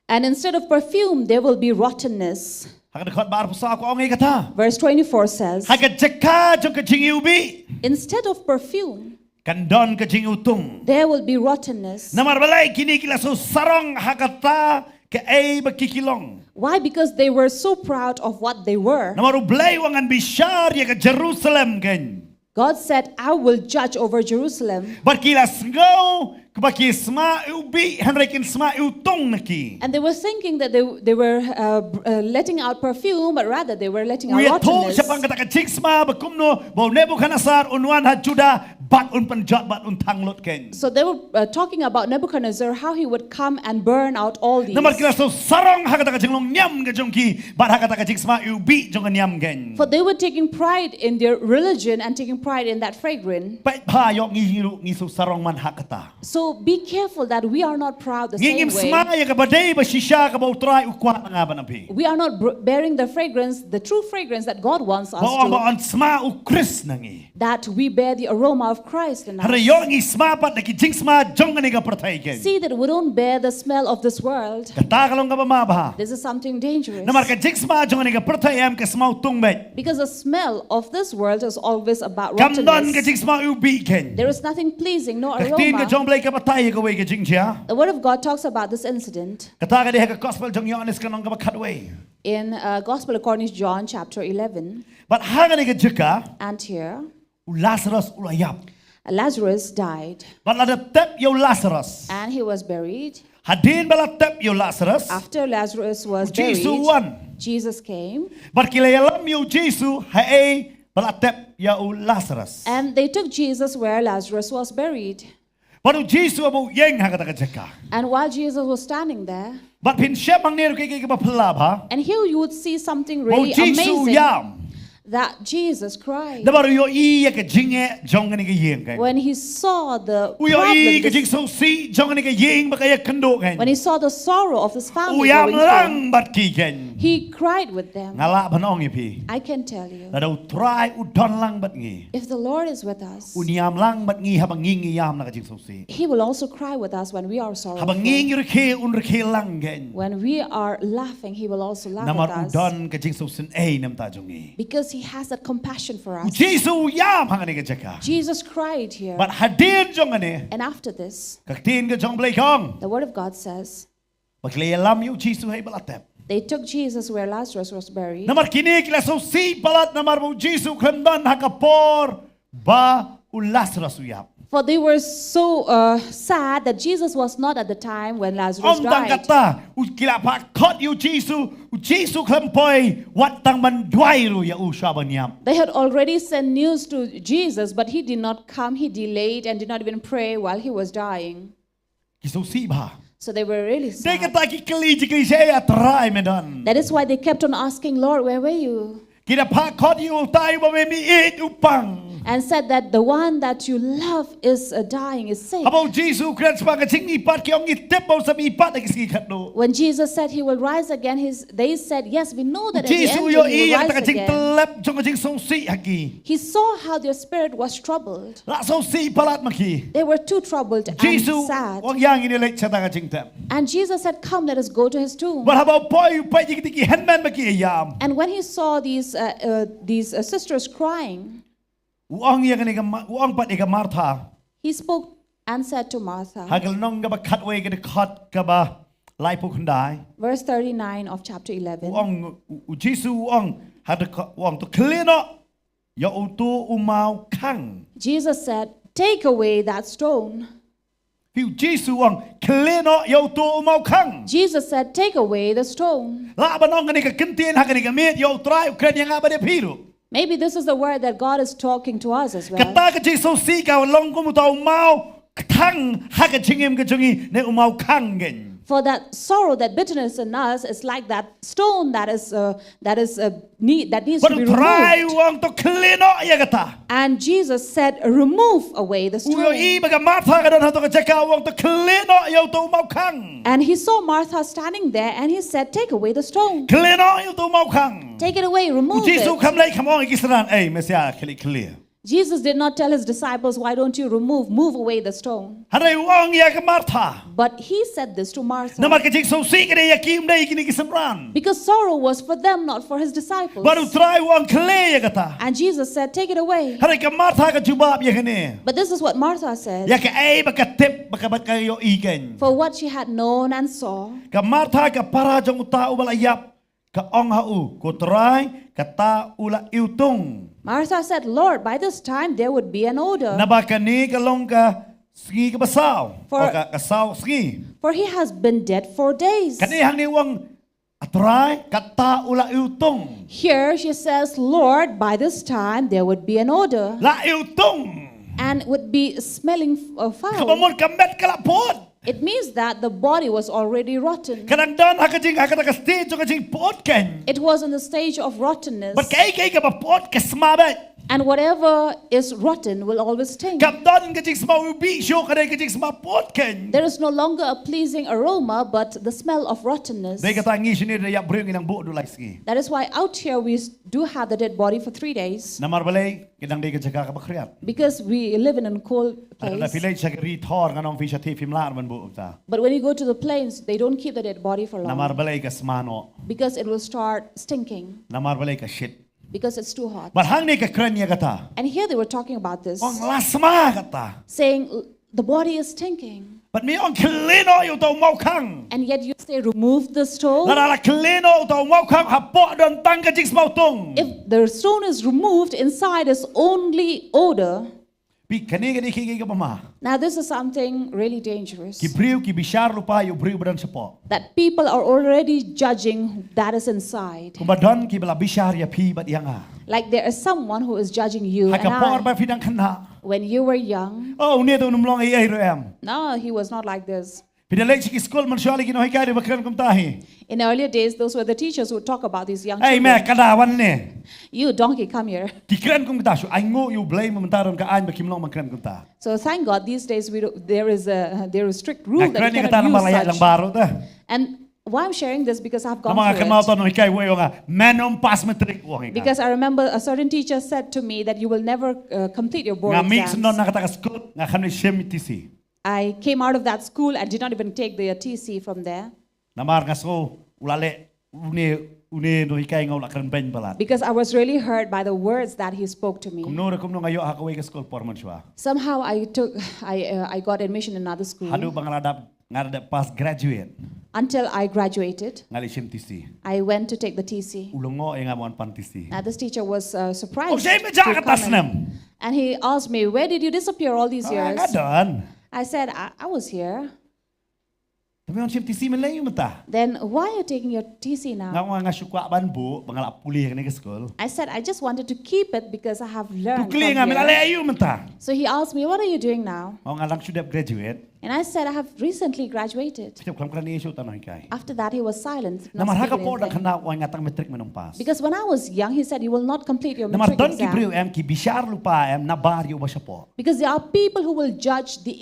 And instead of perfume, there will be rottenness. Ha ka khot bar pusaw ko ong kata. Verse 24 says, Ha ka jaka jong ka Jingiw bi instead of perfume, kan don ka Jingiw tung. there will be rottenness. Namar balay kini kila so sarong hakata ka ay bakikilong. Why? Because they were so proud of what they were. Namar ublay wangan bishar ya ka Jerusalem kan. God said, I will judge over Jerusalem. Barkilas ngaw kabaki sma ubi hanrekin sma utong naki. And they were thinking that they were letting out perfume, but rather they were letting out We are told rottenness. siya pang kata ka sma bakumno bo Nebuchadnezzar unwan ha Juda bat un panjat bat un tanglot ken. So they were talking about Nebuchadnezzar, how he would come and burn out all these. Namar kilas so sarong hakata ka jinglong nyam ka jongki bat hakata ka sma ubi jong nyam ken. For they were taking pride in their religion and taking pride in that fragrance. Pai pa yok ngi so sarong man hakata. So be careful that we are not proud the same Ngingim way. sma ya ka baday ba shisha ka ba utray ukwa nga ba nabi. We are not bearing the fragrance, the true fragrance that God wants us Ba to. on sma u Chris nangi. That we bear the aroma of Christ in us. Hara yok ngi sma pat naki sma jong nga pertay ken. See that we don't bear the smell of this world. Kata kalong ka ba mabha. This is something dangerous. Namar ka sma jong nga pertay am ka sma utung bet. Because the smell of this world is always about Kamdon ka rottenness. sma ubi ken. There is nothing pleasing, no Katin ka aroma. jong blay ka patay ka way ka jingja. The Word of God talks about this incident Kata ka diha ka gospel jong yonis ka nong ka katway. in Gospel according to John chapter 11. But hanga ni ka jika And here, Lazarus ulayap. Lazarus died But la tep yo Lazarus. and he was buried. Hadin bala tep yo Lazarus. After Lazarus was Jesus buried, one. Jesus came But kilayalam yo Jesus hae bala tep yo Lazarus. and they took Jesus where Lazarus was buried. Baru Jesus abo yeng hanga ka jika. And while Jesus was standing there, But pin siya mang nero kay ka pelab ha. and here you would see something Bo really Jesus amazing, yam. that Jesus cried. Da baru yo iya ka jinge jong ni ka yeng kay. When he saw the Uyo i ka problem, jing so si jong ni ka yeng bakaya kendo kay. when he saw the sorrow of his family Uyam going through, lang bat ki ken. he cried with them. Ngala banong ipi. I can tell you, La daw try udon lang bat ngi. if the Lord is with us, Uniam lang bat ngi habang ngi yam na ka jing so si. he will also cry with us when we are sorrowful. Habang ngi reke reke lang gen. When we are laughing, he will also laugh Namar with us. udon ka jing so sin ay nam ta jong ngi. Because he has that compassion for us. Jesus yam hang ni ka jaka. Jesus cried here. But hadin jong ani. And after this, Kaktin ka jong blay kong. the Word of God says, Paglayalam yo Jesus hay balatep. they took Jesus where Lazarus was buried. Namar kini kila so si balat namar mo Jesus kandan hakapor ba u Lazarus uyap. For they were so sad that Jesus was not at the time when Lazarus Om tang died. kata ukila pak kot you Jesu klempoi wat tang man dwai ru ya ushabanyam. They had already sent news to Jesus, but he did not come. He delayed and did not even pray while he was dying. Kisu si ba. So they were really They sad. kata ki kli saya try medan. That is why they kept on asking, Lord, where were you? Kita pak kot you tai ba me mi it upang. And said that the one that you love is dying, is sick. Habau Jesu kran sebagai sing ipat ki ong itep bau sam ipat ki ski khatno. When Jesus said he will rise again, they said, yes, we know that at the end Jesu he yo will i yang rise tak sing again. telep jong sing song si haki. He saw how their spirit was troubled. La song si palat maki. They were too troubled and Jesu sad. wang yang ini lek cata ka sing tep. And Jesus said, come, let us go to his tomb. But habau poi pai ki henman maki yam. And when he saw these sisters crying, Uang yang ni uang pat ika Martha. he spoke and said to Martha. Hagal nong ka ba katway ka kat ka ba lai pu khandai. Verse 39 of chapter 11. Uang Jesu uang had uang to klino ya utu umau kang. Jesus said, take away that stone. Piu Jesu uang klino ya utu umau kang. Jesus said, take away the stone. La ba nong ka kentien ha ka ni ka met ya utrai ukren yang apa dia piru. Maybe this is the word that God is talking to us as well. Kata ka Jesu si ka long ko mu tau mau kang ha ka chingem ka chungi ne umau kang gen. For that sorrow, that bitterness in us is like that stone that needs to be Baru try removed. uang to klino ya kata. And Jesus said, remove away the Uyo stone. i baga Martha ka don hato ka cheka uang to klino ya utu umau kang. And he saw Martha standing there and he said, take away the stone. Klino ya utu umau kang. Take it away, remove Jesu it. kam lai kam ong ikisran Mesia clear. Jesus did not tell his disciples, why don't you move away the stone. Harai uang ya ka Martha. But he said this to Martha. Namar ka Jesu si ka ya kim dai kini kisran. Because sorrow was for them, not for his disciples. Baru try uang kle ya kata. And Jesus said, take it away. Harai ka Martha ka jubab ya kene. But this is what Martha said. Ya ka baka tip baka yo iken. For what she had known and saw, Ka Martha ka para jong uta ubalayap ka ong hau ko try kata ula iutung. Martha said, Lord, by this time there would be an odor. Nabaka ni ka long ka ski ka basaw. For- O ka kasaw ski. For he has been dead 4 days. Kanihang ni uang atray kata ula iutong. Here she says, Lord, by this time there would be an odor La iutong. and would be smelling foul. Kabamon kamet kalapod. It means that the body was already rotten. Kanang don hakajing hakataka stage kajing pot ken. It was in the stage of rottenness. But kay ka ba pot kasmabet. And whatever is rotten will always stink. Kap don kajing sma ubi show kaday kajing sma pot ken. There is no longer a pleasing aroma, but the smell of rottenness. Day kata ngi sini ya bring inang buo dulay ski. That is why out here we do have the dead body for 3 days. Namar balay kidang day kajaka ka bakriat. Because we live in a cold Na place. pilay sa rithor nganong fisha tifim lar man buo ta. But when you go to the plains, they don't keep the dead body for Namar long. balay ka smano. Because it will start stinking. Namar balay ka shit. Because it's too hot. But hang ni ka krenya kata. And here they were talking about this. Ong lasma kata. Saying, the body is stinking. But me ong klino yung tau mau kang. And yet you say, remove the stone. Lalala klino tau mau kang hapo don tang ka jiks mau tung. If the stone is removed, inside is only odor. Pi kani kani kiki ka mama. Now this is something really dangerous. Ki briu ki bishar lupa yung briu badan sepo. That people are already judging that is inside. Kung badon ki bala bishar ya pi bat yanga. Like there is someone who is judging you and Hakapor I. ba fidang kana. When you were young, Oh unia tu numlong ay roem. no, he was not like this. Pidalay si school man syali kino hikari bakran kum tahi. In earlier days, those were the teachers who would talk about these young Ay me children. kadawan ne. You donkey, come here. Kikran kum ta ay ngo you blame mentaron ka an bakimlong makran kum ta. So thank God these days there is strict rule that Nakran you ni kata ng cannot balaya use lang such. baro ta. And why I'm sharing this because I've Ang gone mga through kanal it. to no hikay wayo nga menom pass matric wong. Because I remember a certain teacher said to me that you will never complete your board Nga mix non exams. nakataka school nga kami shemitisi. I came out of that school and did not even take the TC from there Namar nga so ulale une no hikay nga ulakran ben balat. because I was really hurt by the words that he spoke to me. Kum no ngayo hakaway ka school porman siya. Somehow I got admission in another school Hadu bang ngadap pas graduate until I graduated. ngali shemitisi. I went to take the TC. Ulungo nga mon pantisi. Now this teacher was Oh surprised say me to jaka come tasnam. And he asked me, where did you disappear all these years? Ngadon. I said, I was here. Tapi on siap TC Melayu mentah. Then why are you taking your TC now? Ngawang ngasukwa ban bu, bangalap pulih kena ke sekolah. I said, I just wanted to keep it because I have learned Tukli from ngambil here. alih ayu mentah. So he asked me, what are you doing now? Orang alang sudah graduate. And I said, I have recently graduated. Setiap kelam kelam isu tanah ikai. After that, he was silent. not Namar haka speaking po dak anything. kena orang ngatang metrik menumpas. Because when I was young, he said, you will not complete your Namar matric don ki exam. beriu em ki bishar lupa em nabar yu basya po. Because there are people who will judge the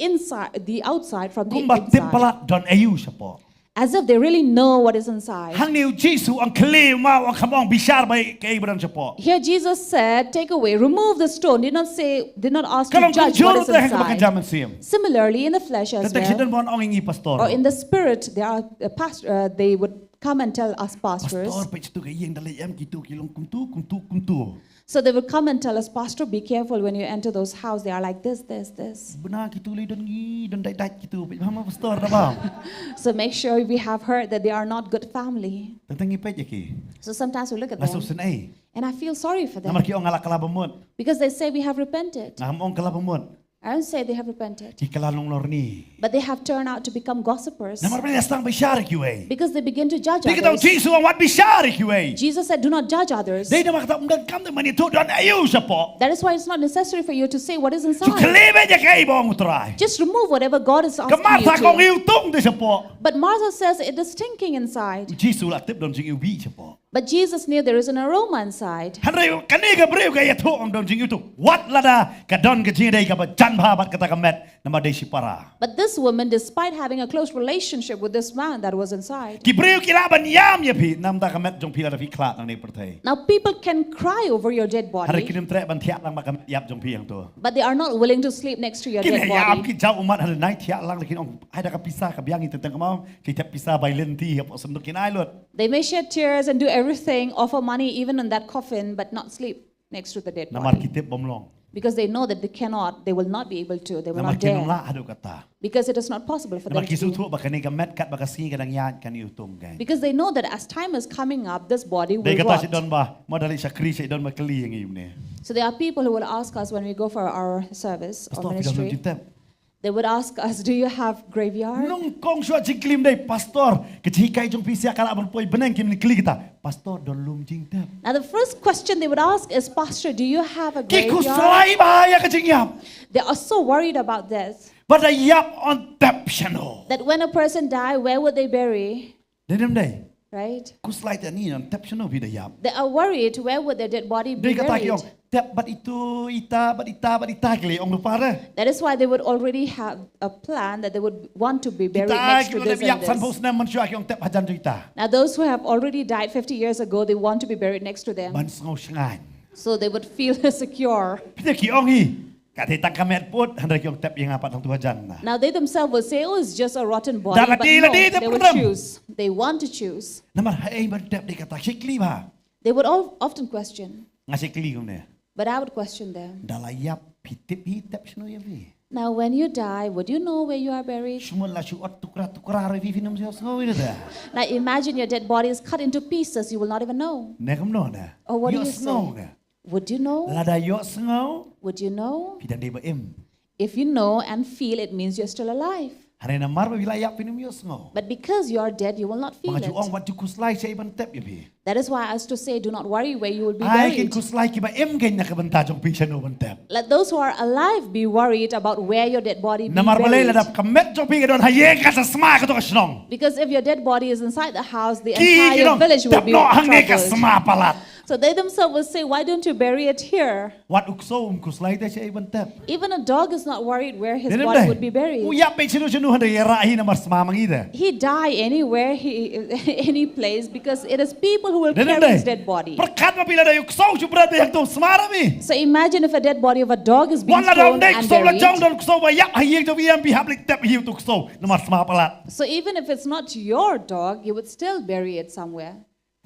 outside from the Kumbat tim inside. palak don ayu siya po. As if they really know what is inside. Hang niu Jisu ang keliu mau ang kamong bishar baik ke ibaran siya po. Here Jesus said, take away, remove the stone. Did not ask Kalau to judge what kunjuru is teh kebakan inside. zaman siam. Similarly, in the flesh as Tetek well, sidan bon ong ingi pastor. or in the spirit, there are they would come and tell us pastors. Pastor pe tu ke yang dalai em gitu kilong kumtu. So they would come and tell us, Pastor, be careful when you enter those houses. They are like this. Benar gitu li don gi don dai gitu. Pe mama pastor dah bang. So make sure we have heard that they are not good family. Tentang ipe je ki. So sometimes we look at Masuk them sen ai. and I feel sorry for them Namar ki ong alak kalabamut. because they say we have repented. Ngam ong kalabamut. I don't say they have repented, Ki kalalong lorni. but they have turned out to become gossipers Namar pa stang bishar ki we. because they begin to judge Di kita others. Jisu ang wat bishar ki we. Jesus said, do not judge others. Dai na makata umdan kam de mani tu don ayu siya po. That is why it's not necessary for you to say what is Tu inside. kelebe je kay bong utray. Just remove whatever God is asking Kamarta you kong to. iutung de siya po. But Martha says it is stinking inside. Jisu la tip don jing ubi siya po. But Jesus knew there is an aroma inside. Hanray kaniga breu kay tu ang don jing itu. Wat lada ka don ka jing dai ka ba jan ba bat kata kamet nama dai si para. But this woman, despite having a close relationship with this man that was inside, Ki breu ki laban yam ye pi nam ta kamet jong pi la fi klat nang nei pertai. now people can cry over your dead Hanray body, kinim tre ban tiak lang makamet yap jong pi ang tu. but they are not willing to sleep next to your Kini dead yam body. ki jau umat hanray nai tiak lang lakin ong ada ka pisah ka biang itu tentang kamau ki tap pisah bai lenti apa senduk kin ai lut. They may shed tears and do everything, offer money even in that coffin, but not sleep next to the dead Namar body. kitip bomlong. Because they know that they will not be able to, they will Namar not dare. kinong la adu kata. Because it is not possible for them Namar kisu to. tu bakani kamet kat bakasi kadang yan kan iutung kan. Because they know that as time is coming up, this body Dai will kata si rot. don ba modali sakri si don makeli yang iu ne. So there are people who will ask us when we go for our service or Pastor pidam ministry, jitem. they would ask us, do you have graveyard? Nung kong suat jingklim dai pastor kejikai jong pisia kala berpoi benang kim kli kita. Pastor don lum jintem. Now the first question they would ask is, Pastor, do you have a Kiku graveyard? selai bahaya ke jingyap. They are so worried about this, Pada yap on tap piano. that when a person die, where would they bury? Dedem dai. Right? Ku slide ni on tap piano vida yap. They are worried, where would their dead body Dai be kata ki buried? ong tap bat itu ita kli ong lupa re. That is why they would already have a plan that they would want to be buried Kita next ki to boleh this yap and san this. pos na manusia ki ong tap hajan tu ita. Now those who have already died 50 years ago, they want to be buried next to them. Ban sengau sengan. So they would feel secure. Pita ki ong hi. Kata tang kamet put handai ki ong tap yang apat tu hajan na. Now they themselves will say, oh, it's just a rotten body. Dah But ladi, no, ladi, they would perdam. choose. They want to choose. Namar hai ban tap di kata sikli ba. They would all often question. Ngasih kli kong ne. But I would question them. Dalayap pitip hi tap sino ya vi. Now, when you die, would you know where you are buried? Semua la syuat tukra re vi finam sio sengau ida dah. Now, imagine your dead body is cut into pieces. You will not even know. Ne kam no na. Oh, what do Yo you sengau say? na. Would you know? Lada yo sengau. Would you know? Pidan dei ba em. If you know and feel, it means you're still alive. Hari na mar ba wilayap finam yo sengau. But because you are dead, you will not feel Mga juang it. wat ju kuslai sa iban tap ya vi. That is why I was to say, do not worry where you will be Ai kin buried. kuslai ki ba em gen na kabanta jong pi no ban tap. Let those who are alive be worried about where your dead body be Namar balai buried. ladap kamet jong pi don haye ka sa sma ka to kasnong. Because if your dead body is inside the house, the Ki entire gidong village will tap be no hang ne ka troubled. sma palat. So they themselves will say, why don't you bury it here? Wat ukso kuslai ta sa iban tap. Even a dog is not worried where his Dedem body dai. would be buried. Uya pe sino sino handa yara hi na mar sma mangida. He die anywhere, any place, because it is people who will Dedem carry his dai. dead body. Perkat ma pila da ukso ju brada yang to smara mi. So imagine if a dead body of a dog is being Wan la thrown dai and ukso la jong buried. don ukso ba yak haye jo biam bi hablik tap hi to ukso na mar sma palat. So even if it's not your dog, you would still bury it somewhere.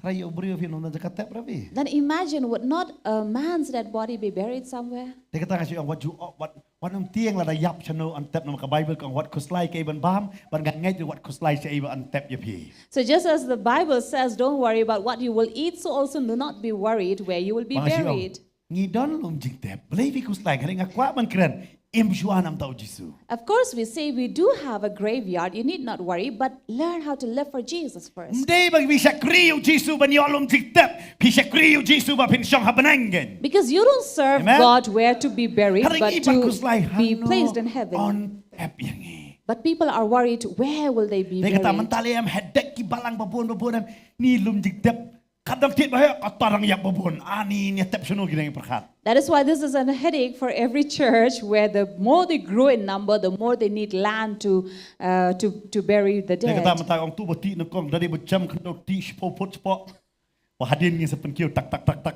Rayo brio fi no na jakat tap rabi. Then imagine, would not a man's dead body be buried somewhere? Dia kata kasi ang what you what tiang la da yap chano an tap na ka Bible kang what kuslai ka iban bam ban ngai what kuslai sa iban an tap ya pi. So just as the Bible says, don't worry about what you will eat, so also do not be worried where you will be Mga siyo, buried. Ngidon lum jingtep. Believe ku slai kering akwa ban keren. Juanam tau Jisu. Of course, we say we do have a graveyard. You need not worry, but learn how to live for Jesus first. Mdei bagi bisa kriu Jisu ban yolum jingtep. Bisa kriu Jisu ba pinsyong habanangen. Because you don't serve Amen. God where to be buried, Hari but ini baku to slai be hano placed in heaven. On tap yang ni. But people are worried, where will they be Dia kata buried? mentali am hedek ki balang babon ni lum jingtep. Kadang tit bahaya katarang yak babon. Ani ni tep sunu gini perkat. That is why this is a headache for every church, where the more they grow in number, the more they need land to bury the Dia kata dead. mentali orang tu beti nekong dari berjam kendok ti sepopot sepok. Wahadin ni sepenkiu tak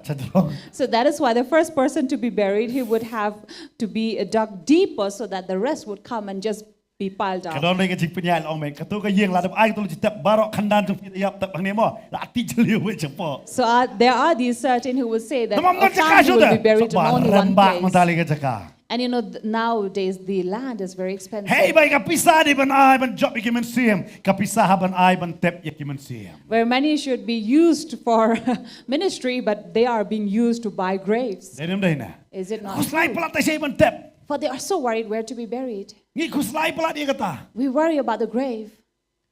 saja. So that is why the first person to be buried, he would have to be dug deeper so that the rest would come and just be piled up. Kadang mereka jik penyal orang mereka tu kaya yang ladap air tu citap barok kandan tu kita yap tak bang nemo. Lati jeliu we cepo. So there are these certain who will say that Tamam a dah cakap family will sudah. be buried in only one Rembak place. mentali ke cakap. And you know, nowadays the land is very expensive. Hey, baik kapisah di ban ai ban job ikiman siam. Kapisah ban ai ban tep ikiman siam. Where many should be used for ministry, but they are being used to buy graves. Dia dah ina. Is it not Kuslai true? pelat saya ban tep. For they are so worried where to be buried. Ni kuslai pelat dia kata. We worry about the grave.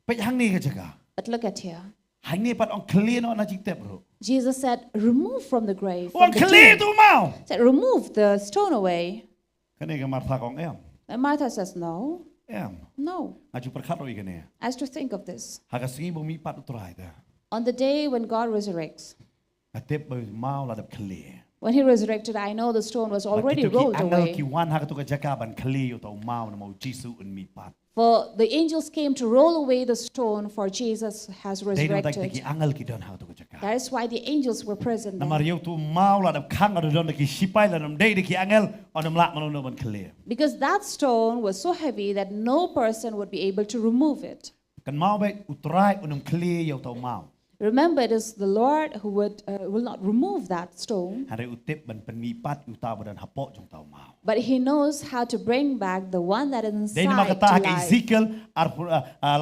Baik hang ni ke cakap. But look at here. Hang ni pat orang clean orang nak tep bro. Jesus said, remove from the grave. Orang From the clean tomb. tu mau. Said, remove the stone away. Kani ke Martha kong em. And Martha says, no, Em. no. Aju perkat roi kani. As to think of this. Haga singi bumi pat utrai dah. On the day when God resurrects, Atep mau ladap clear. when he resurrected, I know the stone was already rolled away. Ki wan ha tu ka jakaban kali utau mau na mau Jisu un mi pat. For the angels came to roll away the stone, for Jesus has Dai no tak ki resurrected. angal ki don ha tu ka jakab. That is why the angels were present Na there. Mario tu mau la dap khang adu don ki sipai la nam dai ki angal onam lak mano ban clear. Because that stone was so heavy that no person would be able to remove it. Kan mau baik utrai unam clear yo tau mau. Remember, it is the Lord who will not remove that stone, Hari utip ban pen mi pat utau badan hapok jong tau mau. but he knows how to bring back the one that is Dai nama inside kata to ke life. Ezekiel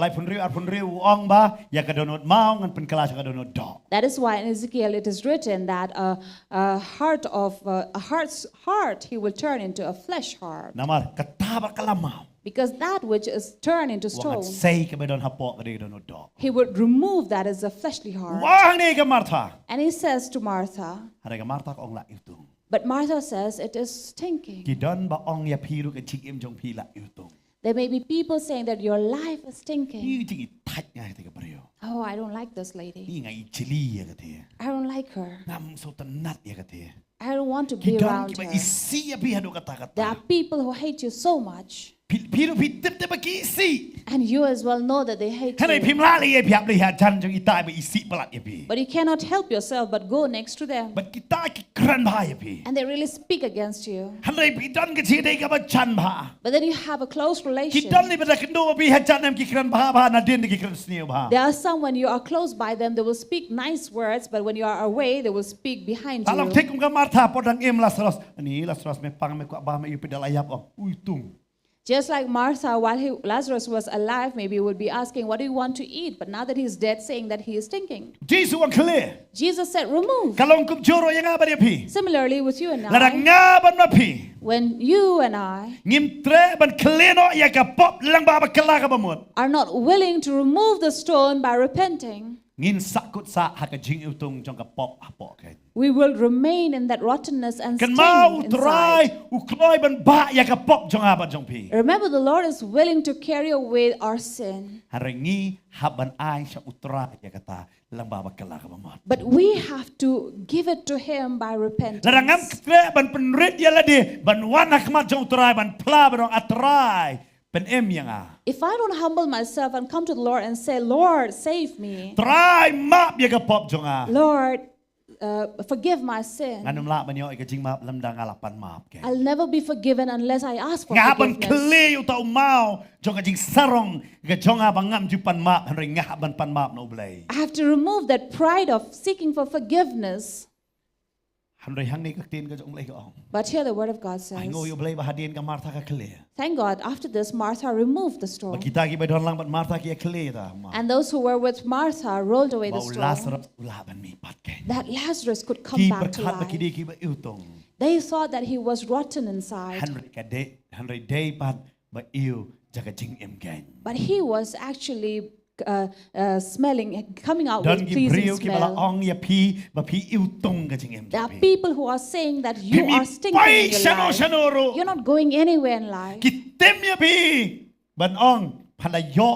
life arpun riu ong ba ya ka donot mau ngan pen kelas ka donot dog. That is why in Ezekiel it is written that a heart's heart he will turn into a flesh heart, Namar kata ba kalamau. because that which is turned into Wangan stone, say ka badon hapok ka donot dog. he would remove that as a fleshly heart. Wah ni ka Martha. And he says to Martha, Hari ka Martha ka ong la itu. but Martha says it is stinking. Kidon ba ong ya piru ka chik im jong pi la itu. There may be people saying that your life is stinking. Pi chik itat ngai te ka pario. Oh, I don't like this lady. Pi ngai chili ya ka te. I don't like her. Ngam so tenat ya ka te. I don't want to be Kidon around ki ba her. isi ya pi hadu kata There are kata. people who hate you so much, Piru pi tip tip ba ki isi. and you as well know that they hate Kanai you. pim lali ya piap li ha jan jong itai ba isi pelat ya pi. But you cannot help yourself but go next to them. But kita ki keren ba ya pi. And they really speak against you. Hanai pi don ka chi dai ka ba chan ba. But then you have a close relation. Kidon ni ba da kendo pi ha jan em ki keren ba ba na din ki keren sniu ba. There are some when you are close by them, they will speak nice words, but when you are away, they will speak behind Kalau you. tek ka Martha podang em Lazarus. Ani Lazarus me pang me ko ba me yu pedal ayap oh. Ui tung. Just like Martha, while Lazarus was alive, maybe would be asking, what do you want to eat? But now that he's dead, saying that he is thinking. Jesus ang clear. Jesus said, remove. Kalau kum joro yang apa dia pi. Similarly with you and Larang I, ngaban ma pi. when you and I Ngim tre ban clear no ya ka pop lang ba kala ka bamot. are not willing to remove the stone by repenting, Ngin sakut sa haka jing utung jong ka pop apok kan. we will remain in that rottenness and Kan sting mau inside. try ukloi ban ba ya ka pop jong apa jong pi. Remember, the Lord is willing to carry away our sin. Harengi haban ai sa utra ya kata lang ba kala ka bamot. But we have to give it to Him by repentance. Larangam tre ban penrit ya ladi ban wanak mat jong utrai ban pla ban atrai. Pen em yang ah. If I don't humble myself and come to the Lord and say, Lord, save me. Try map ya ka pop jong ah. Lord, forgive my sin. Nganum la banyo ka jing map lamdang alapan map ke. I'll never be forgiven unless I ask for Ngaban forgiveness. kle yu tau mau jong ka jing sarong ka jong abang ngam jupan map hanring ngaban pan map no blay. I have to remove that pride of seeking for forgiveness. Hanring hang ni ka tin ka jong blay ka ong. But here the word of God Ay says, ngo yu blay bahadien ka Martha ka kle. thank God, after this, Martha removed the stone. Makita ki badon lang ban Martha ki kle ta. And those who were with Martha rolled away the Bau stone. Lazarus ulaban mi pat ke. That Lazarus could come Ki back to berkat ba life. kidi ki ba utong. They thought that he was rotten inside. 100 day បាត់បើអ៊ីវចាកជីងអ៊ីមកែង But he was actually smelling, coming out ដន with គី pleasing ព្រីវគីបឡាអ smell. ងយាភីបើភីអ៊ីវតុងកជីងអ៊ីម There are people who are saying that you are stinking in your life. You're not going anywhere in life. គីต็មយាភីបានអងផានយោ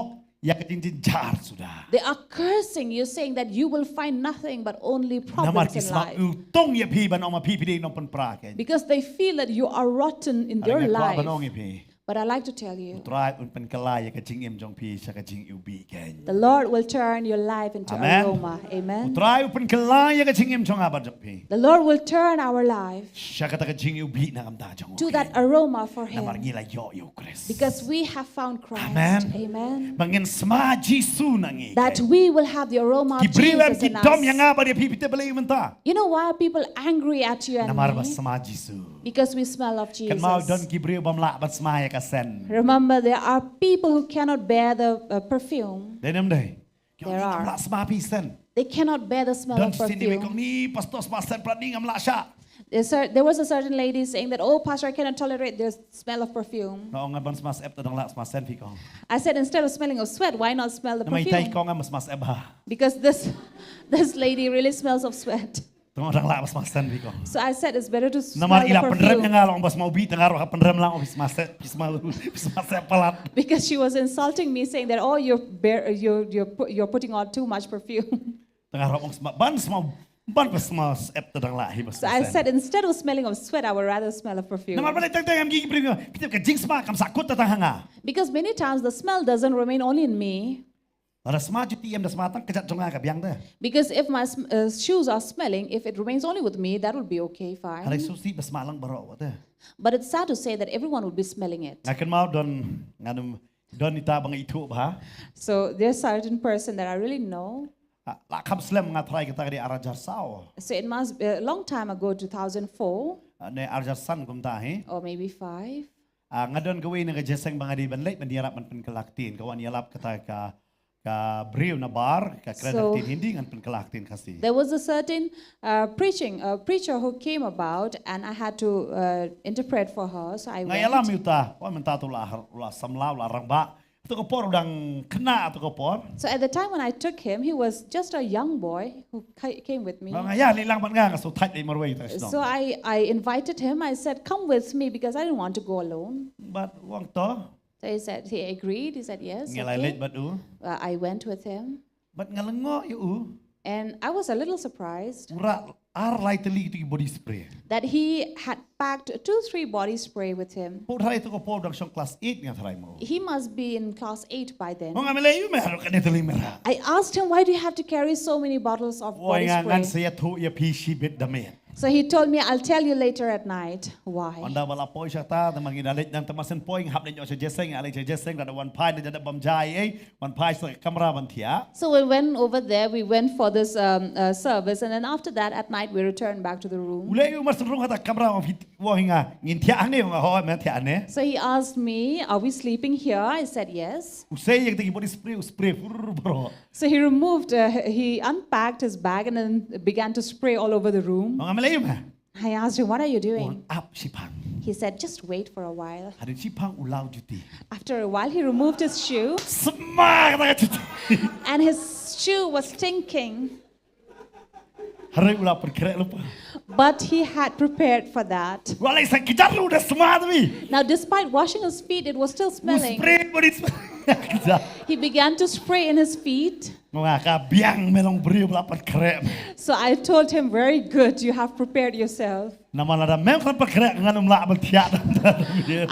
យ៉ាកជីងជីងចារសុដា They are cursing you, saying that you will find nothing but only ណាមក problems គី in ស្មា life. អ៊ីវតុងយាភីបានអងមកភីភីនំប៉ុនប្រាកែង Because they feel that you are rotten in អរ their ងាក់បានអង life. យាភី But I like to tell you, ត្រៃអ៊ុនប៉ិនកឡាយាកជីងអ៊ីមចងភីចាកជីងអ៊ីវប៊ីកែង the Lord will turn your life into Amen. aroma. Amen. ត្រៃអ៊ុនប៉ិនកឡាយាកជីងអ៊ីមចងអាបាត់ចងភី The Lord will turn our life ចាកតកជីងអ៊ីវប៊ីណាកំតាចង to that aroma for ណាមក Him. ងីឡាយោយោគ្រីស្ទ Because we have found Christ. Amen. Amen. បងងិនស្មាជីស៊ូណាងី That we will have the aroma of គីព្រីវ Jesus គី in ដមយ៉ាង us. ងាបាត់យាភីពីតេបលីមិនតា You know why are people angry at you ណាមកបា and ស្ me? មាជីស៊ូ Because we smell of កានមកដន Jesus. គីព្រីវបំឡាក់បាត់ស្មាយាកសិន Remember, there are people who cannot bear the perfume. ដែលនឹមដែរ There are. កំឡាក់ស្មាពីសិន They cannot bear the smell ដន of ស៊ីនីមីកង perfume. នេះប៉ាស្តូស្មាសិនប្រាឌីងកំឡាក់ឆា There was a certain lady saying that, oh, Pastor, I cannot tolerate the smell of perfume. ណងបានស្មាស្អេបទៅដងឡាក់ស្មាសិនពីកង I said, instead of smelling of sweat, why not smell the ណមិនតៃក perfume? ងស្មាស្អេបហា Because this lady really smells of sweat. ដងឡាក់ស្មាសិនពីកង So I said, it's better to ណា smell មកអ៊ីឡា the ប៉ុនរឹមយ៉ាង perfume. ងាឡងបាស្មកប៊ីតងារហប៉ុនរឹមឡាងពីស្មាសិនពីស្មាសិនប៉ឡាត់ Because she was insulting me, saying that, oh, you're putting on too much perfume. ងារហបងស្មាបានស្មកបានបាស្មកស្អេបទៅដងឡាក់ហីបាស្ So I said, instead of smelling of sweat, I would rather smell of ណា perfume. មកបានតែតែអំគីព្រីវពីតកជីងស្មាកំសាក់គុតទៅហងា Because many times the smell doesn't remain only in me. រស្មាជទីអឹមដស្មាតាំងកចាត់ចងកាបៀងទៅ Because if my shoes are smelling, if it remains only with me, that will be okay, ហើយ fine. ស៊ូស៊ីបស្មាឡងបរអទៅ But it's sad to say that everyone will be smelling it. ណាកិនមកដនងានដននីតាបងអ៊ីធុបា So there's certain person that I really know. ឡាខំស្លឹមងាត្រៃកតារីអារ៉ាចាសោ So it must be a long time ago, 2004, ណែអារ៉ាចាសាន់គុំតាហេ or maybe 5. ងាដនកវីនឹងជេសែងបងអឌីបានលេបានឌីរាប់មិនពេនកលាក់ទីនកវ៉ានយ៉ាឡាប់កតាកាព្រីវណាបារកាក្រេដទីនហិនឌីងានពេនកលាក់ទីនខាស៊ី There was a certain preacher who came about, and I had to interpret for her. So I ងាយ៉ាឡា went. មីតាអូមិនតាតុឡាសំឡាវឡារងបាទៅកពរដងខ្នាទៅកពរ So at the time when I took him, he was just a young boy who came with me. ងាយ៉ាលីឡាំងបានងាសូថាច់អីមកវិញទៅស្នង So I invited him. I said, come with me because I didn't want to go alone. បាទវងត So he agreed. He said, yes. ងាឡៃលេច Okay. បាត់អ៊ូ I went with him. បាត់ងាលងយអ៊ូ And I was a little surprised រ៉ាអារឡៃតលីទីបូឌីស្ប្រេ that he had packed 2-3 body spray with him. ពុទ្ធហើយទៅកពរដងក្នុង class 8ងាត្រៃមក He must be in class 8 by then. ងអាមេលេយមែរកណេតលីមែរ I asked him, why do you have to carry so many bottles of វ៉ៃ body ងាន spray? សយធុយភីជីបិតដាមេ So he told me, I'll tell you later at night អ why. នដាបឡាប៉យឆាតាតែមកងីដាលេចដល់តែមកសិនប៉យហាប់លេចអត់ចេះសេងអាលេចចេះសេងដល់វ៉ាន់ផាយដល់បំចាយអីវ៉ាន់ផាយសកាមេរ៉ាវ៉ាន់ធា So we went over there, we went for this service, and then after that at night we returned back to the ឧ room. លេយមកសរុងថាកាមេរ៉ាវ៉ាន់វ៉ហិងងាងិនធានេះហោមែនធានេះ So he asked me, are we sleeping here? I said yes. ឧសេយកទីបូឌីស្ប្រេស្ប្រេប្រោ So he he unpacked his bag and then began to spray all over the room. ងអាមេលេយមែ I asked him, what are you អូ doing? អាប់ស៊ីផាំង He said, just wait for a while. ហើយស៊ីផាំងឧឡៅជូទី After a while, he removed his shoe, ស្មាកតាជូទី and his shoe was stinking. ហើយឧឡៅប្រក្រែលព But he had prepared for that. វ៉ាឡៃសកិចារូដស្មាទៅវី Now, despite washing his feet, it was still ស្ smelling. ប្រេបូឌីស្ប្រេ He began to spray in his feet. ងអាកាបៀងមេឡងព្រៀបឡាប្រក្រែ So I told him, very good, you have prepared yourself. ណាមឡាមែមខនប្រក្រែងានំឡាបធាក់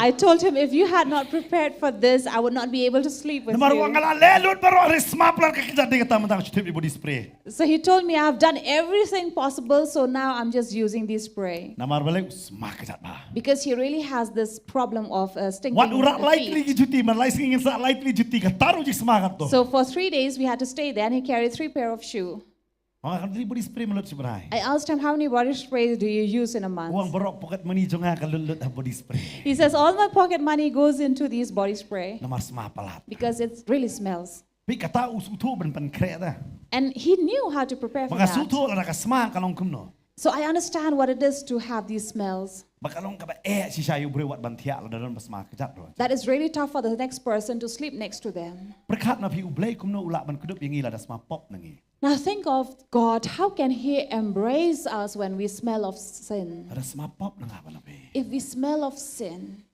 I told him, if you had not prepared for this, I would not be able to sleep with ណាមរវង you. ឡាលេលូតបររិស្មាប្លាកកិចាទីកតាមតាជទីបូឌីស្ប្រេ So he told me, I have done everything possible, so now I'm just using this spray. ណាមរវលេស្មាកចាបា Because he really has this problem of វ៉ា stinking ត់ឧរ៉ាឡៃលី feet. ជទីមិនឡៃស្គីងសាឡៃលីជទីកតារុជីស្មាកត So for 3 days, we had to stay there, and he carried 3 pair of shoe. អងទីបូឌីស្ប្រេមលុតស្ប្រៃ I asked him, how many body sprays do you use in a វង month? បរពកតមនីចងាកលុតបូឌីស្ប្រេ He says, all my pocket money goes into these body spray ណាមស្មាប្លាត because it really smells. ពីកតាឧសុធុមិនមិនក្រែតា And he knew how to prepare ប for កសុធុ that. លរកស្មាកឡងគុំណូ So I understand what it is to have these smells. Bakalong ka ba si siya yung brewat bantia la daron mas makajat ro. That is really tough for the next person to sleep next to them. Perkat na pi ublay kum no ulak ban kudup yang ila das ma pop nangi. Now think of God, how can He embrace us when we smell of sin? Das ma pop nang apa na pi. If we smell of sin,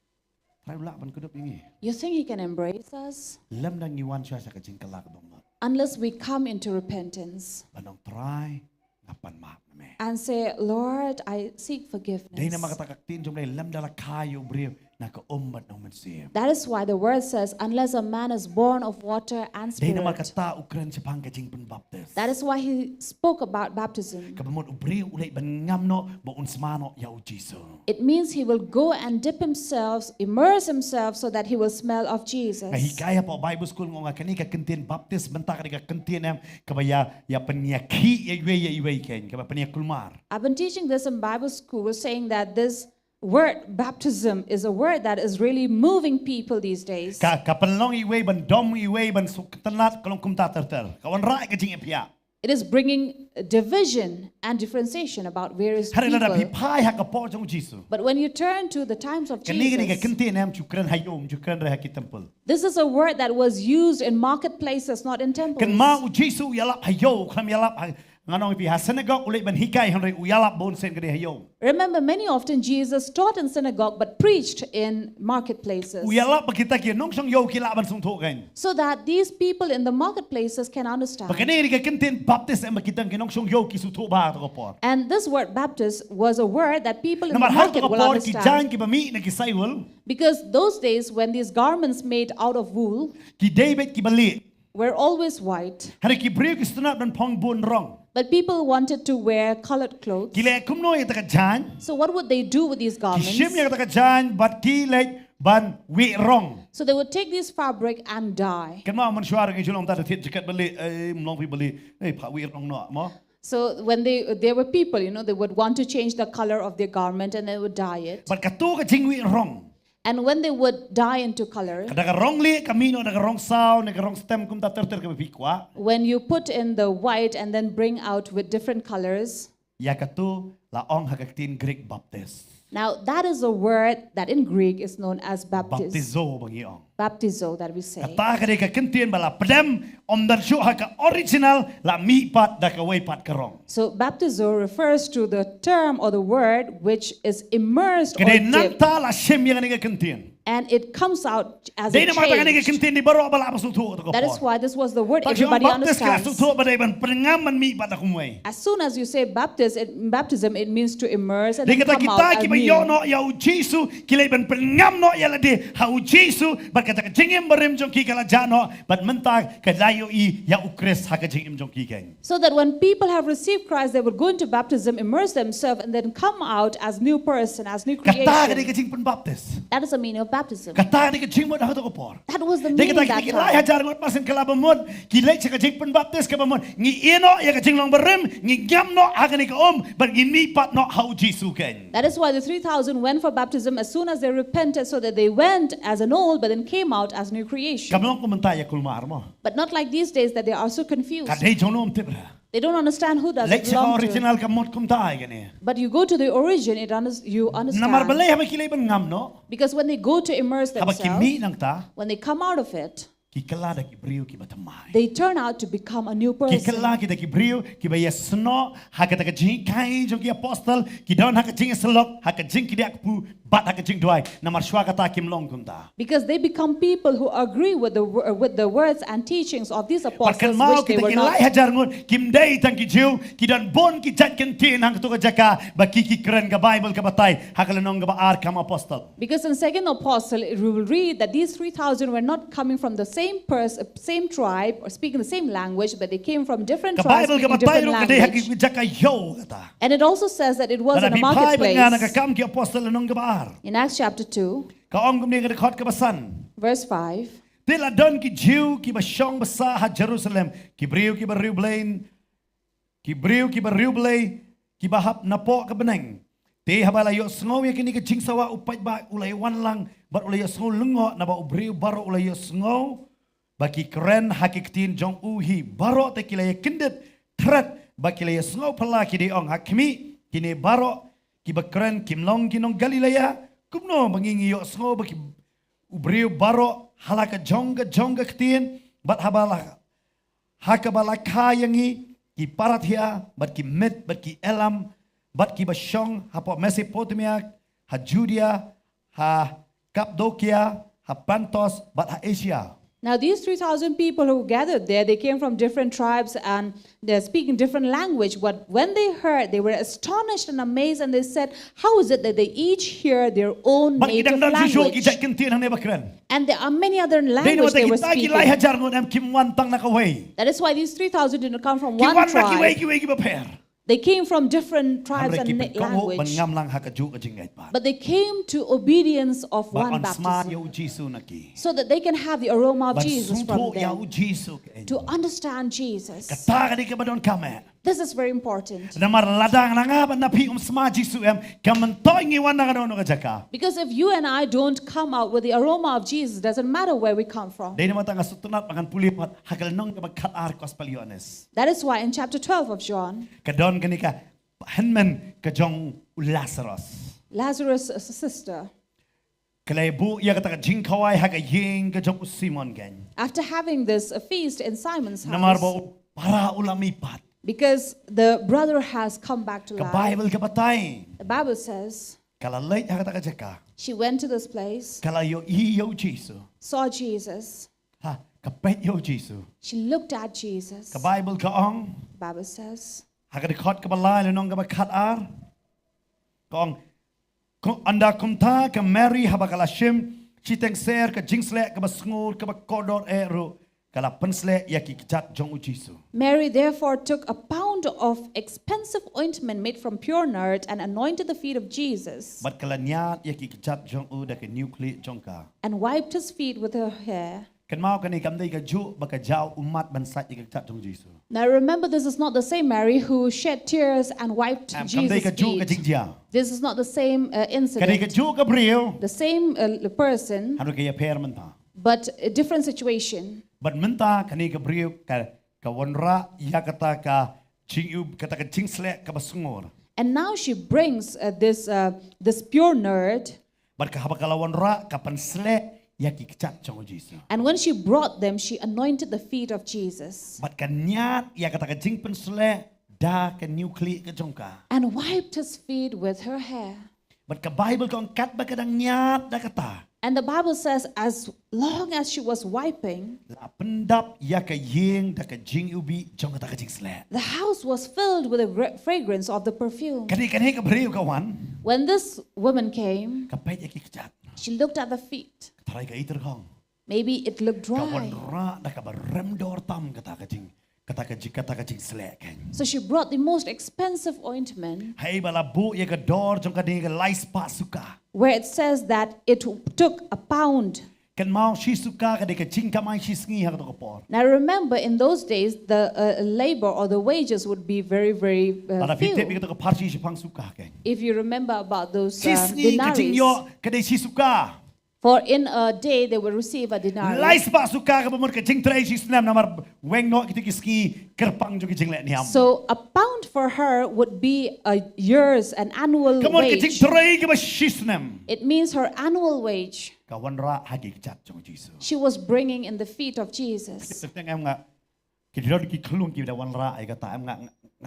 Try ulak ban kudup yang you think He can embrace us? Lam nang iwan siya sa kajing kalak dong. Unless we come into repentance Banong try ngapan maap na me. and say, Lord, I seek Dahil forgiveness. na makatakaktin jom lam dala kayo brew na kaumbat ng mansiyem. That is why the word says, unless a man is born of water and Dahil na spirit. makata ukran sa pangkajing penbaptis. That is why He spoke about baptism. Kabamot ubriw ulay ban ngamno ba unsmano yaw Jiso. It means he will go and dip himself, immerse himself so that he will smell of Jesus. Nga hikaya po Bible school nga kani ka kentin baptis banta ka kentin em kabaya ya panyaki ya iwe ken kaba panya kulmar. I've been teaching this in Bible school saying that this word baptism is a word that is really moving people these days. Ka kapanlong iwe ban dom iwe ban suktanat kalong kumtaterter. Kawan ra ka jing epya. It is bringing division and differentiation about various Hari lada people. pipai ha ka po jong Jiso. But when you turn to the times of Kani ka Jesus, kentin em chukran hayom chukran ra ki temple. this is a word that was used in marketplaces, not in temples. Kan ma u Jiso yalap hayo kam yalap nganong pi ha synagogue ulay ban hikay hanre uyalap bon sen ka hayo. Remember, many often Jesus taught in synagogue but preached in marketplaces. Uyalap pa kita ki nong song yo kilaban sung to kan. So that these people in the marketplaces can understand. Pagkani ka kentin baptis em kitang kinong song yo ki su to ba to por. And this word Baptist was a word that people in the Namar har market to will por ki jan understand. ki bami na ki saywal Because those days when these garments made out of wool ki David ki bali. were always white, Hari ki brio ki stunat ban pong bon rong. but people wanted to wear colored clothes. Ki le kumno ya taka jan. So what would they do with these Ki garments? shim ya taka jan but ki le ban wi rong. So they would take this fabric and dye. Kan ma man syuara ki julong ta tit jakat bali mlong pi bali pa wi rong no mo. So when there were people, they would want to change the color of their garment and they would dye it. But katu ka jing wi rong. And when they would dye into color, Kada ka rong li kamino daga rong saw daga rong stem kum ta terter ka pikwa. when you put in the white and then bring out with different colors, Ya katu laong hagaktin Greek baptist. now that is a word that in Greek is known as baptizo, Baptizo bang iong. baptizo that we say. Kata ka ka kentin bala pedam om dan syu ha ka original la mi pat da ka way pat karong. So baptizo refers to the term or the word which is immersed or Kade dipped, nanta la shem yang ka kentin. and it comes out as a Dai na mata ka change. kentin di baro bala pasu tu to ko. That is why this was the word Pag yung everybody baptist ka su understands. tu ba dai ban pengaman mi pat aku way. As soon as you say baptism, it means to immerse and Di then kata come kita out ki ba yo anew. no ya u Jesu ki le ban pengam no ya la de ha u Jesu ba kata ka jingim barem jong ki kala jano bat menta ka layo I ya u Christ ha ka jingim jong ki keng. So that when people have received Christ, they would go into baptism, immerse themselves, and then come out as new person, as new Kata ka di ka creation. jing pen baptist. That is the meaning of baptism. Kata di ka jing mo da to ko por. That was the Dia meaning kata that kita lai time. hajar ngot pasen kelaba mod, kilai cakap jing pen baptis ke bamon, ngi eno ya ka jing long berem, ngi gam no aga ni ka but ngi mi pat no how Jesu ken. That is why the 3,000 went for baptism as soon as they repented, so that they went as an old, but then came out as new creation. Kamlong komentar ya kulmar mo. But not like these days that they are so confused. Kadai jonom tibra. They don't understand who does Lek it sa belong to. original ka mod kumtai gani. But you go to the origin, you Namar understand. balay haba kilai ban ngam no. Because when they go to immerse Haba kimi themselves, nang ta, when they come out of it, ki kalada ki brio ki batamai. they turn out to become a new Ki person. kala kita ki brio ki ba yesno hakata ka jing kai jong ki apostle ki don haka jing selok haka jing ki dak pu bat haka jing duai namar shwa kata kim long kumta. Because they become people who agree with the words and teachings of these Parkan apostles, mau which they kita were ki not. lai hajar ngun kim dai tang ki jiu ki dan bon ki jat kentin hang tu ka jaka ba ki keren ka Bible ka batai haka lenong ka ba ar kam apostle. Because in second apostle, we will read that these 3,000 were not coming from the same tribe or speaking the same language, but they came from different Ka tribes Bible ka speaking batai different ro ka dai haki language. jaka yo kata. And it also says that it was Kada in a bi pai ba nga na ka marketplace. kam ki apostle lenong ka ba ar. In Acts chapter 2, Ka ong gum ni ka dekot ka basan. verse 5, Tila don ki jiu ki ba syong basa ha Jerusalem ki brio ki ba riu blain ki brio ki ba riu blai ki ba hap na po ka beneng. Te habala yo sngow ya kini ka jing sawa upat ba ulay wan lang but ulay yo sngow lungo na ba ubrio baro ulay yo sngow ba ki keren hakiktin jong uhi baro te kilay kindet tret ba kilay yo sngow pala ki di ong hakmi kini baro ki bakren kimlong kinong Galilea kumno mangingi yo sngo baki ubriu baro halaka jonga ktien bat habala hakabala kayangi ki parathia bat ki met bat ki elam bat ki bashong hapo Mesopotamia ha Judea ha Cappadocia ha Pontus bat ha Asia. Now these 3,000 people who gathered there, they came from different tribes and they're speaking different language. But when they heard, they were astonished and amazed, and they said, how is it that they each hear their own Bat native idang dang jujur language? kita kintin hane bakren. And there are many other Dei languages they were kita ki lai speaking. hajar ngon am kim wan tang nakaway. That is why these 3,000 didn't come from Ki one wan na ki tribe. ki baper. They came from different tribes Hamre ki and penkongo ban language. ngam lang hakaju ka jingait pat. But they came to obedience of Ba one on smart baptism, yo Jisu naki. so that they can have the aroma of Ban Jesus from sumpo ya them, Jisu to understand Jesus. kata ka di ka badon kame. This is very important. Namar ladang na nga ban napi smart Jisu em kamantoy ngi wan na kanon ka jaka. Because if you and I don't come out with the aroma of Jesus, doesn't matter where we come from. Dei naman tanga sutunat makan pulipat hakal nong ka bagkat ar kos paliones. That is why in chapter 12 of John, Kadon kani ka henmen ka jong Lazarus. Lazarus' sister, Kalay bu ya kata ka jingkawai haka yeng ka jong Simon gan. after having this feast in Simon's Namar house, ba para ulamipat. because the brother has come back to Ka life, Bible ka patay. the Bible says Kalalay haka ka jaka. she went to this place, Kalayo iyo Jisu. saw Jesus, Ha, kapet yo Jisu. she looked at Jesus. Ka Bible ka ong. The Bible says, Haka di kot ka balay lenong ka bakat ar. Kong anda kumta ka Mary habakalashim. Chiteng ser ka jingsle ka basngur ka bakodor eru. Kala pensle yaki kichat jong Jisu. Mary therefore took a pound of expensive ointment made from pure nard and anointed the feet of Jesus Bat kala nyat yaki kichat jong u da ka nukli jong ka. and wiped his feet with her hair. Kan mau kani kamdai ka ju baka jau umat bansat yaki kichat jong Jisu. Now remember, this is not the same Mary who shed tears and wiped Kamdai Jesus' ka ju ka feet. jingjia. This is not the same Kani ka incident, ju ka brio. the same person, Haru kaya per menta. but a different situation. But menta kani ka brio ka wanra ya kata ka jingiw kata ka jingsle ka basngur. And now she brings this pure nard, But ka habakala wanra ka pansle yaki kichat jong Jisu. and when she brought them, she anointed the feet of Jesus But kanyat ya kata ka jing pansle da ka nukli ka jong ka. and wiped his feet with her hair. But ka Bible ka angkat ba kadang nyat da kata. And the Bible says, as long as she was wiping, La pendap ya ka yeng da ka jing ubi jong kata ka jingsle. the house was filled with the fragrance of the perfume. Kani ka brio kawan. When this woman came, Kapait yaki kichat. she looked at the feet. Taray ka iter kong. Maybe it looked dry. Kawanra da ka barem dor tam kata ka jing jingsle kan. So she brought the most expensive ointment, Hai bala bu ya ka dor jong ka ding ka lais pa suka. where it says that it took a pound. Kan mau si suka ka de ka jing kamay si sngi ha ka to por. Now remember, in those days, the labor or the wages would be very, very Para few. fitep ka to ka parsi si pang suka kan. If you remember about those Si sngi ka jing denarii, yo ka de si suka. for in a day they would receive a denarii. Lais pa suka ka bumur ka jing tray si snam namar weng no kita ki ski kerpang jo ki jing le niam. So a pound for her would be a year's, an annual Kamor ka jing wage. tray ka ba si snam. It means her annual wage. Kawanra hagi kichat jong Jisu. She was bringing in the feet of Jesus. Tentang em nga kidrod ki klung ki da wanra ay kata em nga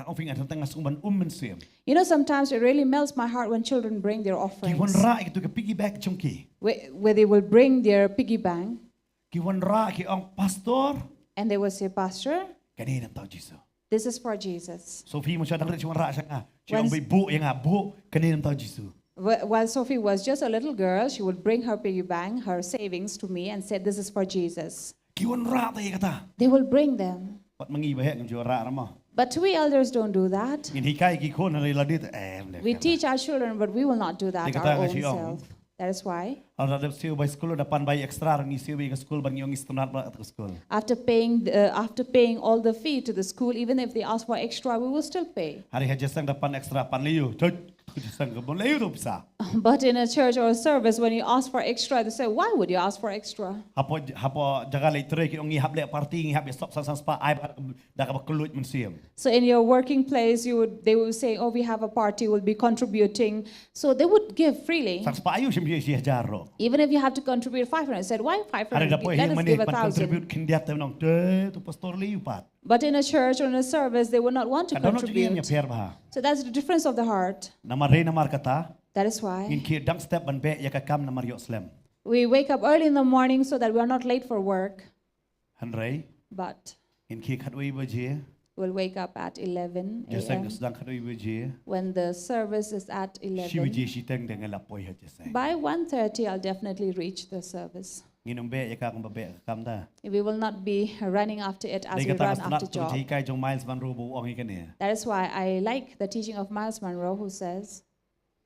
ofing at tentang sumban siem. You know, sometimes it really melts my heart when children bring their Ki offerings, wanra ay to ka piggyback chungki. where they will bring their piggy bank Ki wanra ki ang pastor and they will say, Pastor, kanina tao Jisu. this is for Jesus. Sophie mo siya dang si wanra siya nga. Siya Once- ang bay bu yang nga bu kanina tao Jisu. While Sophie was just a little girl, she would bring her piggy bank, her savings to me and said, this is for Jesus. Ki wanra tayo kata. They will bring them. Pat mangiba he ng jura ramo. But we elders don't do that. Ngin hikay ki ko na ladit We teach our children, but we will not do that Dikata our nga own siya, self. That is why, Ang radap siyo by school dapan by extra ng siyo by school bang yung istunat ba at school. after paying all the fee to the school, even if they ask for extra, we will still pay. Hari ha jasang dapan extra panliyo. Chut. tu jisang ka bon leu tu pisa. But in a church or a service, when you ask for extra, they say, why would you ask for extra? Hapo jaga le tre ki ngi hap le party ngi hap stop sang spa ai da ka kelut mun siam. So in your working place, they would say, oh, we have a party, we'll be contributing. So they would give freely. Sang spa ayu sim si jaro. Even if you have to contribute 500, I said, why 500? Ada po Let hi us mani give pan 1,000. contribute kin dia tem nong te tu pastor liu pat. But in a church or in a service, they would not want to Kadang tu nya contribute. per ba. So that's the difference of the heart. Namar re namar kata. That is why In ki dang step ban be ya ka kam namar yo slam. we wake up early in the morning so that we are not late for work. Han rei. But In ki khatwi ba je. we'll wake up at 11 Jesang a.m. sedang khatwi ba je. when the service is at Si 11. je si teng dengan lapoi ha jesang. By 1:30, I'll definitely reach the service. Nginong be ya ka kong ba be kam da. We will not be running after it as Dei we kata run astronot after tu job. ji kai jong miles ban ru bu ong ikan ni. That is why I like the teaching of Miles Monroe, who says,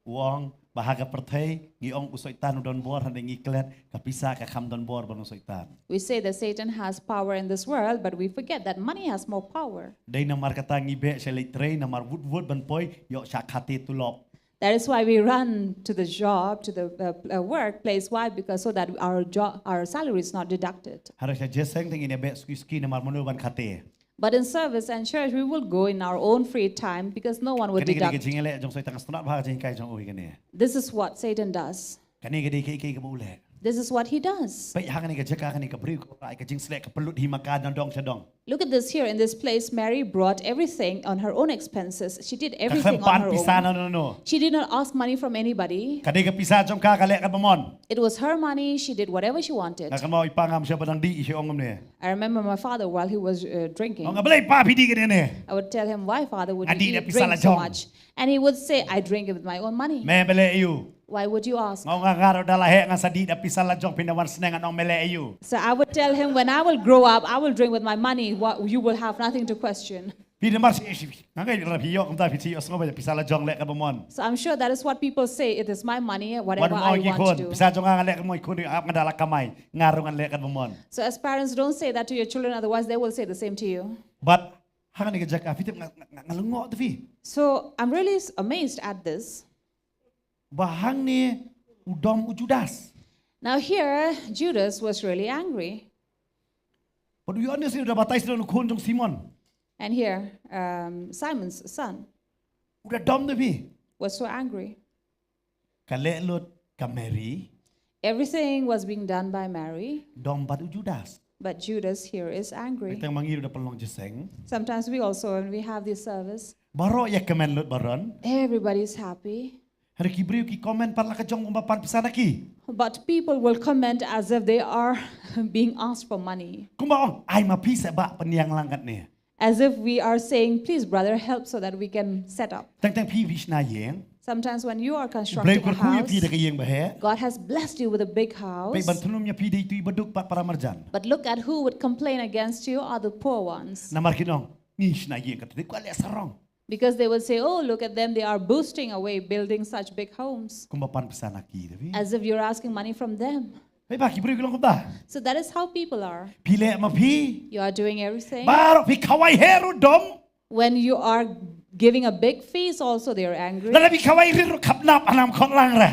Uang bahaga pertai ngi ong usoitan udon bor han ngi klet ka pisa ka kham don bor ban usoitan. we say that Satan has power in this world, but we forget that money has more power. Dei namar kata ngi be selai trei namar wood ban poi yo syakati tulop. That is why we run to the job, to the workplace. Why? Because so that our salary is not deducted. Harus jeseng tengi ne be ski namar monu ban khate. But in service and church, we will go in our own free time because no one would Kani gedi deduct. jingele jong soitan astronot bahaga jing kai jong oi kan ni. This is what Satan does. Kani gedi kai kai ka bule. This is what he does. Pe hang ni ka jeka kani ka briu ko ai ka jing slek ka pelut hi makan don dong chadong. Look at this here in this place. Mary brought everything on her own expenses. She did Ka everything pan on her pisa own. no. She did not ask money from anybody. Kani ka pisa jong ka lek ka bamon. It was her money. She did whatever she wanted. Ka mau ipangam siya padang di si ongam ni. I remember my father while he was drinking. Ong balai pa pidi kan ni. I would tell him, why, Father, would Adi you dia pisah drink so lajong. much? And he would say, I drink it with my own money. Me bele you. Why would you ask? Ngau ngaro dalah he ngan sadi da pisa lajong pinawan seneng ngan ong mele you. So I would tell him, when I will grow up, I will drink with my money. You will have nothing to question. Pina mar si ngai ra piyo ong ta piti os ngau pisa lajong lek ka bamon. So I'm sure that is what people say. It is my money, whatever Wan I mo gi want kon to do. pisa jong ngan lek mo ikun ap ngadala kamai ngaro ngan lek ka bamon. So as parents, don't say that to your children, otherwise they will say the same to you. But hang ni ka jaka pitip ngalungo tu fi. So I'm really amazed at this. Bahang ni udom ujudas. Now here, Judas was really angry. Padu yo ni si udah batai si kun jong Simon. And here, Simon's son Udah dom tu fi. was so angry. Kale lut ka Mary Everything was being done by Mary, dom bat ujudas. but Judas here is angry. Kita mangiru da pelong jeseng. Sometimes we also, when we have this service, Baro ya kemen lut baron. everybody is happy. Hari kibriu ki komen parla ka jong umbapan pisana ki. But people will comment as if they are being asked for money. Kumbaong ai ma pisa ba peniang langkat ni. As if we are saying, please, brother, help so that we can set up. Tang pi vishna yeng. Sometimes when you are Blai constructing a kur ku ya pi da house, ka yeng bahe. God has blessed you with a big Pe house. bantunum ya pi dei tu ibaduk pat para marjan. But look at who would complain against you are the poor ones. Namar kinong nishna yeng kata ku ale sarong. Because they will say, oh, look at them, they are boosting away, building such big homes. Kumbapan pisana ki tapi. As if you're asking money from them. Pe ba kibriu ki long kumta. So that is how people are. Pile ma pi. You are doing everything. Baro pi kawai heru dom. When you are giving a big feast, also they are angry. Lala pi kawai riru kapnap anam kon lang ra.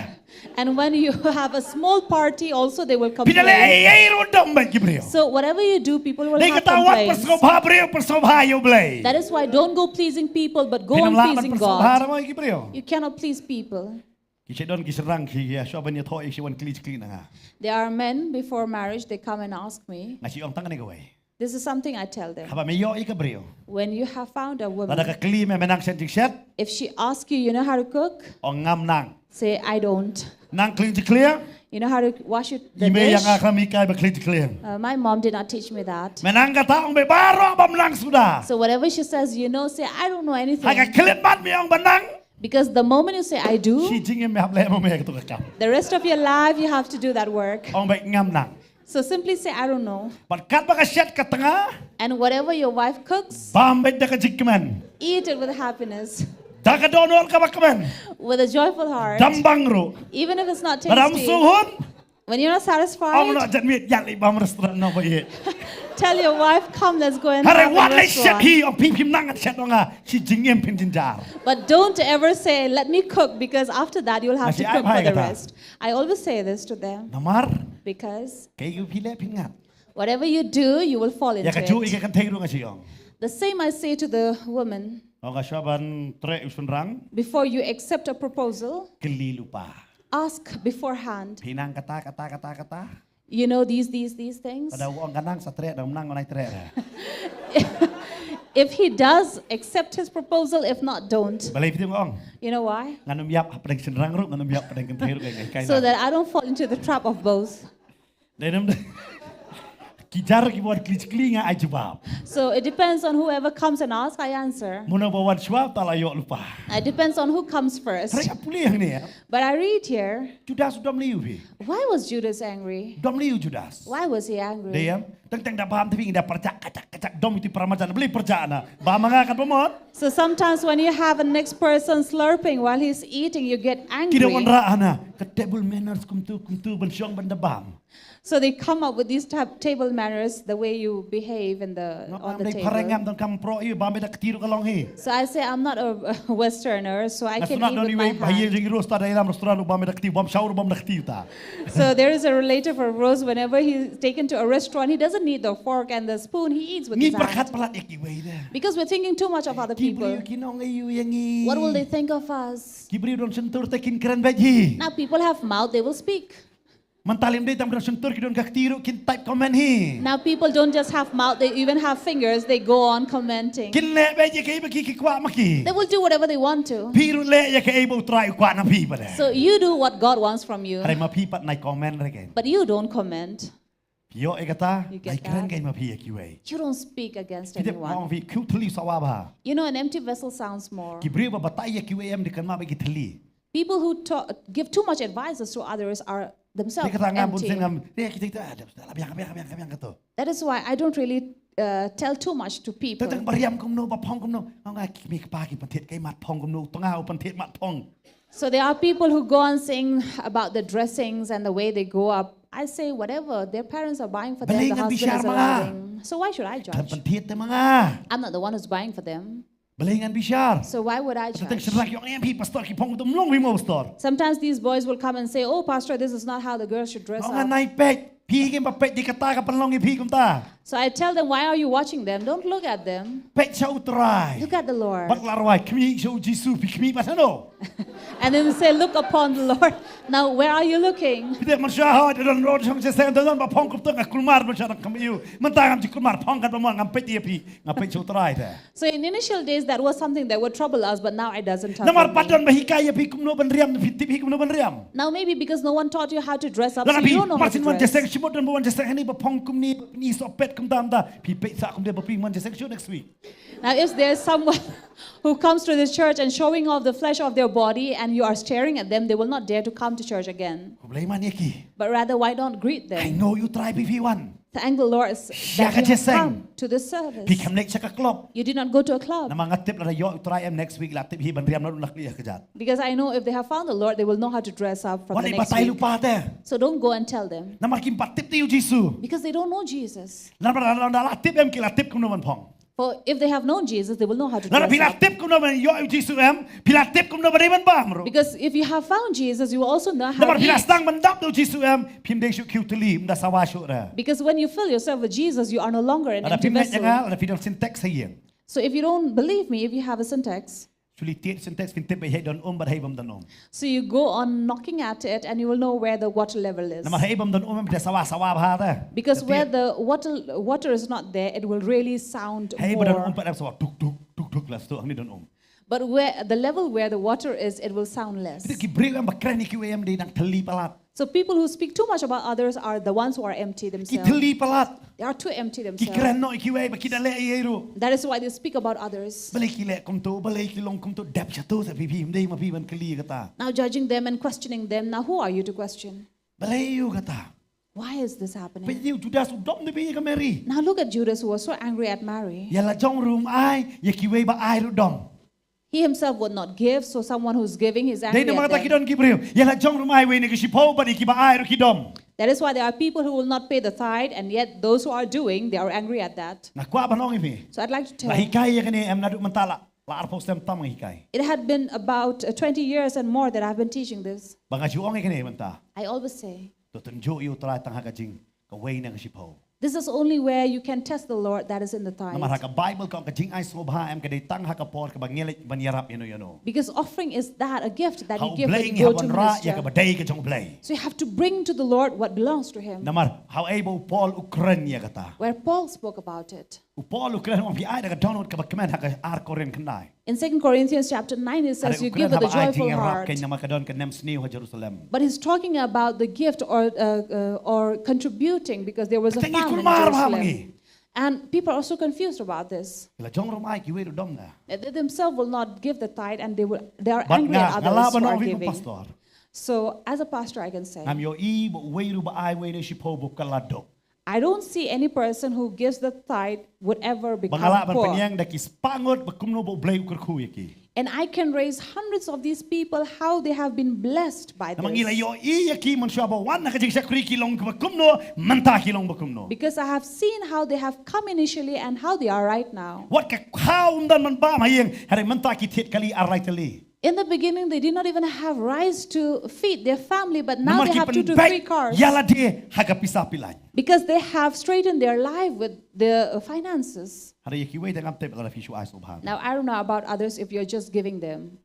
And when you have a small party, also they will Pinale complain. heru dom ba kibriu. So whatever you do, people will Dei have kata wat complaints. persobha briu persobha yo blai. That is why don't go pleasing people, but go on pleasing persobha God. mo kibriu. You cannot please people. Kisah don kisah rang kia, so banyak thoi si wan kli nga. There are men before marriage, they come and ask me. Nasi ong tangan ni kawai. This is something I tell them. Haba me yo ika brio. When you have found a Lada woman, ka kli me menang sentik set, if she asks you, you know how to cook? ong ngam nang. Say, I don't. Nang kli clear, You know how to wash the ime dish? yang akan mikai ba kli clear. My mom did not teach me that. Menang kata ong be baro bam nang sudah. So whatever she says, you know, say, I don't know anything. Haka klit mat me ong banang. Because the moment you say, I Si do, jingin me hable mo me ketu kakam. the rest of your life, you have to do that work. Ong be ngam nang. So simply say, I don't know. But kat ba ka set ka tengah, And whatever your wife cooks, bam be da ka jikman. eat it with happiness, Da ka donol ka bakman. with a joyful heart. Dambang ro. Even if it's not Badam tasty. suhun. When you're not Ong satisfied, nak jet mit yat li bam restoran no ba ye. Tell your wife, come, let's go and อะไร have วัด a เลยเสีย restaurant. พี่เอาพี่พิมพ์นั่งกันเช็ดว่าชีจิงเอ็มพิมพ์จินจาร์ But don't ever say, let me cook, because after that you'll have to Masih cook apa for ya the kata? rest. I always say this to them, Namar because kayakพี่เล่พิมพ์งัด whatever you do, you will fall อยาก into กระจูอีก it. กันเทรุ่งกันสิอง The same I say to the woman, เอากระชาบันเตะอุสนรัง before you accept a proposal, กลีลุปา ask beforehand, พี่นั่งกะตากะตากะตากะตา you know these things. กระดาวองกันนั่งสเตระดาวนั่งกันไหนเตระ If he does, accept his proposal. If not, don't. บาเลยพี่ถึงอง You know why? งานนุ่มยับประเด็นสนรังรุ่งงานนุ่มยับประเด็นกันเทรุ่งไงไกล So that I don't fall into the trap of both. เดี๋ยวน้ำกิจารกิบวันคลิชคลีงไอจูบาบ So it depends on whoever comes and asks, I answer. มุนบวันชวาบตาลายอลุปา It depends on who comes first. เตระปุลีอย่างนี้ But I read here, จูดาสดอมลิวพี่ why was Judas angry? ดอมลิวจูดาส Why was he เดี๋ย angry? วตั้งแต่บามที่พี่ได้ประจักษ์กระจักดอมที่ประมาจันบลีประจักษ์นะบามงากันประมด So sometimes when you have a next person slurping while he's eating, you get กิดวัน angry. ระนะกระเทเบิลแมนเนอร์สคุมตูบันช่องบันดาบาม So they come up with these table manners, the way you behave in on the ได้พารายงาน table. ตอนคำโปรอีบามไม่ได้กระตีรุกลองเฮ So I say I'm not a Westerner, so I นัก can สุนัข eat โดน with อีเว my ย์ไปยืน hand. ริงโรสตาได้รำรสตรานุบามไม่ได้กระตีบามเช้ารุบามได้กระตีตา So there is a relative of Rose. Whenever he's taken to a restaurant, he doesn't need the fork and the spoon. He eats with นี่ his ประคัด hand. ประหลาดอีกอีเวย์เด้อ Because we're thinking too much of other กิบริว people. กินน้องอายุอย่างงี้ What will they think of us? กิบริวโดนเซนเตอร์แต่กินกระนเวจี Now people have mouth, they will speak. มันตาลิมได้ตามกระเซนเตอร์กินโดนกระตีรุกินไตป์คอมเมนต์ฮี Now people don't just have mouth, they even have fingers. They go on commenting. กินเละเวจีกี่เมื่อกี้กี่กว่าเมื่อกี้ They will do whatever they want to. พี่รุ่นเละยังแค่เอบุตรายกว่าน้ำพี่ปะเนี่ย So you do what God wants from you, อะไรมาพี่ปัดในคอมเมนต์อะไรกัน but you don't comment. พี่โยเอกตา You get ในเครื่อง that? กันมาพี่กี่เวย์ You don't speak against พี่เด็กมอง anyone. พี่คิวทะลีสวาบะ You know, an empty vessel sounds more. กิบริวบัตายกี่เวย์ดิกันมาไปกี่ทะลี People who give too much advices to others are นี่ themselves กระทั่งงานบุญ empty. เส้นงานเนี่ยคิดถึงเดี๋ยวรับยังกันตัว That is why I don't really tell too much to แต่ people. ตั้งบริยมกุมโนบะพองกุมโนเอาไงมีกระปากี่ประเทศไก่มัดพองกุมโนต้องเอาประเทศมัดพอง So there are people who go on saying about the dressings and the way they go up. I say whatever their parents are buying for them, the Balingan husband bishar is mga. allowing. So why should I ทำ judge? ประเทศแต่มัง I'm not the one who's buying for them. บริงานบิชาร์ So why would I แต่ตั้ง judge? ฉันรักยองเอ็มพี่ปัสตอร์กี่พองตุ้มลงวิโมสตอร์ Sometimes these boys will come and say, "Oh, Pastor, this is not how the girls should dress น้องงาน up." นายเป็ดพี่กินบะเป็ดดีกระตากับปันลงอีพี่กุมตา So I tell them, "Why are you watching them? Don't look at them. เป็ดเช่าตราย Look at the Lord." บักลารวายขมีโชว์จิสูพี่ขมีปัสโน And then they say, "Look upon the Lord." Now, where are you looking? พี่เด็กมันชาฮอดเดินรถช่องเซนเดินบะพองกุมตั้งกับกุลมาร์มันชาดักขมีอยู่มันตายกับจิกุลมาร์พองกันประมาณงานเป็ดดีพี่งานเป็ดโชว์ตรายแท้ So in initial days, that was something that would trouble us, but now it doesn't น้ำมัน trouble ปัด me. ดอนบะฮิกายพี่กุมโนบันเรียมพี่กุมโนบันเรียม Now maybe because no one taught you how to dress up, แล้ว so ก็ you พี่ don't know มา how สิ to นวันจะเซ็ง dress. ชิมดนวันจะเซ็งให้นี่บะพองกุมนี่สอบเป็ดกุมตามตาพี่เป็ดสักกุมเดียบะพี่มันจะเซ็งช่วง next week Now, if there's someone who comes to this church and showing off the flesh of their body and you are staring at them, they will not dare to come to church again. ผมเลยมาเนี่ยกี่ But rather, why don't greet I them? know you tryพี่วัน Thank the Lord that Siya ka you have jeseng. come to this service. พี่คำเล็กชักกลบ You did not go to a club. น้ำมันงัดเต็บระยะ try next week ละเต็บพี่บันเรียมแล้วนักเรียนกระจัด Because I know if they have found the Lord, they will know how to dress up from วัน the นี้ปัต next ไตลู week. ปาแต่ So don't go and tell them. น้ำมันกินปัดเต็บติวจิสู Because they don't know Jesus. แล้วเราละเต็บเอ็มกินละเต็บกุมโนมันพอง For if they have known Jesus, they will know how to แล้วพี่ dress ละ up. เต็บกุมโนมันยอจิสูเอ็มพี่ละเต็บกุมโนบันได้มันบ้ามรู้ Because if you have found Jesus, you will also know แล้ว how มัน to พี่ละ eat. สตังมันดับดูจิสูเอ็มพิมเด็กชุคิวตุลีมันได้สวาชุระ Because when you fill yourself with Jesus, you are no longer an แล้วพิ empty มพ์เนี่ยยังไง vessel. แล้วพี่ต้อง syntax ให้ยัง So if you don't believe me, if you have a syntax, ชุลิเตีย syntax พิมพ์เต็บไปให้ดอนบัดให้บำดอน so you go on knocking at it and you will know where the water level is. น้ำมันให้บำดอนมันจะสวาพาแต่ Because where the water is not there, it will really sound ให้บำดอน more. ปัดแอบสวาทุกแล้วตัวอันนี้ดอน But where the level where the water is, it will sound less. พี่กิบริวมันบักแคร์นี่คิวเอ็มดีนักทะลีปลัด So people who speak too much about others are the ones who are empty กิทะ themselves. ลีปลัด They are too empty กิแคร์ themselves. น้อยคิวเอ็มบักกิดอะไรเอรู That is why they speak about others. บเลยกิเลกุมโตบเลยกิลงกุมโตเด็บชะตูแต่พี่มันได้มาพี่มันกลีกตา Now judging them and questioning them. Now who are you to question? บเลยอยู่กตา Why is this ไป happening? อยู่จุดาสุดดมในพี่กับแมรี่ Now look at Judas who was so angry at Mary. อย่าละจ้องรูมไออย่าคิวเอ็มบะไอรูดม He himself would not give, so someone who's giving is ได้ angry นมา at ตะกิด them. อนกิบริวอย่าละจ้องรูมไอเวนี่ก็ชิโพบัดอีกิบะไอรูกิดม That is why there are people who will not pay the tithe, and yet those who are doing, they are angry at that. Na kwa banong ini. So I'd like to La tell, hikai ya kini em naduk mentala. La arpo stem tamang hikai. it had been about 20 years and more that I've been teaching this. Banga juong kini menta. I always say, To tunjuk yu try tang hakajing kaway na kasipaw. this is only where you can test the Lord, that is in the tithe. Namar haka Bible ka kajing ay sobha em kadai tang hakapor ka bangilit banyarap yano. Because offering is that, a gift that How you give when blaying you go to haban ra ya ka minister. baday ka jong blay. So you have to bring to the Lord what belongs to Him. Namar how able Paul Ukran ya kata. Where Paul spoke about it. Paul Ukran mo pi ay daga download ka bakman haka arkorin kanay. In 2 Corinthians chapter 9, it says, you give with a joyful heart. But he's talking about the gift or contributing, because there was a famine in Jerusalem. And people are also confused about this. They themselves will not give the tithe, and they are angry at others who are giving. So as a pastor, I can say, I don't see any person who gives the tithe would ever become poor. And I can raise hundreds of these people how they have been blessed by this. Because I have seen how they have come initially and how they are right now. In the beginning, they did not even have rice to feed their family, but now they have 2 to 3 cars. Because they have straightened their life with the finances. Now, I don't know about others if you're just giving them.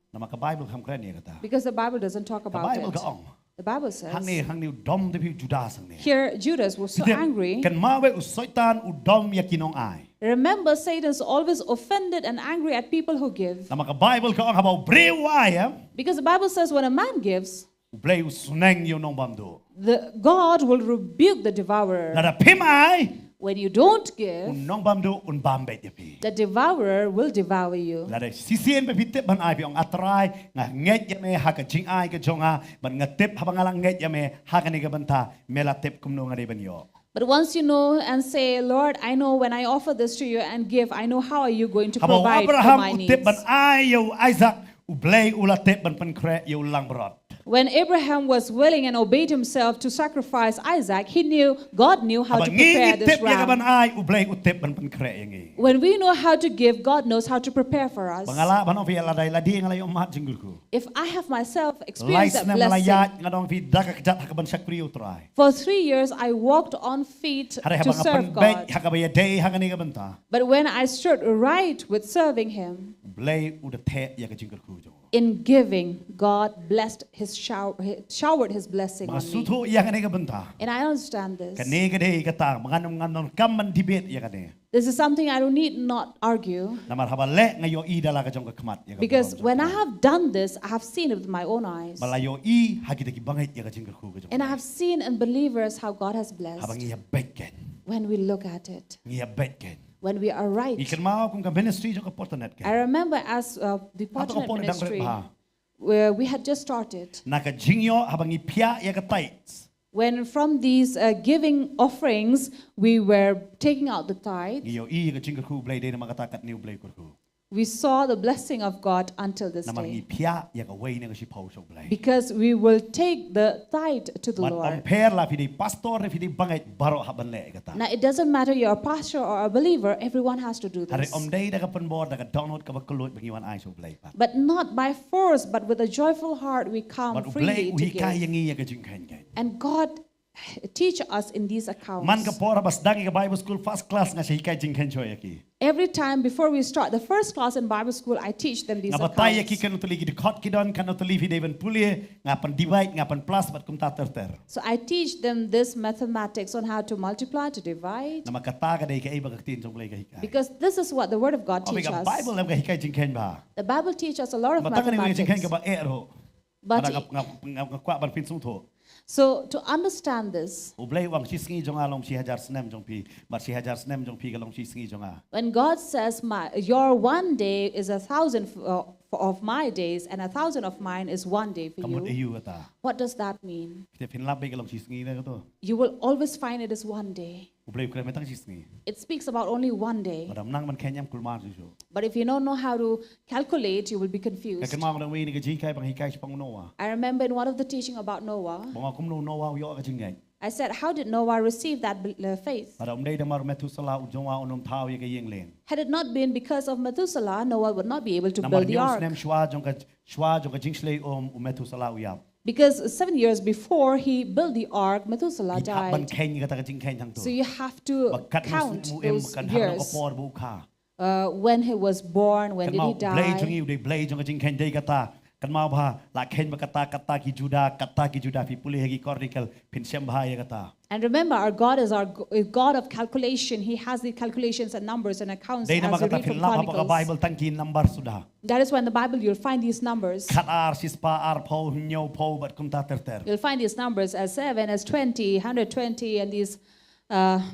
Because the Bible doesn't talk about it. The Bible says, here Judas was so angry. Remember, Satan is always offended and angry at people who give. Because the Bible says when a man gives, God will rebuke the devourer. When you don't give, the devourer will devour you. But once you know and say, Lord, I know when I offer this to you and give, I know how are you going to provide for my needs. When Abraham was willing and obeyed himself to sacrifice Isaac, God knew how to prepare this ram. When we know how to give, God knows how to prepare for us. If I have myself experienced that blessing, for 3 years I walked on feet to serve God. But when I stood right with serving Him, in giving, God blessed showered His blessing on me. And I understand this. This is something I don't need not argue. Because when I have done this, I have seen it with my own eyes. And I have seen in believers how God has blessed. When we look at it. When we are right. I remember as the Potternet ministry, where we had just started. When from these giving offerings, we were taking out the tithe. We saw the blessing of God until this day. Because we will take the tithe to the Lord. Now it doesn't matter you're a pastor or a believer, everyone has to do this. But not by force, but with a joyful heart we come freely to give. And God teach us in these accounts. Every time before we start the first class in Bible school, I teach them these accounts. So I teach them this mathematics on how to multiply, to divide. Because this is what the Word of God teaches us. The Bible teaches us a lot of mathematics. But so to understand this, when God says, your 1 day is 1,000 of my days and 1,000 of mine is 1 day for you, what does that mean? You will always find it is 1 day. It speaks about only 1 day. But if you don't know how to calculate, you will be confused. I remember in one of the teaching about Noah, I said, how did Noah receive that faith? Pada umdai damar Methuselah ujungwa unom thau ye ke yeng leng. Had it not been because of Methuselah, Noah would not be able to Namar build the news ark. nem shwa jong ka jingslei Methuselah uyap. Because 7 years before he built the ark, Methuselah Ban died. khen kata ka jing khen thang tu. So you have to Bakat count mu those kan har years. ko por bu kha. When he was born, when Kan did mau he blay jong die? iu dei blay jong ka jing khen dei kata. Kan mau bha la khen ba kata ki juda pi pulih hagi kornikel pin sem bha ye kata. And remember, our God is a God of calculation. He has the calculations and numbers and accounts Dei as nama we kata read from pin lap apa ka Chronicles. Bible tangkin number sudah. That is why in the Bible you'll find these numbers. Khat ar sispa ar po nyo po bat kum ta ter. You'll find these numbers as 7, as 20, 120, and these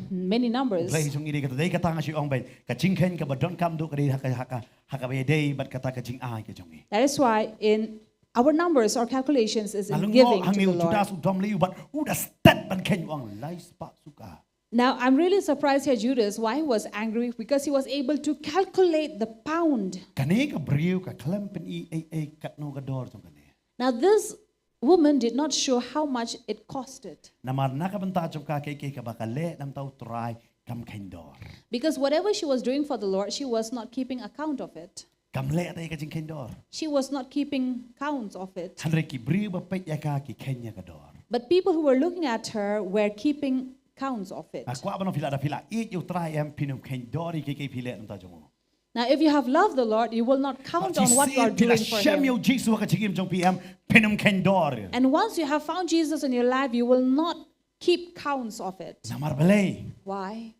many numbers. Blay jong iri kata dei kata nga si ong bai ka jing khen ka ba don kam du ka dei haka ba dei bat kata ka jing ai ka jong ni. That is why in our numbers, our calculations is in Alung giving hang to ni the juda Lord. su dom liu bat udah stat ban khen ong lai spa suka. Now, I'm really surprised here, Judas, why he was angry, because he was able to calculate the pound. Kani ka briu ka klem pen I kat no ka dor jong kani. Now, this woman did not show how much it costed, Namar na ka banta jong ka ke ka ba ka le nam tau try kam khen dor. because whatever she was doing for the Lord, she was not keeping account of it. Kam le dei ka jing khen dor. She was not keeping counts of it. Han re ki briu ba pet ya ka ki khen ya ka dor. But people who were looking at her were keeping counts of it. Aku apa no fila it you try em pinum khen dor ke pile nam ta jong. Now, if you have loved the Lord, you will not count on what you are doing for Shem Him. yo jisu ka chigim jong PM pinum khen dor. And once you have found Jesus in your life, you will not keep counts of it. Namar belai. Why?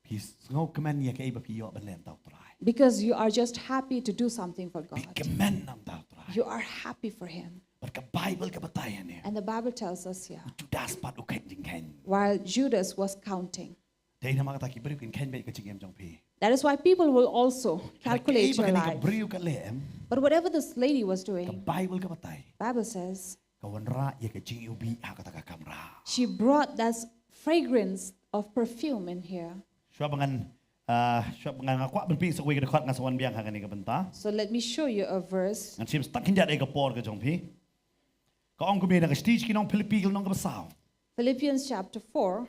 Pis ngau kemen ya ke ba pi yo belen tau try. Because you are just happy to do something for Pi God. kemen nam tau try. You are happy for Him. But ka Bible ka batayan ni. And the Bible tells us here, Judas pat u khen jing khen. while Judas was counting. Dei nama kata ki briu kin khen be ka chigim jong pi. That is why people will also calculate your Ka life. briu ka lem But whatever this lady was ka doing, Bible ka batay. Bible says, Ka wanra ya ka Jingiw bi ha kata ka kamra. she brought that fragrance of perfume in here. Shwa bangan ngakwa ben pi sa wi ka khot nga sawan biang ha ka ni ka banta. So let me show you a verse. Ngan sim stak hinjat e ka por ka jong pi. Ka ong ko be na ka stage ki nong Pilipigil nong ka basaw. Philippians chapter 4,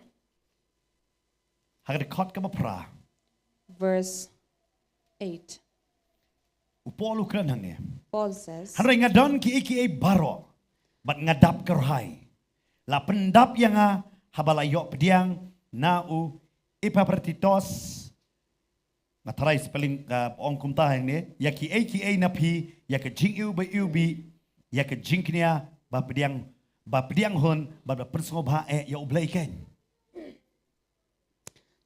Ha ka khot ka mapra. verse 8. Upolo kran hang ni. Paul says, Han ring ngadon ki iki e baro. Bat ngadap kerhai. La pendap yang habalayo pediang na ipapertitos matrai spelling ong kumta yang ni ya ki a na pi ya ka Jingiw ba ubi ya ka jingknia ba pediang hon ba persong ba ya ublai ken.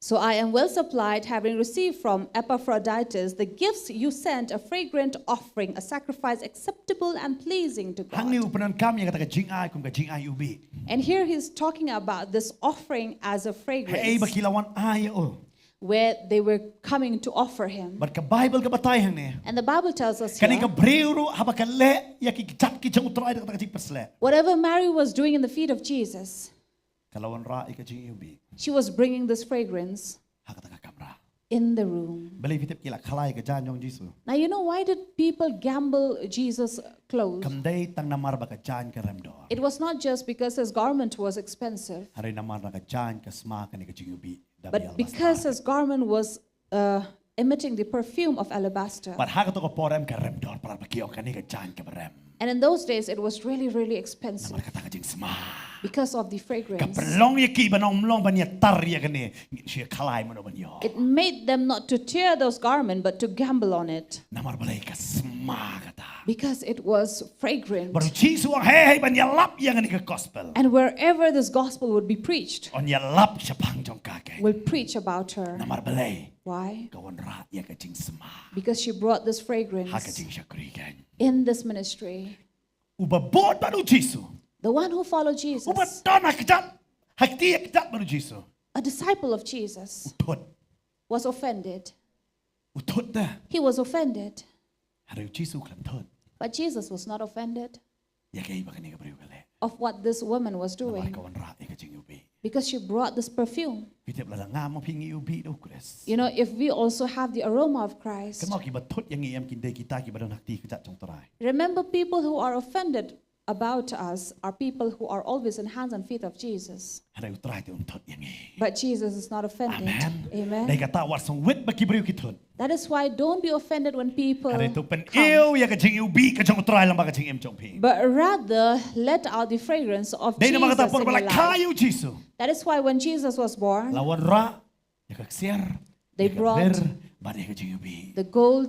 so I am well supplied, having received from Epaphroditus the gifts you sent, a fragrant offering, a sacrifice acceptable and pleasing to Hang ni God. upanan kam yang kata ka jingai kum ka jingai ubi. And here he's talking about this offering as a Hey fragrance, bakilawan ay o. where they were coming to offer him. Bat ka Bible ka batay hang ni. And the Bible tells us Kani ka here, breuro haba ka le ya ki chat ki jang utray kata ka jing pesle. whatever Mary was doing in the feet of Jesus, Kalawan ra ka jingai ubi. she was bringing this fragrance Ha kata ka kamra. in the room. Beli fitip kila kalay ka jan yung Jisu. Now, you know why did people gamble Jesus' clothes? Kamday tang namar ba ka jan ka remdor. It was not just because his garment was expensive, Hari namar na ka jan ka sma ka ni ka jingubi. but because his garment was emitting the perfume of alabaster. But ha ka to ka porem ka remdor para pakiyo ka ni ka jan ka barem. And in those days, it was really, really expensive Namar ka ta ka jing sma. because of the fragrance. Kapelong ya ki banong mlong ban ya tar ya ka ni. Siya kalay mo no ban yo. It made them not to tear those garments, but to gamble on it Namar balay ka sma ka ta. because it was fragrant. Baru Jisu ang hey ban ya lap ya ka ni ka gospel. And wherever this gospel would be preached, On ya lap siya pang jong kake. will preach about her. Namar balay. Why? Kawan ra ya ka jing sma. Because she brought this Ha ka fragrance jing siya kurigan. in this ministry. Ubabot baru Jisu. The one who followed Jesus, Ubatan hakjat. Hakti hakjat baru Jisu. a disciple of Jesus, Utut. was offended. Utut na. He was offended, Hari Jisu klam tut. but Jesus was not offended Ya kay ba kani ka bariw kale. of what this woman was Namar doing kawan ra ka jing ubi. because she brought this perfume. Pitip la nga mo pingi ubi do kres. You know, if we also have the aroma of Christ, Kamo ki batut yang iyam kinde kita ki badon hakti kajat jong taray. remember people who are offended about us are people who are always in hands and feet of Jesus. Hari utrai tu untut yang ini. But Jesus is not offended. Amen. Amen. Dai kata war song wit bagi beriu kitun. That is why don't be offended when people Hari tu pen come. iu ya ka jingiu bi ka jong utrai lam ba ka jingim jong pi. But rather let out the fragrance of Dai Jesus nama kata in por your bala life. kayu Jisu. That is why when Jesus was born, Lawan ra ya ka siar. They brought ba dai ka jingiu bi. the gold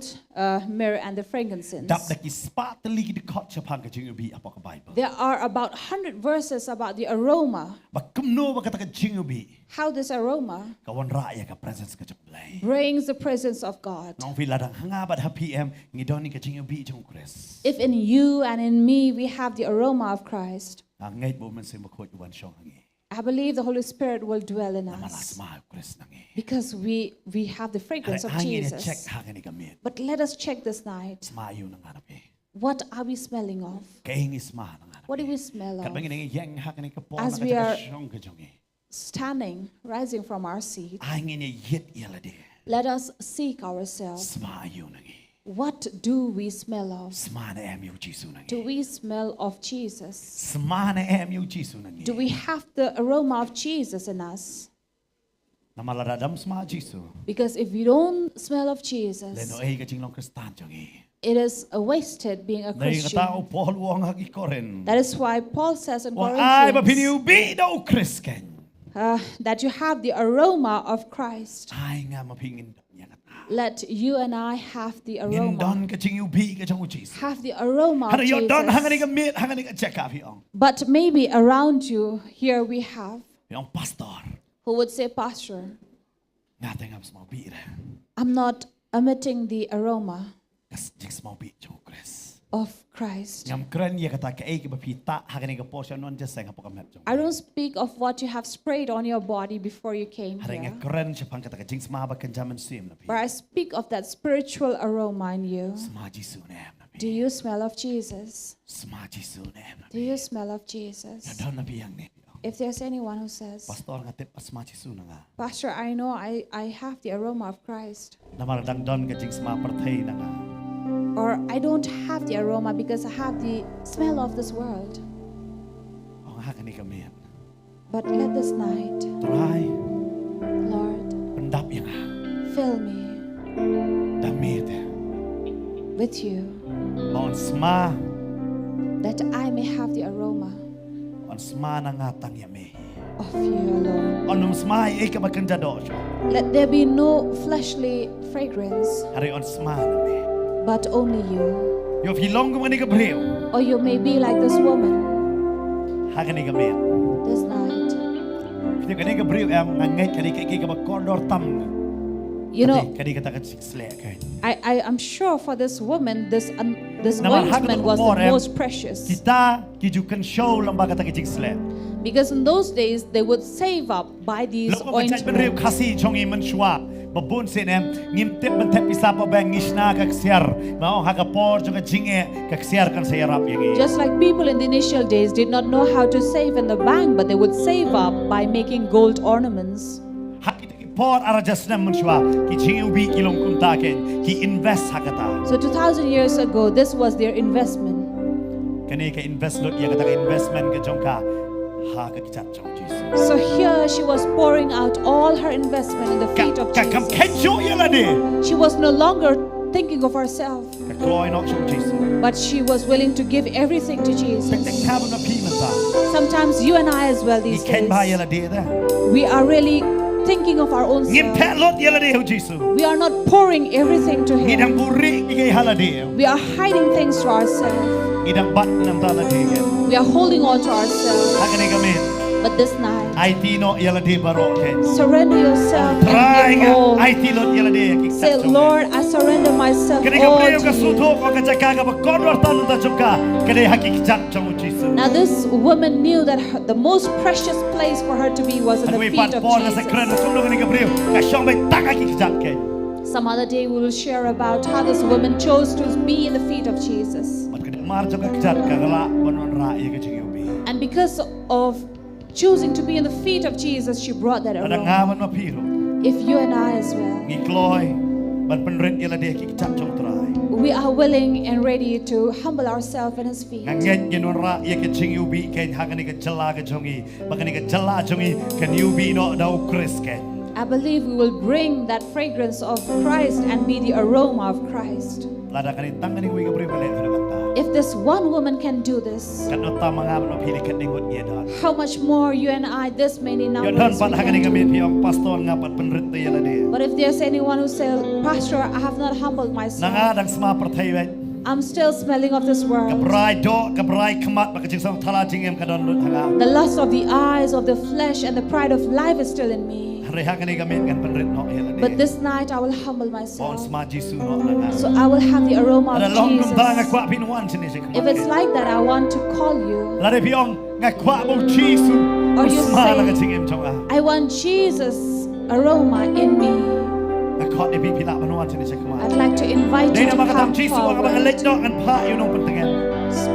myrrh and the frankincense. Dap dak ispat teli di kot chapang ka jingiu bi apa ka Bible. There are about 100 verses about the aroma, Ba kumno ba kata ka jingiu bi. how this aroma Kawan ra ya ka presence ka jong blai. brings the presence of God. Nong vi ladang hanga ba PM ngidoni ka jingiu bi jong Chris. If in you and in me we have the aroma of Christ, Ang ngait bo man sim ko wan shong hangi. I believe the Holy Spirit will dwell in Namalas us ma Chris nangi. because we have the fragrance of Hangin check Jesus. hangin gamit. But let us check this night. Smayu nang hanapi. What are we smelling of? Kaing isma nang hanapi. What do we smell Kat of? bangin nang yang hangin ka po As na we are- shong ka jongi. Standing, rising from our seat, Hangin ni yit yalade. let us seek ourselves. Smayu nangi. What do we smell of? Smana em yu Jisu nangi. Do we smell of Jesus? Smana em yu Jisu nangi. Do we have the aroma of Jesus in us? Namaladam sma Jisu. Because if we don't smell of Leno Jesus, ay ka jinglong Kristan jongi. it is a wasted being a Dahil nga tao Christian. Paul wong hagi koren. That is why Paul says in Wong ay ba Corinthians piniubi daw Krisken. that you have the aroma of Christ. Ay nga mapingin niya kata. Let you and I have the aroma. Ngindon ka jingiubi ka jong Jisu. Have the aroma of Hana yo don hangani Jesus. ka mit hangani ka check up yung. But maybe around you, here we have, Yung pastor. who would say, Pastor, Nga tengam smau bi ra. I'm not emitting the aroma Kas jik smau bi jong Chris. of Christ. Ngam kren ya kata ka ay ka bapita hangani ka portion non just sang apok amet jong. I don't speak of what you have sprayed on your body before you came Hari nga here, kren siya pang kata ka jing sma ba kan jaman sim na pi. but I speak of that spiritual aroma in you. Sma Jisu na em na pi. Do you smell of Jesus? Sma Jisu na em na Do pi. you smell of Jesus? Nadon na pi yang ni. If there's anyone who says, Pastor nga tip asma Jisu na nga. Pastor, I know I have the aroma of Christ, Namaradang don ka jing sma partay na nga. or I don't have the aroma because I have the smell of this world. O nga hangani ka mit. But let this night, Try. Lord, Pendap yang nga. fill me Damit. with you, On sma. that I may have the aroma On sma na nga tang yami. of you alone. On sma ay ka bakanda do siya. Let there be no fleshly fragrance, Hari on sma na mi. but only you. Yo hilong ko ni ka brio. Or you may be like this woman Hangani ka mit. this night. Kini kani ka brio am ngangay kani kay ka bakondor tam. You know, kani ka ta ka siksle kay. I am sure for this woman, this Naman, ointment was hakot the umor, most precious. Kita kijukan show lang ba ka ta ka siksle. Because in those days, they would save up, buy these Loko ba chay brio ointments. kasi chong iman shwa. Babun sin em ngimtip man tep isa pa bang ngishna ka ksiar. Mao ha ka por jo ka jinge ka ksiar kan sa yarap yang. Just like people in the initial days did not know how to save in the bank, but they would save up by making gold ornaments. Hakita ki por ara just na man shwa ki jinge ubi kilong kuntaken ki invest hakata. So 2,000 years ago, this was their investment. Kani ka invest lot ya ka ta ka investment ka jong ka ha ka kichat jong Jesus. So here she was pouring out all her investment in the feet of Kam Jesus. kenjo yala de. She was no longer thinking of herself, Ka kloy nok jong Jesus. but she was willing to give everything to Tek Jesus. kabon na pimenta. Sometimes you and I as well Ni these ken ba days, yala de da. we are really thinking of our own Ngim self. pet lot yala de ho Jesus. We are not pouring everything to Ngidang Him. buri ki hala de. We are hiding things to ourselves. Ngidang bat nam tala de. We are holding on to ourselves. Hakani kami. But this night, Ay tino yala de baro ken. surrender yourself Try and give nga. all. Ay tilot yala de. Say, Lord, I surrender myself Kani ka all priyo ka to you. suto ko ka jaka ka bakondor tanu ta chuka. Kani hakikichat jong Jesus. Now this woman knew that the most precious place for her to be was in the Ano feet ipat of por na sa kren Jesus. sundo kani ka priyo. Ka syong bay tak hakikichat ken. Some other day we will share about how this woman chose to be in the feet of Jesus. Pat kani mar jong ka kichat ka gala bonon ra ya ka jingi ubi. And because of choosing to be in the feet of Jesus, she brought that Ada aroma. ngawan mapiro. If you and I as well, Ngikloy. ban penrit yala dia ki cak jong trai We are willing and ready to humble ourselves at His feet. nganget genun ra ye ke Jingiw bi ken hangani ke jala ke jongi bakani ke jala jongi kan you be no dau Chris ken I believe we will bring that fragrance of Christ and be the aroma of Christ. lada kani tangani wi ke bri bale kata If this one woman can do this, kan no ta manga no phili kan ningot ye dan how much more you and I, this many yo dan numbers, pan we hangani can kami do. piong pastor ngapat penrit te yala dia But if there's anyone who says, Pastor, I have not humbled myself, nangadang sma perthai wet I'm still smelling of this world. kabrai do kabrai khamat bakajing sang thala jingem kadon lut hanga The lust of the eyes, of the flesh, and the pride of life is still in me. re hangani kami kan penrit no yala dia But this night I will humble bon myself. sma Jisu no nanga So I will have the aroma ada of long dum ta Jesus. ngakwa pinuan sini sik If it's like that, I want to call you. lada piong ngakwa bo Jisu Or you sma say- la jingem chonga I want Jesus' aroma in me. ngakwa de pi pila panuan sini sik kama I'd like to invite you Dei to na makatam come Jisu ang abang forward. lek do kan pa you know pentengan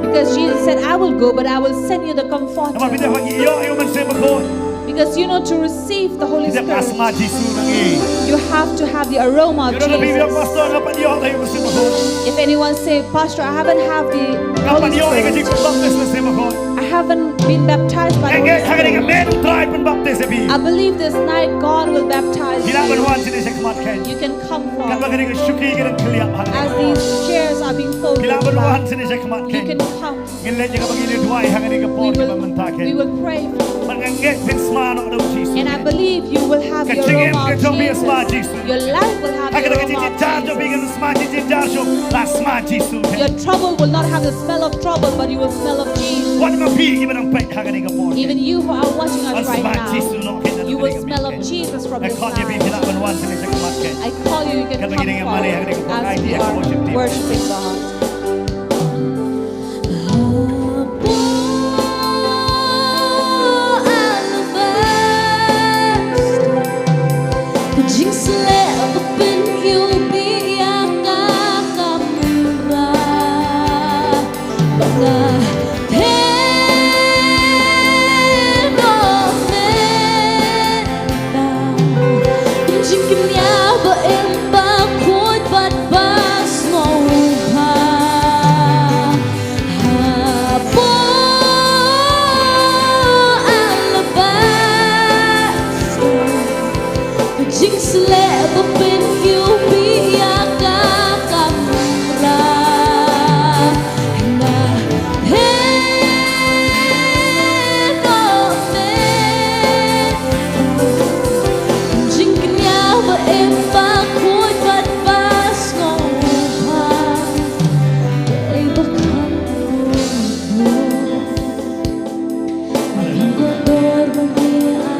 Because Jesus said, I will go, but I will send you the Nama pita comforter. pagi yo you man se bakon Because you know, to receive the Holy kita pasma Spirit, Jisu nangi you have to have the aroma of you know lebih biang Jesus. pastor ngapan yo tayo se bakon If anyone say, Pastor, I haven't had the ngapan Holy yo ay kasi Spirit, baptis na se bakon I haven't been baptized by the engge Holy hangani ka Spirit, men try pen baptis abi I believe this night God will baptize Bila you. panuan sini se kamat ken You can come kan forward. bagani ka syuki kan keliap As hangani these chairs are being folded Bila panuan back, sini se kamat you ken can come. ngile jaga bagi ni dua hangani ka We por ka will, menta we ken will pray for you. Mangenge pen sma no do Jisu And I believe you will have the Kachingin aroma ka of jobi sma Jesus. Jisu Your life will have the Agad ka aroma jijit jo of bigan Jesus. sma jijit jo la sma Jisu Your trouble will not have the smell of trouble, but you will smell of Jesus. What ma pi ibang pek hangani ka por Even you who are watching us right Sma Jisu now, no ken you will smell of Jesus from this Kau dia night. bila panuan sini se kamat ken I call you, you can Kan come begini yang mana yang forward ada as we idea ke worship are team. worshiping God.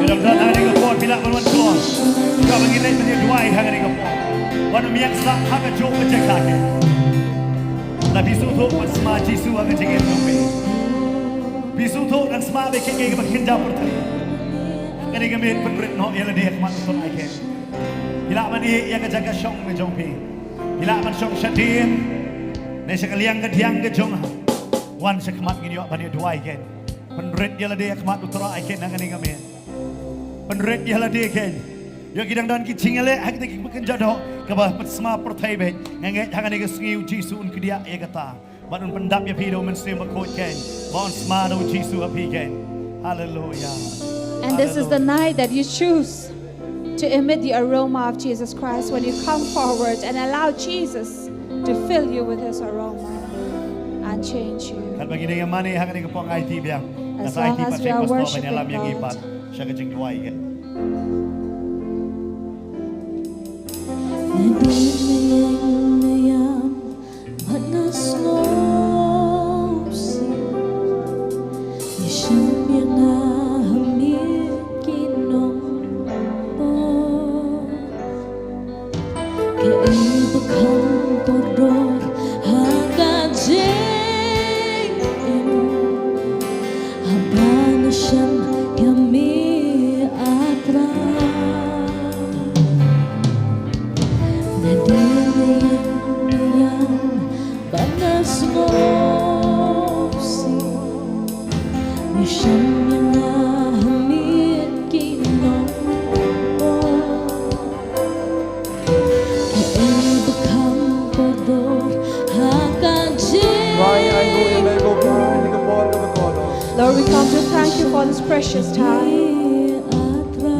Mudah-mudahan hari ke por bila panuan keluar. Kau begini punya dua hari ke por. Wan miang sak hak jom berjaga ke. Tapi suatu wan sma Jisu akan jaga nombi. Bisu tu dan sma beke ke berkinja pertani. Kani kami penrit no ialah dia kemat untuk aike. Bila mani ia kejaga syong menjongpi. Bila man syong syadin. Nesa kaliang ke tiang ke jong. Wan sekemat gini awak pada dua aike. Penrit ialah dia kemat untuk aike nangani kami. Penrit ialah dia ken. Yo kidang dan ki cingale hak te bekerja do ke bah sma pertai be. Nganget hangani ke singiu Jisu un kedia ia kata. Badun pendap ya pido men sima kot ken. Bon sma do Jisu api ken. Hallelujah. And this is the night that you choose to emit the aroma of Jesus Christ when you come forward and allow Jesus to fill you with His aroma and change you. Kan bagi dengan mana hangani ke pong IT biang. As Nasa long IT as pasal we are pastor worshiping penyalam yang God. ibat. Siya kajing dua ken. Abang Syam Yami Lord, we come to thank you for this precious time.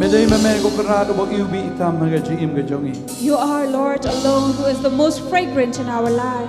Medai mame ko kerado bo iubi itam haga jiim ga jongi. You are, Lord, alone who is the most fragrant in our life.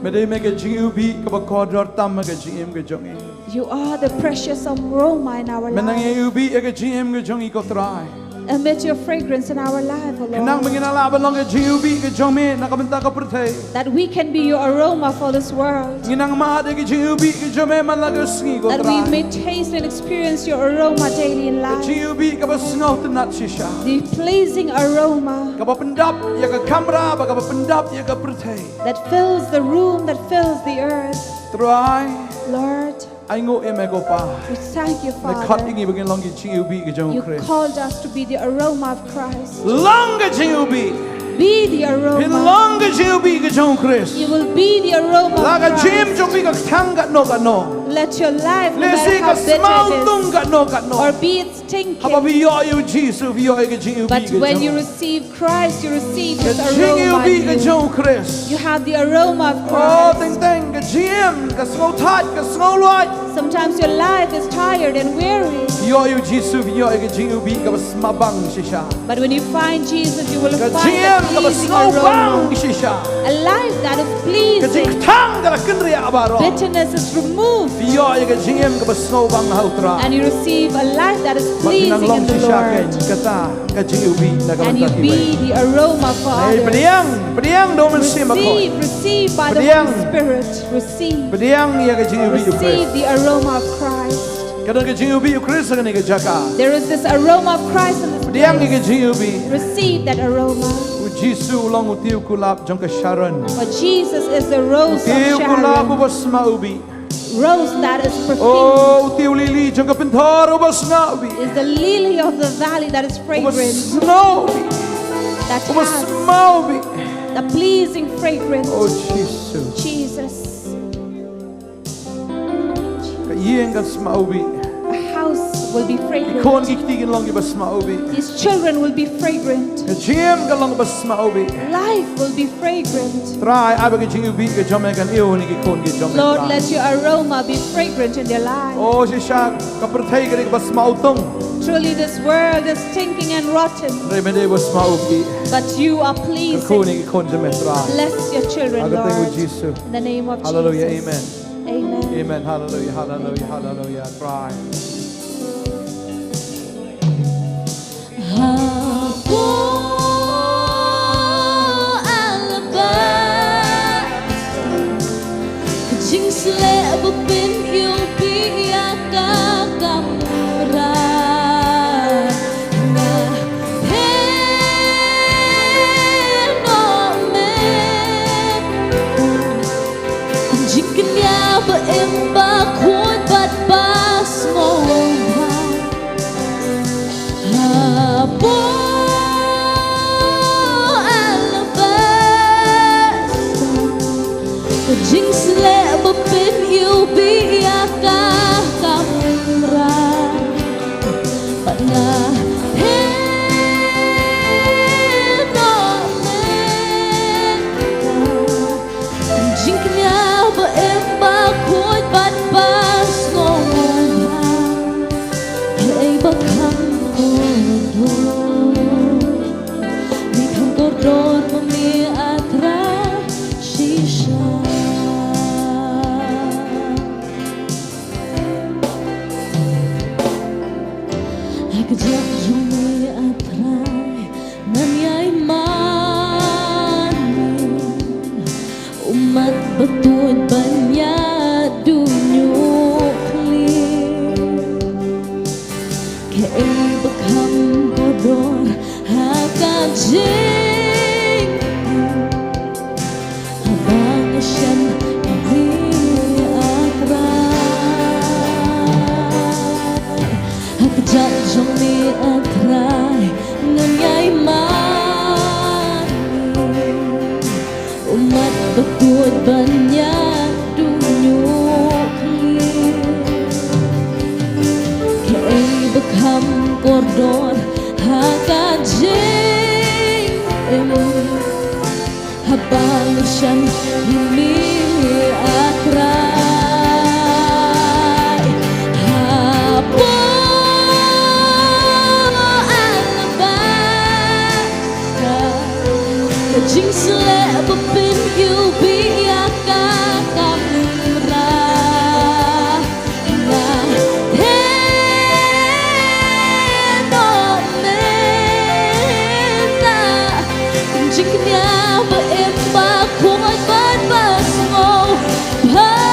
Medai mege jiubi ka ba kodor tam haga jiim ga jongi. You are the precious aroma in our Menang life. iubi haga jiim ga jongi ko try. Emit your fragrance in our life, O Kenang Lord, menginala ba long ga jiubi ga jongi nakabenta ka perthai. that we can be your aroma for this world, Nginang ma de ga jiubi ga jome man la ga sngi ko that we try. may taste and experience your aroma daily in life, Jiubi ka ba sngaw tenat shisha. the pleasing aroma Ka ba pendap ya ka kamera ba ka ba pendap ya ka perthai. that fills the room, that fills the earth. Try. Lord, Ai ngo eme ko pa. we thank you, Na khat Father. ingi bagin long ga jiubi ga jong You Christ. called us to be the aroma of Christ. Long ga jiubi. Be the aroma. Long ga jiubi ga jong Christ. You will be the aroma Laga of jim Christ. jong bi ka thang ga no. Let your life, no Lesi matter ka how bitter small it tung is, ga no. or be it Haba stinking, bi yo you Jesus bi yo ga jiubi but ga when you jong. receive Christ, you receive Ga His aroma jiubi in ga you. jong Christ. You have the aroma of Oh Christ. teng ga jim ga small tat ga small light. Sometimes your life is tired and weary, Yo you Jesus bi yo ga jiubi ga smabang shisha. but when you find Jesus, you will Ga find jim a ga pleasing small bang aroma, shisha. a life that is Ga jing pleasing. thang ga kenria abaro. Bitterness is removed, Bi yo ga jim ga small bang hautra. and you receive a life that is Maginang pleasing long in the shisha ken Lord, kata ga jiubi na ga and you mantati. be the aroma for Hey, others. pediang domen sima koi. Receive by the Pediang. Holy Spirit. Receive. Pediang ya ke jingubi Receive Christ. the aroma of Christ. Kadang ke jingubi Christ kan ke jaka. There is this aroma of Christ in this Pediang ke place. jingubi. Receive that aroma. U Jisu long utiu kulap jong ke Sharon. For Jesus is the rose of Utiu kulap Sharon, ubas maubi. rose that is perfumed, Oh, utiu lili jong ke pentar ubas maubi. is the lily of the valley that is fragrant, Ubas maubi. that Ubas has maubi. the pleasing fragrance. Oh Jisu. Jesus, Ka yeng ke maubi. a house will be Kon fragrant. giktigin long ubas maubi. His children will be fragrant. Ka jim ka long ubas maubi. Life will be fragrant. Try abe ke jingubi ke jome kan iu ni ke kon ke jome. Lord, let your aroma be fragrant in their lives. Oh, shisha kaperthai ke bas mautong. Truly, this world is stinking and rotten, Remede bas maubi. but you are Ko pleasing. ni ke kon jome tra. Bless your children, Aga tengu Lord. Jisu. In the name of Hallelujah, Jesus. amen. Amen. Amen. Hallelujah. Hallelujah. Hallelujah. Try. Aku alabas Kajing sile bupin yêu biya ka kamura Na heno me Kajing kanya ba imba kuat bat bas mo Habo alabas Kajing sile bapin yêu biya ka kamra Pana heno men Kajing kanya ba emba kuat bat bas ngomong Hey bakang Kodor mami atra shisha Akjak jumi atrai nanyai mani Umat betul banyak dunyukli Kei bekam kodor hakajing Habang siyang kami atray Hakajak jong mi atray Nganyay mani Umat betul banyak dunyukli Kei bekam kodor hakajing habang siyang himi atray Kajing sele bapin you biyaka kamra na no mena Kajing kanya ba emba kumoy ban basmo ha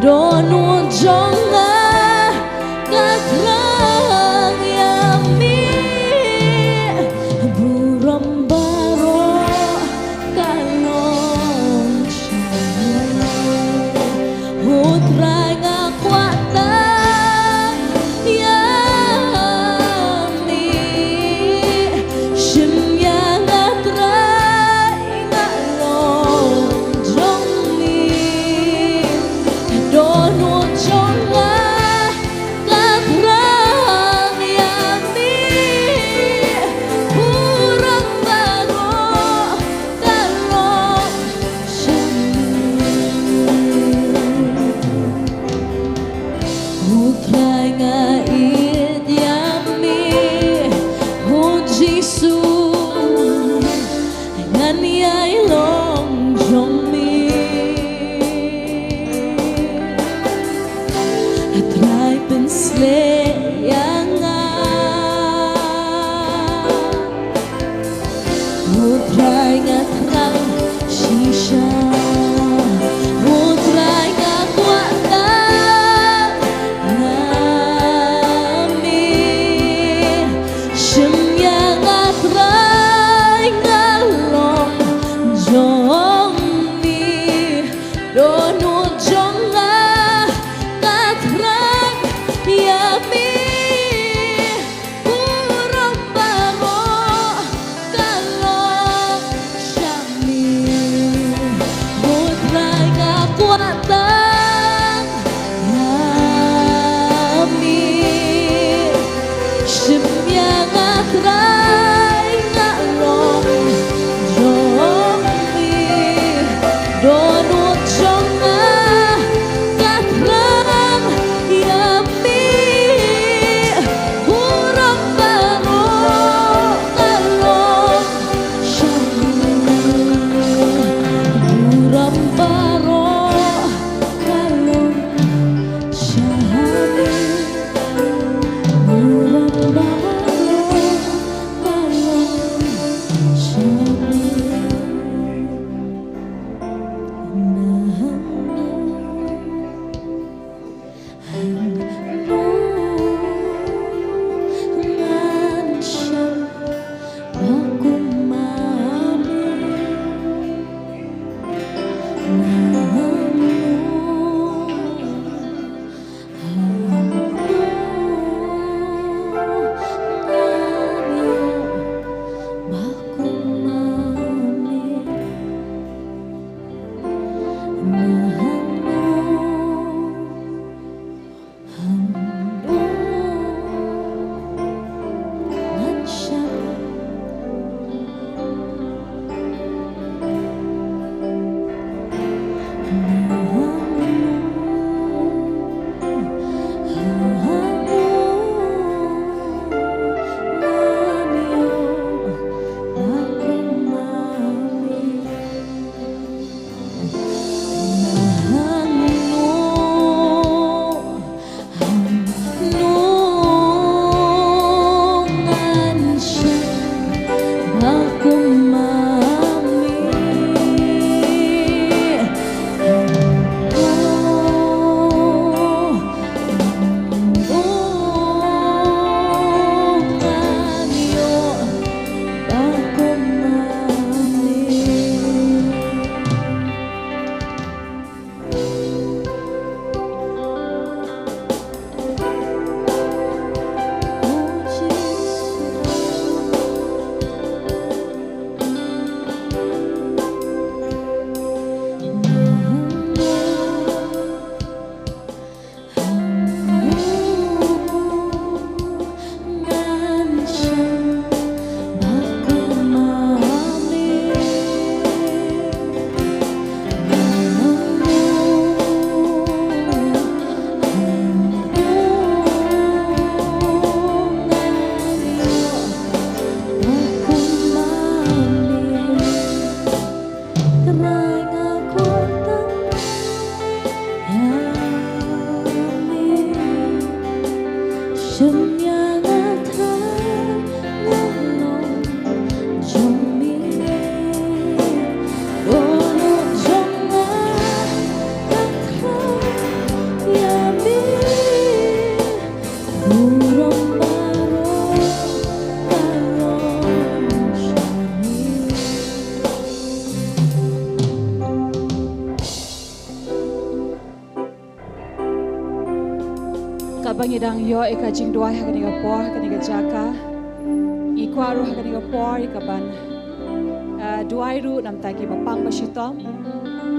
Don't ngidang yo ika jing duai hakani ka por hakani ka jaka I kwaru hakani ka por ika ban duai ru nam ta ki bapang basitom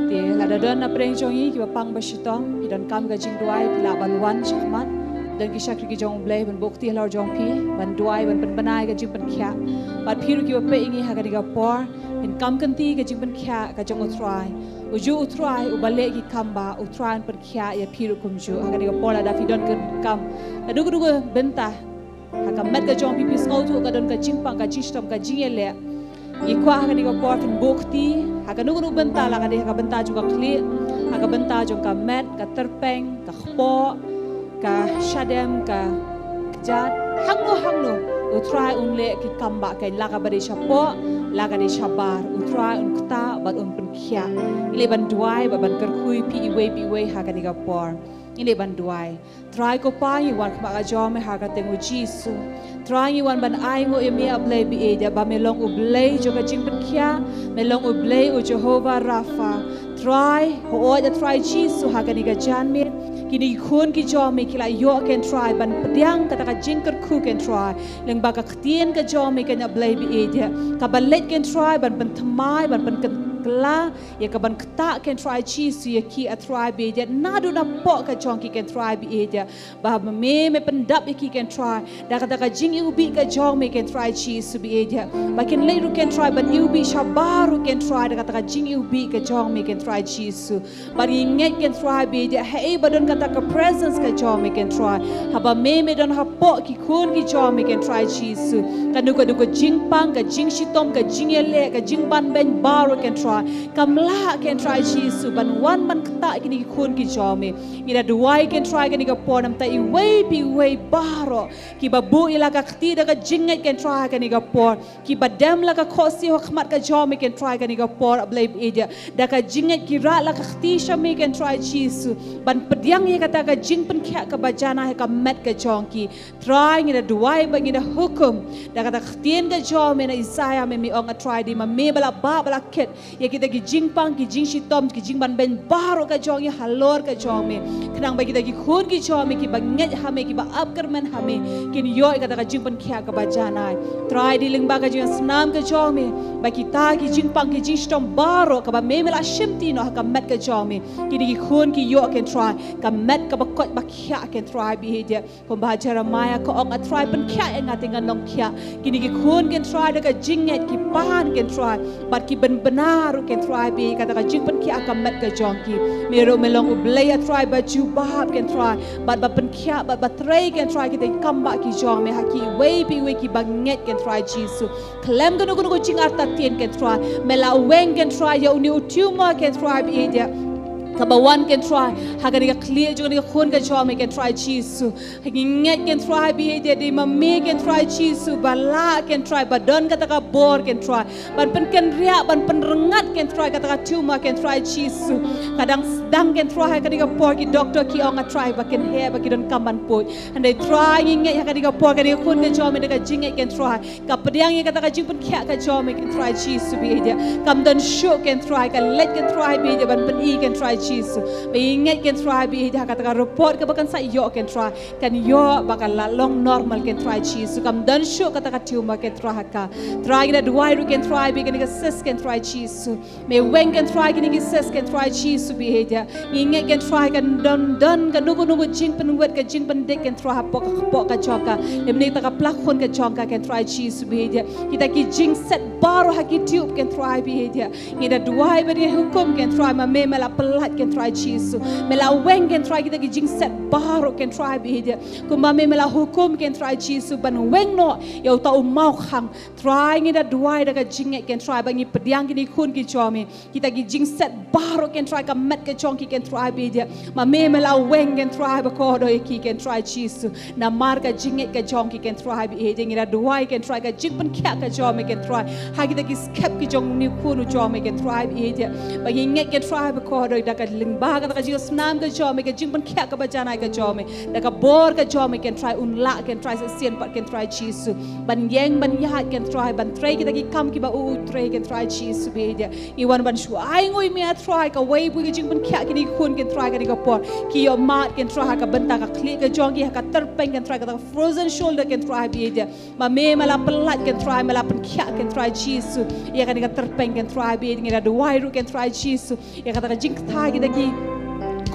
ti la dadon na preng jongi ki bapang basitom idan kam ka jing duai pila ban wan chakmat dan ki shakri ki jong blai ban bokti lor jong pi ban duai ban banai ka jing ban khya ban phiru ki bape ingi hakani ka por in kam kanti ka jing ban khya ka jong utrai uju utrai ubale ki kamba utrai ban khya ya phiru kumju hakani ka por la da fidon kam adu dugu benta hakam met ka jong pi pis ngau tu ka don ka jing pang ka jistom ka jingele Ikwa hakani ka por fin bukti hakanu benta la ka de ka benta juga kli haka benta juga met ka terpeng ka khpo ka shadem ka jat hangno utrai unle ki kamba ka la ka bari chapo la ka de chabar utrai un kta bat un penkhia ile ban duai ba ban kerkhui pi iwe hakani ka por ile ban duai try ko pa yi wan khma ka jom ha ka tengu jisu try yi wan ban ai ngo emi ablay bi e ba melong ublay jo ka jing ban khia melong ublay u Jehovah Rafa try ho o da try jisu ha ka ni ka jan me kini khun ki jom me kila yo ken try ban pediang kata ka jing ker khu ken try leng ba ka ktien ka jom me ken ablay bi e ka ban let ken try ban thamai ban kla ya ka ban kta ken try jisu ya ki a try bi e nadu na po ka jong ki ken try bi e ba me pendap ki ken try da kata ka jing ubi ka jong me ken try jisu bi e ba ken le ru ken try ban ubi shabaru ken try da kata ka jing ubi ka jong me ken try jisu ba nget ken try bi e he ba don kata ka presence ka jong me ken try ha ba me don ha po ki kun ki jong me ken try jisu ka nu ko jing pang ka jing shitom ka jing ele ka jing ban ben baru ken try kamla ken try jisu ban wan ban kta ki kun ki jong me ira duai ken try ni ka ponam ta iway baro ki babu ila ka khti da ka jinget ken try ka ni ka por ki badam la ka khosi ho khmat ka jom ken try ka ni ka por ablay edia da ka jinget ki ra la ka khti shami ken try jisu ban pediang ye kata ka jing pen khya ka bajana he ka met ka jong ki try ni da duai ba ni da hukum da kata khtien ka jom na Isaiah me mi ong a try di ma me bala ba bala ket ye kita ki jing pang ki jing shitom ki jing ban ben baro ka jong ye halor ka jong me khnang ba kita ki khun ki jom ki banget hame ki ba upkerman hame kin yo kata ka jing pen khya ka bajana try di ling ba ka jing snam ka jom me ba kita ki jing pang ki jing shitom baro ka ba me mela shimti no ka met ka jom me ki khun ki yo ken try ka met ka ba kot ba khya ken try bi he ko ba Jeremiah ko ong a try pen khya ngatinga nong khya ki khun ken try da ka jing net ki pan ken try bat ki ben benar ken try bi kata ka jing pen khya ka met ka jong ki mero melong ublay a try ba jubab ken try bat ba pen khya bat ba tray ken try ki kam ba ki jong me haki we ki banget ken try jisu klem gunu jing arta tien ken try mela weng ken try ya uni utuma ken try bi dia kabawan ken try hagani ka clear jo ni khun ka jom ken try jisu nget ken try bi dia di mami ken try jisu bala ken try badon kata ka bor ken try ban pen ken ria ban pen rengat ken try kata ka tuma ken try jisu kadang sedang ken try hagani ka por ki doctor ki ong a try ba ken he ba ki don kaman put and they try nget hagani ka por kani khun ka jom ka jinget ken try ka pediang kata ka jing pen khya ka jom ken try jisu bi dia kam don show ken try ka let ken try bi dia ban pen I ken try jisu ba inget ken try bi dia kata ka report ka bakan sa yo ken try kan yo bakal long normal ken try jisu kam don show kata ka tuma ken try ka try na duai ru ken try bi ken ka ses ken try jisu me wen ken try ken ki ses ken try jisu bi dia inget ken try kan don ka nugu jing pen wet ka jing pen dek ken try pok ka choka lemni ta ka plak khon ka chonka ken try jisu bi dia kita ki jing set baru haki tube ken try bi dia ngida duai bi hukum ken try ma me mela pelat ken try jisu mela weng ken try kita ki jing set baru ken try bi dia kuma me mela hukum ken try jisu ban weng no yo ta mau khang try ngida duai da ka jing ken try bangi pediang ki khun ki chomi kita ki jing set baru ken try ka met ka chong ki ken try bi dia ma me mela weng ken try ba ko do ki ken try jisu na mar ka jing ka chong ki ken try bi dia ngida duai ken try ka jing pen kya ka chomi ken try ha kita ki skep ki jong ni khun chomi ken try bi dia bangi nget ken try ba ko do da ka ling ba ka jing snam ka chomi ka jing pen kya ka ba jana ka ka jome da ka bor ka jome can try unla can try se sien pat can try Jesus ban yeng ban yahat can try ban tray kita ki kam ki ba u tray can try Jesus be dia iwan ban shu ai ngoi me try ka wei bu ki jing ban kya ki ni kun can try ka ni ka por ki yo mat can try ka benta ka klik ka jong ki ka terpeng can try ka frozen shoulder can try be dia ma me mala pelat can try mala pen kya can try Jesus ya ka ni ka terpeng can try be ngira do wai ru can try Jesus ya ka ta jing ta ki da ki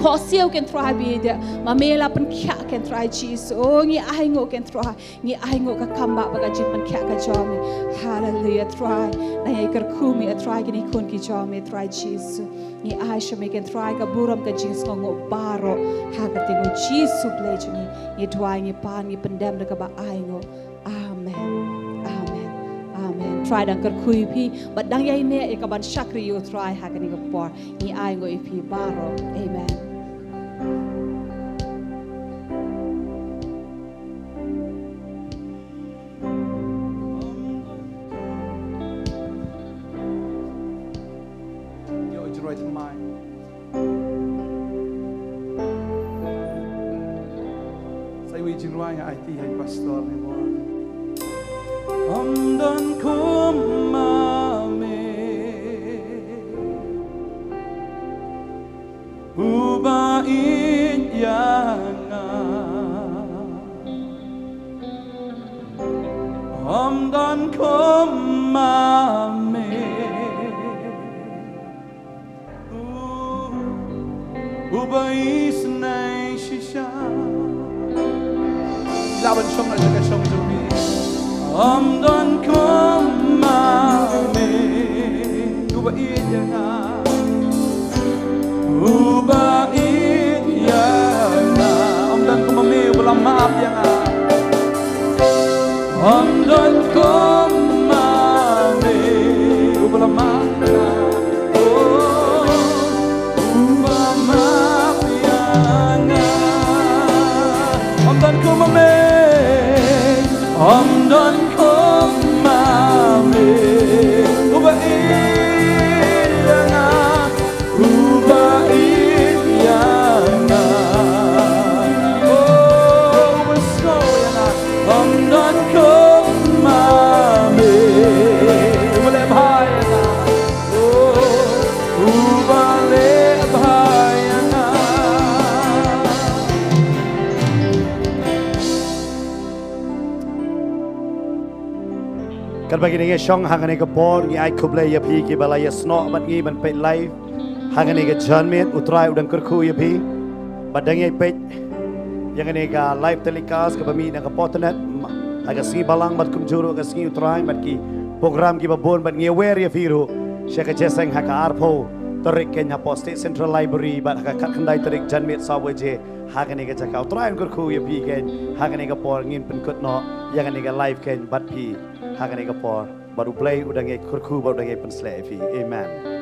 Kosio can try be there. Mamela pen kya can try Jesus. Oh, ni aingo can try. Ni aingo ka kamba baga jipan kya ka jami. Hallelujah, try. Na ye kumi a try gini kun ki jami try Jesus. Ni aisha me can try ka buram ka jins ngo baro. Ha ka tingo Jesus bleju ni try ni pan ni pendam da ka ba aingo. Amen. Amen. Amen. Try dan kui pi, but dang yai ne ka ban shakri you try ha ka ni ka por. Ni aingo ipi baro. Amen. Ay ti ay pastor ni mo. Amdan kumame ubain yanga amdan kumame ubais nay shisha laban siyang nalaga siyang dumi amdan kumame ubain niya nga ubain niya nga amdan kumame walang maap niya nga amdan kumame walang maap niya nga maap niya nga amdan kumame amdan kumame ubain nga ubain nga oh basko nga amdan kumame ubale bahaya nga oh ubale bahaya nga kan bagi ni syong hangane ka por ngi ai kuble ya pi ki bala ya sno bat ngi ban pe live hangane ka janmet utrai udang kurku ya pi badang ai pe yang ni ka live telecast ka bami na ka Potternet aga si balang bat kum juro ka si utrai bat ki program ki babon bat ngi wer ya firu sya ka jeseng ha ka arpo tarik kenya post central library bat ka kat khandai tarik janmet sawaje hangane ka jakau utrai kurku ya pi ken hangane ka por ngin pen kut no yang ni ka live ken bat pi hangane ka por baru play udang kurku baru udang penslevi amen.